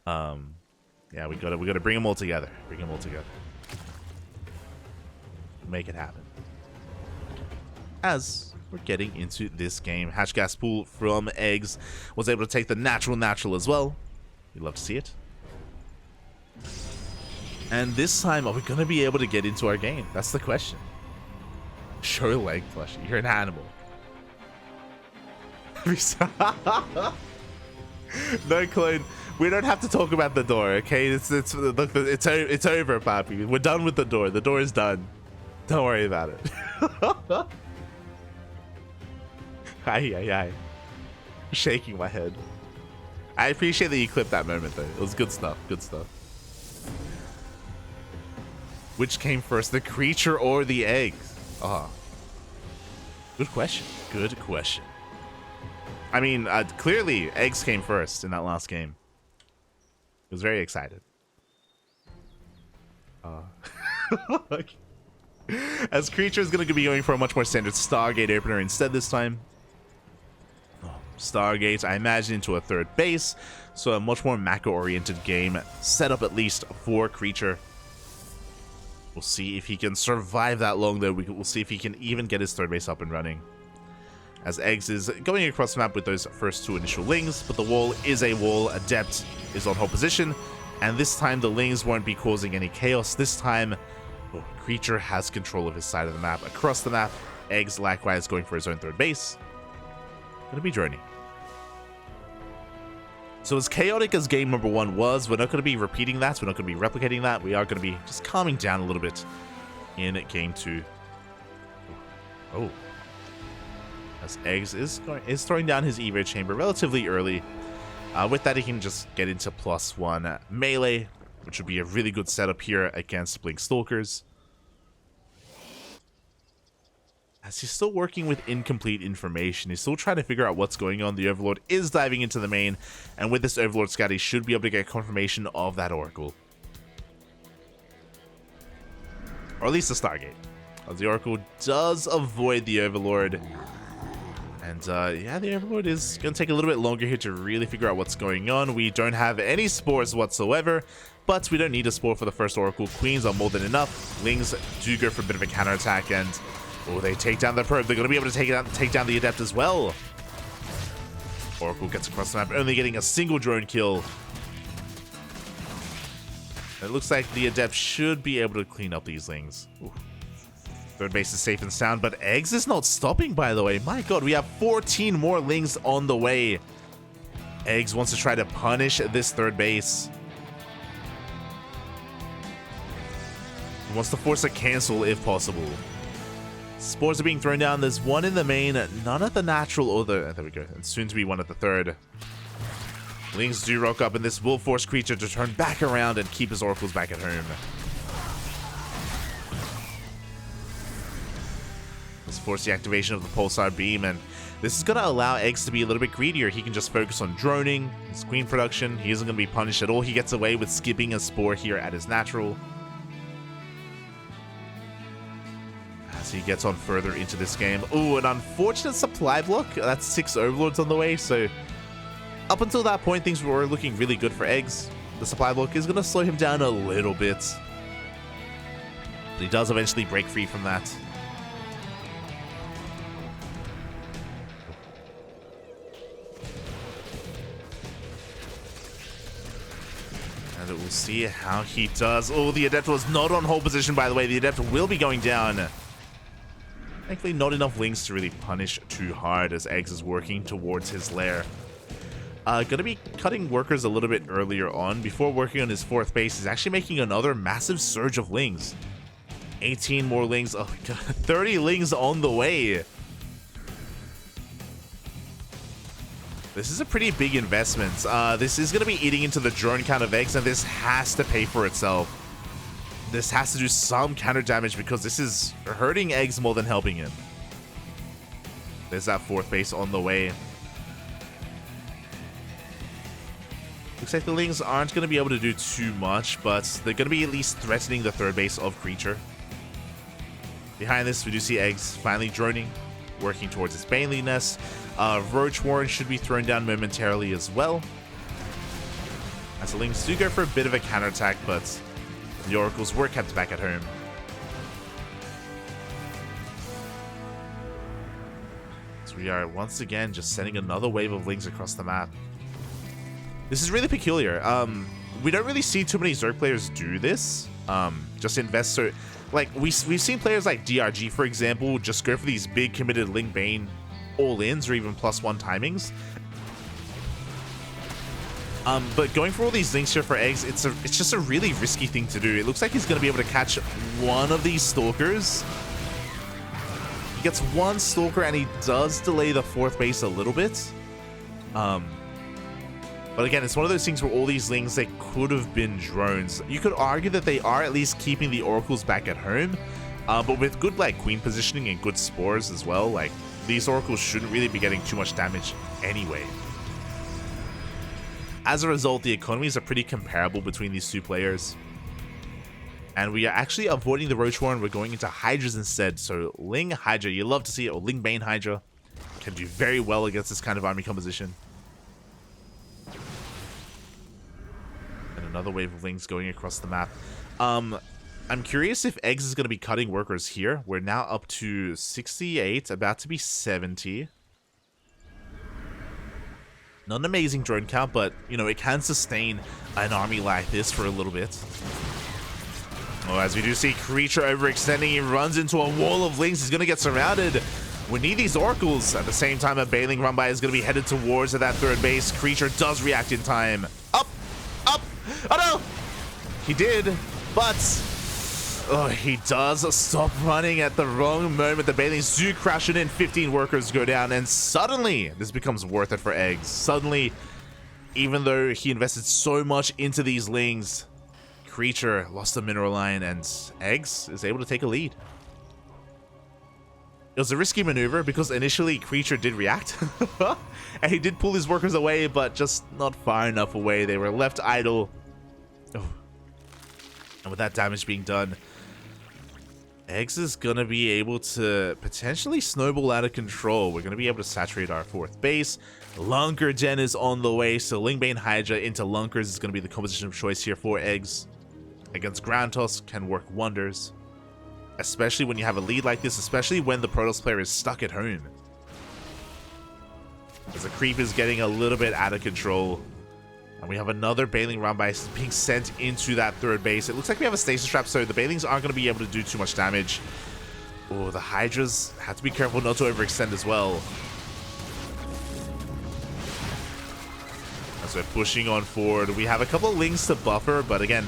Yeah, we gotta bring them all together. Make it happen. As we're getting into this game, Hatch Gas Pool from eGGz was able to take the natural as well. We love to see it. And this time, are we going to be able to get into our game? That's the question. Show leg plushie. You're an animal. No, clone. We don't have to talk about the door, okay? It's over, Pappy. We're done with the door. The door is done. Don't worry about it. Aye. Shaking my head. I appreciate that you clipped that moment, though. It was good stuff. Which came first, the creature or the eggs? Good question. I mean, clearly, eGGz came first in that last game. I was very excited. As creature is going to be going for a much more standard Stargate opener instead this time. Stargate, I imagine, into a third base, so a much more macro-oriented game set up at least for creature. We'll see if he can survive that long, though. We'll see if he can even get his third base up and running. As eGGz is going across the map with those first two initial lings, but the wall is a wall. Adept is on hold position, and this time the lings won't be causing any chaos. This time, creature has control of his side of the map. Across the map, eGGz likewise going for his own third base. Gonna be droning. So as chaotic as game number 1 was, we're not going to be repeating that. We're not going to be replicating that. We are going to be just calming down a little bit in game 2. As eGGz is throwing down his Evo chamber relatively early. With that, he can just get into +1 melee, which would be a really good setup here against Blink Stalkers. As he's still working with incomplete information, he's still trying to figure out what's going on. The Overlord is diving into the main, and with this Overlord scout, he should be able to get confirmation of that Oracle. Or at least the Stargate. As the Oracle does avoid the Overlord. And yeah, the Overlord is going to take a little bit longer here to really figure out what's going on. We don't have any spores whatsoever, but we don't need a spore for the first Oracle. Queens are more than enough. Lings do go for a bit of a counterattack, and they take down the probe. They're going to be able to take down the Adept as well. Oracle gets across the map, only getting a single drone kill. It looks like the Adept should be able to clean up these Lings. Ooh. Third base is safe and sound, but eGGz is not stopping, by the way. My god, we have 14 more Lings on the way. eGGz wants to try to punish this third base. He wants to force a cancel if possible. Spores are being thrown down. There's one in the main, none at the natural or the... There we go. And soon to be one at the third. Lings do rock up, and this will force creature to turn back around and keep his oracles back at home. Let's force the activation of the pulsar beam, and this is going to allow eGGz to be a little bit greedier. He can just focus on droning, his queen production. He isn't going to be punished at all. He gets away with skipping a spore here at his natural. As he gets on further into this game. Ooh, an unfortunate supply block. That's 6 Overlords on the way, so up until that point, things were looking really good for eGGz. The supply block is going to slow him down a little bit, but he does eventually break free from that. And we'll see how he does. Oh, the Adept was not on hold position, by the way. The Adept will be going down. Thankfully, not enough Lings to really punish too hard as eGGz is working towards his lair. Gonna be cutting workers a little bit earlier on. Before working on his fourth base, he's actually making another massive surge of Lings. 18 more Lings. Oh, God. 30 Lings on the way. This is a pretty big investment. This is going to be eating into the drone count of eGGz, and this has to pay for itself. This has to do some counter damage because this is hurting eGGz more than helping him. There's that fourth base on the way. Looks like the Lings aren't going to be able to do too much, but they're going to be at least threatening the third base of Creature. Behind this, we do see eGGz finally droning, working towards his Baneley nest. Roach Warren should be thrown down momentarily as well. As the Lings do go for a bit of a counterattack, but the Oracles were kept back at home. So we are once again just sending another wave of Lings across the map. This is really peculiar. We don't really see too many Zerg players do this. Just invest so... Like, we've seen players like DRG, for example, just go for these big committed Ling Bane all-ins or even +1 timings. But going for all these Lings here for eGGz, it's just a really risky thing to do. It looks like he's going to be able to catch one of these Stalkers. He gets one Stalker and he does delay the fourth base a little bit. But again, it's one of those things where all these Lings, they could have been drones. You could argue that they are at least keeping the Oracles back at home. But with good like Queen positioning and good spores as well, like these Oracles shouldn't really be getting too much damage anyway. As a result, the economies are pretty comparable between these two players. And we are actually avoiding the Roach Warren. We're going into Hydras instead. So Ling Hydra, you love to see it, or Ling Bane Hydra, can do very well against this kind of army composition. And another wave of Lings going across the map. I'm curious if eGGz is going to be cutting workers here. We're now up to 68, about to be 70. Not an amazing drone count, but, you know, it can sustain an army like this for a little bit. Oh, as we do see Creature overextending, he runs into a wall of Lings. He's going to get surrounded. We need these Oracles. At the same time, a Baneling run by is going to be headed towards that third base. Creature does react in time. Up! Up! Oh no! He did, but... Oh, he does stop running at the wrong moment. The Banelings do crash it in. 15 workers go down, and suddenly this becomes worth it for eGGz. Suddenly, even though he invested so much into these Lings, Creature lost the mineral line, and eGGz is able to take a lead. It was a risky maneuver because initially Creature did react, and he did pull his workers away, but just not far enough away. They were left idle. Oh. And with that damage being done, eGGz is going to be able to potentially snowball out of control. We're going to be able to saturate our fourth base. Lunker Gen is on the way, so Lingbane Hydra into Lunkers is going to be the composition of choice here for eGGz. Against Ground Toss can work wonders, especially when you have a lead like this, especially when the Protoss player is stuck at home. As the creep is getting a little bit out of control. And we have another Baneling run by being sent into that third base. It looks like we have a stasis trap, so the Banelings aren't going to be able to do too much damage. Oh, the Hydras have to be careful not to overextend as well. As we're pushing on forward, we have a couple of Lings to buffer, but again,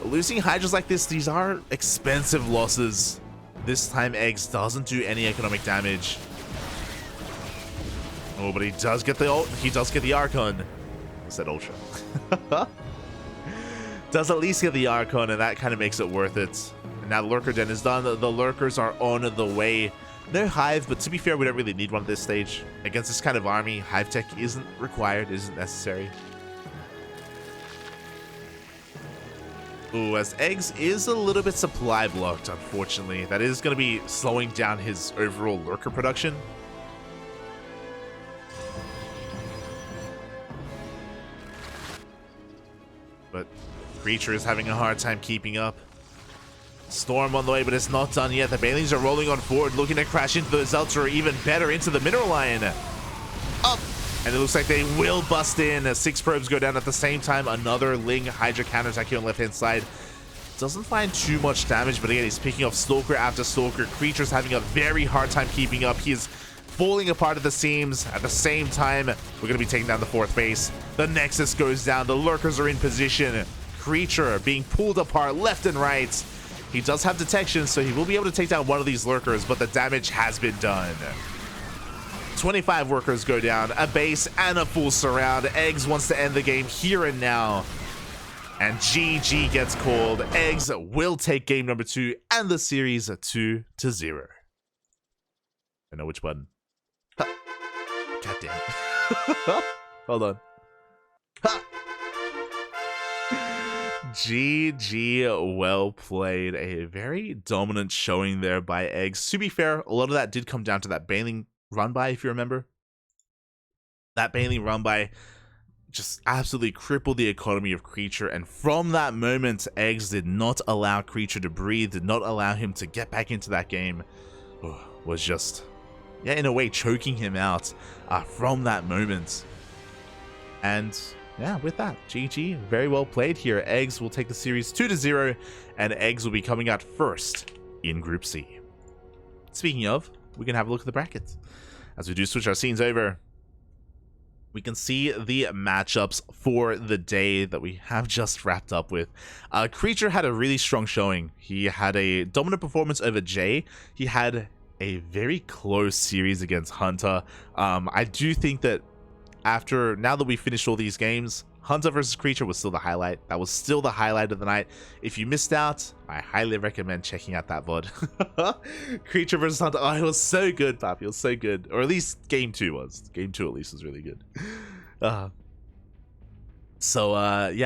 losing Hydras like this, these are expensive losses. This time eGGz doesn't do any economic damage. Oh, but he does get the ult. He does get the Archon. Said Ultra. Does at least get the Archon, and that kind of makes it worth it. And now the Lurker Den is done. The Lurkers are on the way. No Hive, but to be fair, we don't really need one at this stage. Against this kind of army, Hive Tech isn't required, isn't necessary. Ooh, as eGGz is a little bit supply blocked, unfortunately. That is going to be slowing down his overall Lurker production. But Creature is having a hard time keeping up. Storm on the way, but it's not done yet. The Banelings are rolling on forward, looking to crash into the Zelts, or even better, into the mineral line. Up! And it looks like they will bust in. 6 probes go down at the same time. Another Ling Hydra counterattack here on the left-hand side. Doesn't find too much damage, but again, he's picking off Stalker after Stalker. Creature's having a very hard time keeping up. He is falling apart at the seams. At the same time, we're going to be taking down the 4th base. The Nexus goes down. The Lurkers are in position. Creature being pulled apart left and right. He does have detection, so he will be able to take down one of these Lurkers, but the damage has been done. 25 workers go down, a base, and a full surround. eGGz wants to end the game here and now. And GG gets called. eGGz will take game number 2 and the series 2-0. I know which button. God damn. Hold on. GG, well played. A very dominant showing there by eGGz. To be fair, a lot of that did come down to that Baneling run-by, if you remember. That Baneling run-by just absolutely crippled the economy of Creature, and from that moment, eGGz did not allow Creature to breathe, did not allow him to get back into that game. Was just, yeah, in a way, choking him out from that moment. And yeah, with that, GG, very well played here. eGGz will take the series 2-0, and eGGz will be coming out first in Group C. Speaking of, we can have a look at the brackets. As we do switch our scenes over, we can see the matchups for the day that we have just wrapped up with. Creature had a really strong showing. He had a dominant performance over Jay. He had a very close series against Hunta. I do think that now that we finished all these games, Hunta versus Creature was still the highlight. That was still the highlight of the night. If you missed out, I highly recommend checking out that VOD. Creature versus Hunta. Oh, it was so good, Papi. It was so good. Or at least Game 2 was. Game 2 at least was really good. Yeah,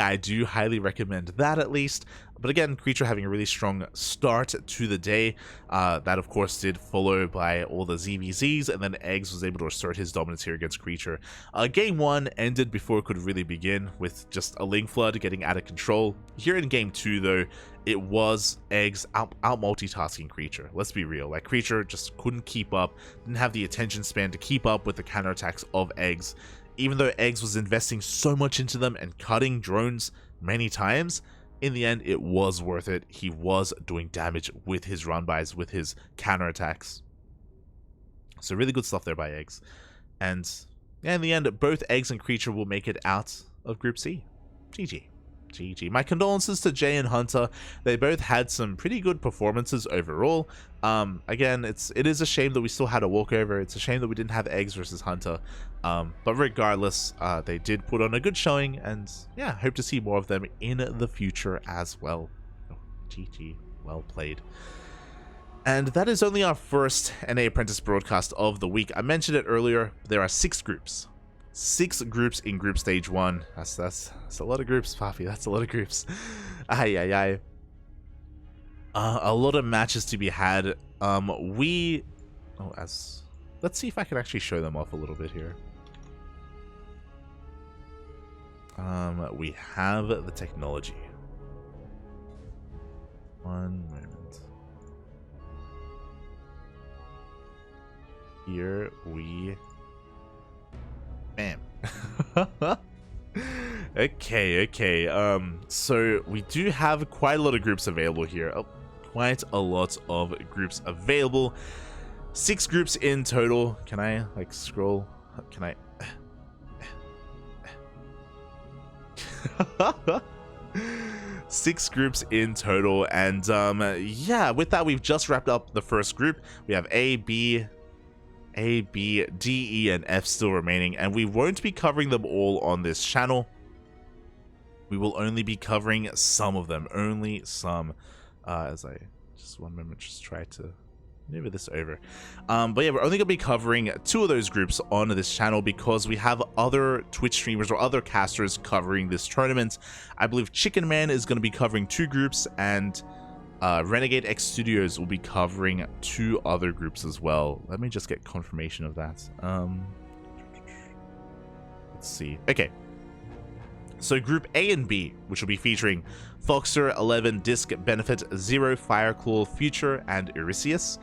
I do highly recommend that at least. But again, Creature having a really strong start to the day. That, of course, did follow by all the ZVZs, and then eGGz was able to assert his dominance here against Creature. Game 1 ended before it could really begin, with just a Ling Flood getting out of control. Here in Game 2, though, it was eGGz out multitasking Creature. Let's be real. Like, Creature just couldn't keep up, didn't have the attention span to keep up with the counterattacks of eGGz. Even though eGGz was investing so much into them and cutting drones many times, in the end, it was worth it. He was doing damage with his run-bys, with his counterattacks. So really good stuff there by eGGz. And yeah, in the end, both eGGz and Creature will make it out of Group C. GG. GG. My condolences to Jay and Hunta. They both had some pretty good performances overall. Again, it is a shame that we still had a walkover. It's a shame that we didn't have eGGz versus Hunta. But regardless, they did put on a good showing, and yeah, hope to see more of them in the future as well. Oh, GG. Well played. And that is only our first NA Apprentice broadcast of the week. I mentioned it earlier, there are 6 groups. 6 groups in Group Stage 1. That's a lot of groups, Papi. That's a lot of groups. A lot of matches to be had. Let's see if I can actually show them off a little bit here. We have the technology. One moment. Here we... Bam. Okay. So we do have quite a lot of groups available here. Quite a lot of groups available. 6 groups in total. Can I, like, scroll? Can I... 6 groups in total, and yeah, with that, we've just wrapped up the first group. We have A, B, D, E, and F still remaining, and we won't be covering them all on this channel. We will only be covering some of them, only some. As I just one moment, just try to maneuver this over. But yeah, we're only gonna be covering 2 of those groups on this channel because we have other Twitch streamers or other casters covering this tournament. I believe Chicken Man is gonna be covering 2 groups, and Renegade X Studios will be covering 2 other groups as well. Let me just get confirmation of that. Let's see. Okay. So Group A and B, which will be featuring Foxer, 11, Disc, Benefit, 0, Fireclaw, Future, and Eurysseus.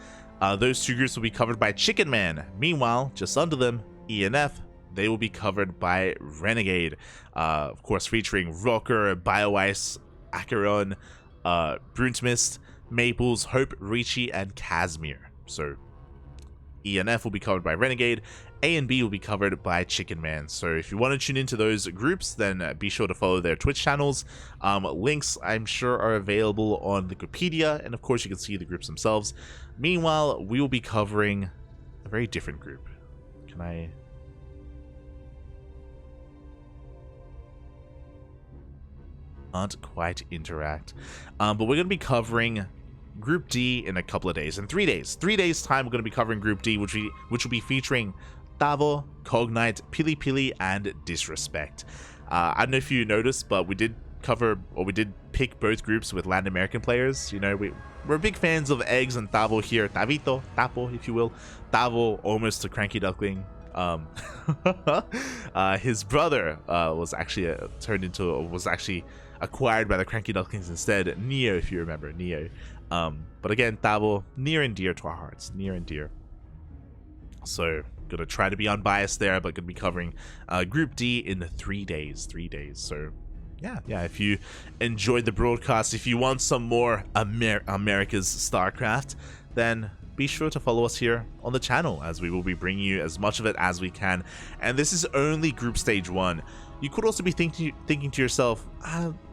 Those 2 groups will be covered by Chicken Man. Meanwhile, just under them, E and F, they will be covered by Renegade. Of course, featuring Rocker, BioIce, Acheron, Bruntmist, Maples, Hope, Ricci, and Casimir. So E and F will be covered by Renegade. A and B will be covered by Chicken Man. So if you want to tune into those groups, then be sure to follow their Twitch channels. Links, I'm sure, are available on Wikipedia, and of course you can see the groups themselves. Meanwhile, we will be covering a very different group. Can I... Can't quite interact. But we're going to be covering Group D in a couple of days. In 3 days. 3 days time, we're going to be covering Group D, which will be featuring Tavo, Cognite, Pili Pili, and Disrespect. I don't know if you noticed, but we did cover, or we did pick both groups with Latin American players. You know, we're big fans of eGGz and Tavo here. Tapo, if you will. Tavo, almost a CranKy Duckling. His brother was actually acquired by the CranKy Ducklings instead. Neo, if you remember, Neo. But again, Tavo, near and dear to our hearts, near and dear. So gonna try to be unbiased there, but gonna be covering Group D in 3 days. 3 days. So yeah. If you enjoyed the broadcast, if you want some more America's StarCraft, then be sure to follow us here on the channel, as we will be bringing you as much of it as we can. And this is only Group Stage 1. You could also be thinking to yourself,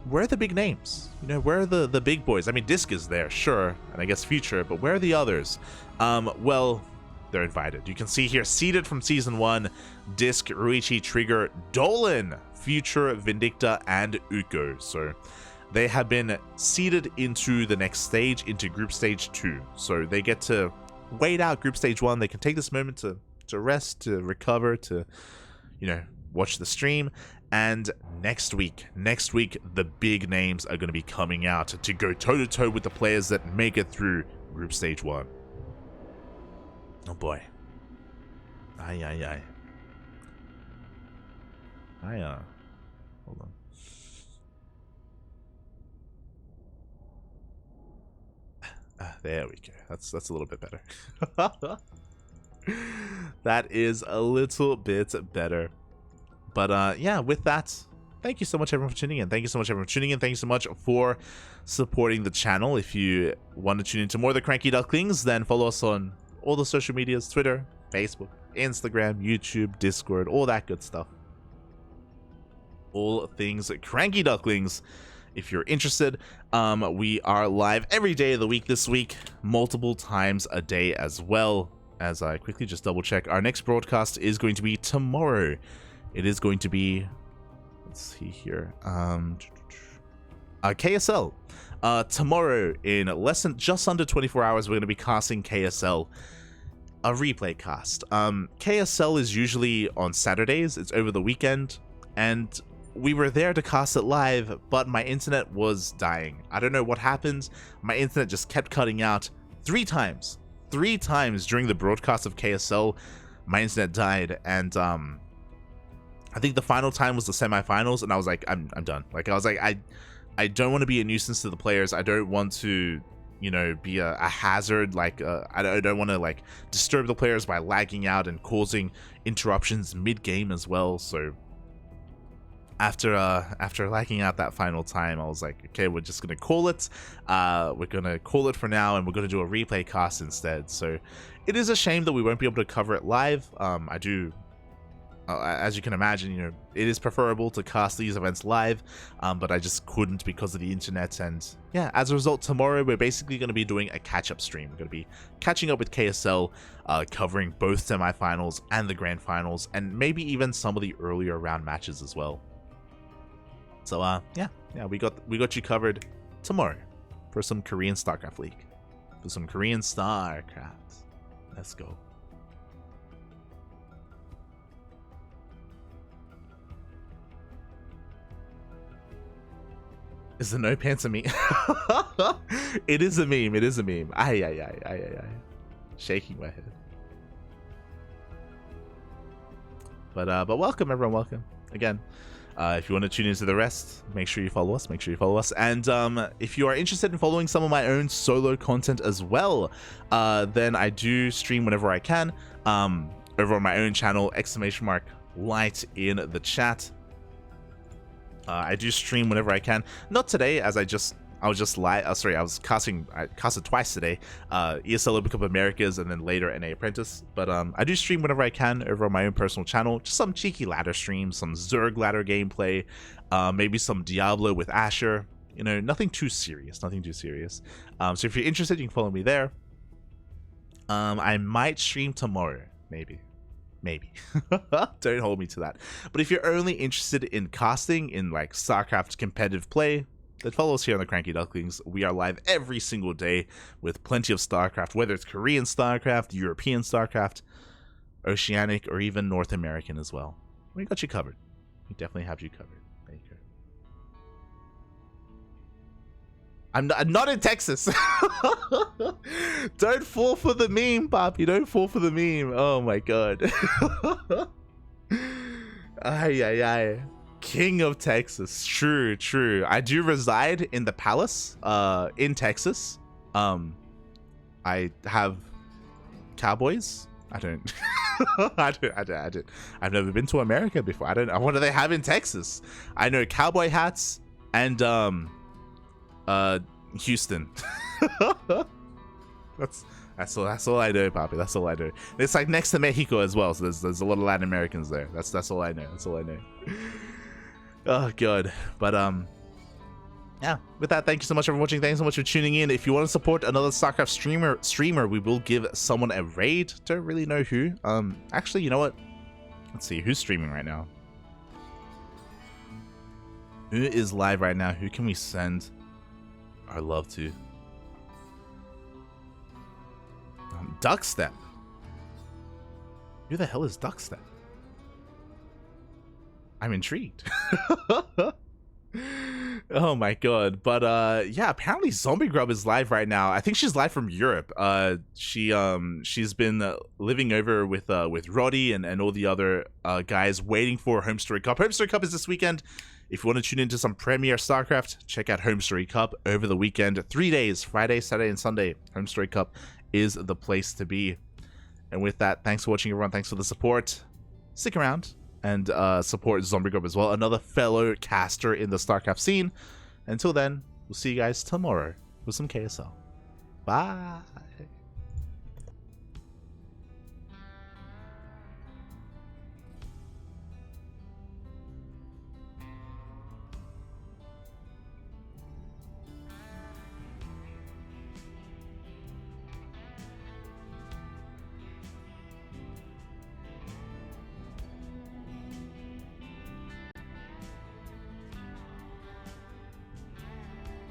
where are the big names? You know, where are the big boys? I mean, Disc is there, sure, and I guess Future, but where are the others? Well, they're invited. You can see here, seeded from Season 1, Disc, Ruichi, Trigger, Dolan, Future, Vindicta, and Uko. So they have been seeded into the next stage, into Group Stage 2. So they get to wait out Group Stage 1. They can take this moment to rest, to recover, to, you know, watch the stream. And next week, the big names are going to be coming out to go toe-to-toe with the players that make it through Group Stage 1. Oh boy. Aye. Hold on. There we go. That's a little bit better. That is a little bit better. But yeah, with that, thank you so much everyone for tuning in. Thank you so much everyone for tuning in. Thank you so much for supporting the channel. If you want to tune into more of the CranKy Ducklings, then follow us on all the social medias, Twitter, Facebook, Instagram, YouTube, Discord, all that good stuff. All things CranKy Ducklings. If you're interested, we are live every day of the week this week, multiple times a day as well. As I quickly just double check, our next broadcast is going to be tomorrow. It is going to be, let's see here, KSL. Tomorrow, in just under 24 hours, we're going to be casting KSL, a replay cast. KSL is usually on Saturdays. It's over the weekend, and we were there to cast it live, but my internet was dying. I don't know what happened. My internet just kept cutting out 3 times. 3 times during the broadcast of KSL, my internet died, and I think the final time was the semifinals, and I was like, I'm done. Like, I was like, I don't want to be a nuisance to the players. I don't want to, you know, be a hazard. Like, I don't want to, like, disturb the players by lagging out and causing interruptions mid-game as well. So after lagging out that final time, I was like, okay, we're just gonna call it. We're gonna call it for now, and we're gonna do a replay cast instead. So it is a shame that we won't be able to cover it live. I do. As you can imagine, you know, it is preferable to cast these events live, but I just couldn't because of the internet. And yeah, as a result, tomorrow we're basically going to be doing a catch-up stream. We're going to be catching up with KSL, covering both semifinals and the grand finals, and maybe even some of the earlier round matches as well. So yeah, we got you covered tomorrow for some Korean StarCraft League, for some Korean StarCraft. Let's go. Is the no pants a meme? It is a meme. It is a meme. Aye. Shaking my head. But welcome everyone. Welcome again. If you want to tune into the rest, make sure you follow us. And if you are interested in following some of my own solo content as well, then I do stream whenever I can. Over on my own channel, light in the chat. I do stream whenever I can. Not today, as I was just live. Sorry, I casted twice today. ESL Open Cup Americas and then later NA Apprentice. But I do stream whenever I can over on my own personal channel. Just some cheeky ladder streams, some Zerg ladder gameplay, maybe some Diablo with Asher. You know, nothing too serious. Nothing too serious. So if you're interested, you can follow me there. I might stream tomorrow, maybe. Don't hold me to that. But if you're only interested in casting in like StarCraft competitive play, then follow us here on the CranKy Ducklings. We are live every single day with plenty of StarCraft, whether it's Korean StarCraft, European StarCraft, Oceanic, or even North American as well. We got you covered. We definitely have you covered. There you go. I'm not in Texas. Don't fall for the meme, Poppy. Don't fall for the meme. Oh my god. Ay, ay, ay. King of Texas. True, true. I do reside in the palace, in Texas. I have cowboys. I don't. I've never been to America before. I don't know. What do they have in Texas? I know cowboy hats and Houston. That's all I know, Poppy. That's all I know. It's like next to Mexico as well, so there's a lot of Latin Americans there. That's all I know. That's all I know. Oh god. But yeah, with that, thank you so much for watching. Thanks so much for tuning in. If you want to support another StarCraft streamer, we will give someone a raid. Don't really know who. Actually, you know what? Let's see who's streaming right now. Who is live right now? Who can we send our love to? Duckstep. Who the hell is Duckstep? I'm intrigued. Oh my god. But yeah, apparently Zombie Grub is live right now. I think she's live from Europe. She's been living over with Roddy and all the other guys waiting for Home Story Cup. Home Story Cup is this weekend. If you want to tune into some Premier StarCraft, check out Home Story Cup over the weekend. 3 days, Friday, Saturday, and Sunday. Home Story Cup is the place to be. And with that, thanks for watching, everyone. Thanks for the support. Stick around and support Zombie Grub as well, another fellow caster in the StarCraft scene. Until then, we'll see you guys tomorrow with some KSL. Bye.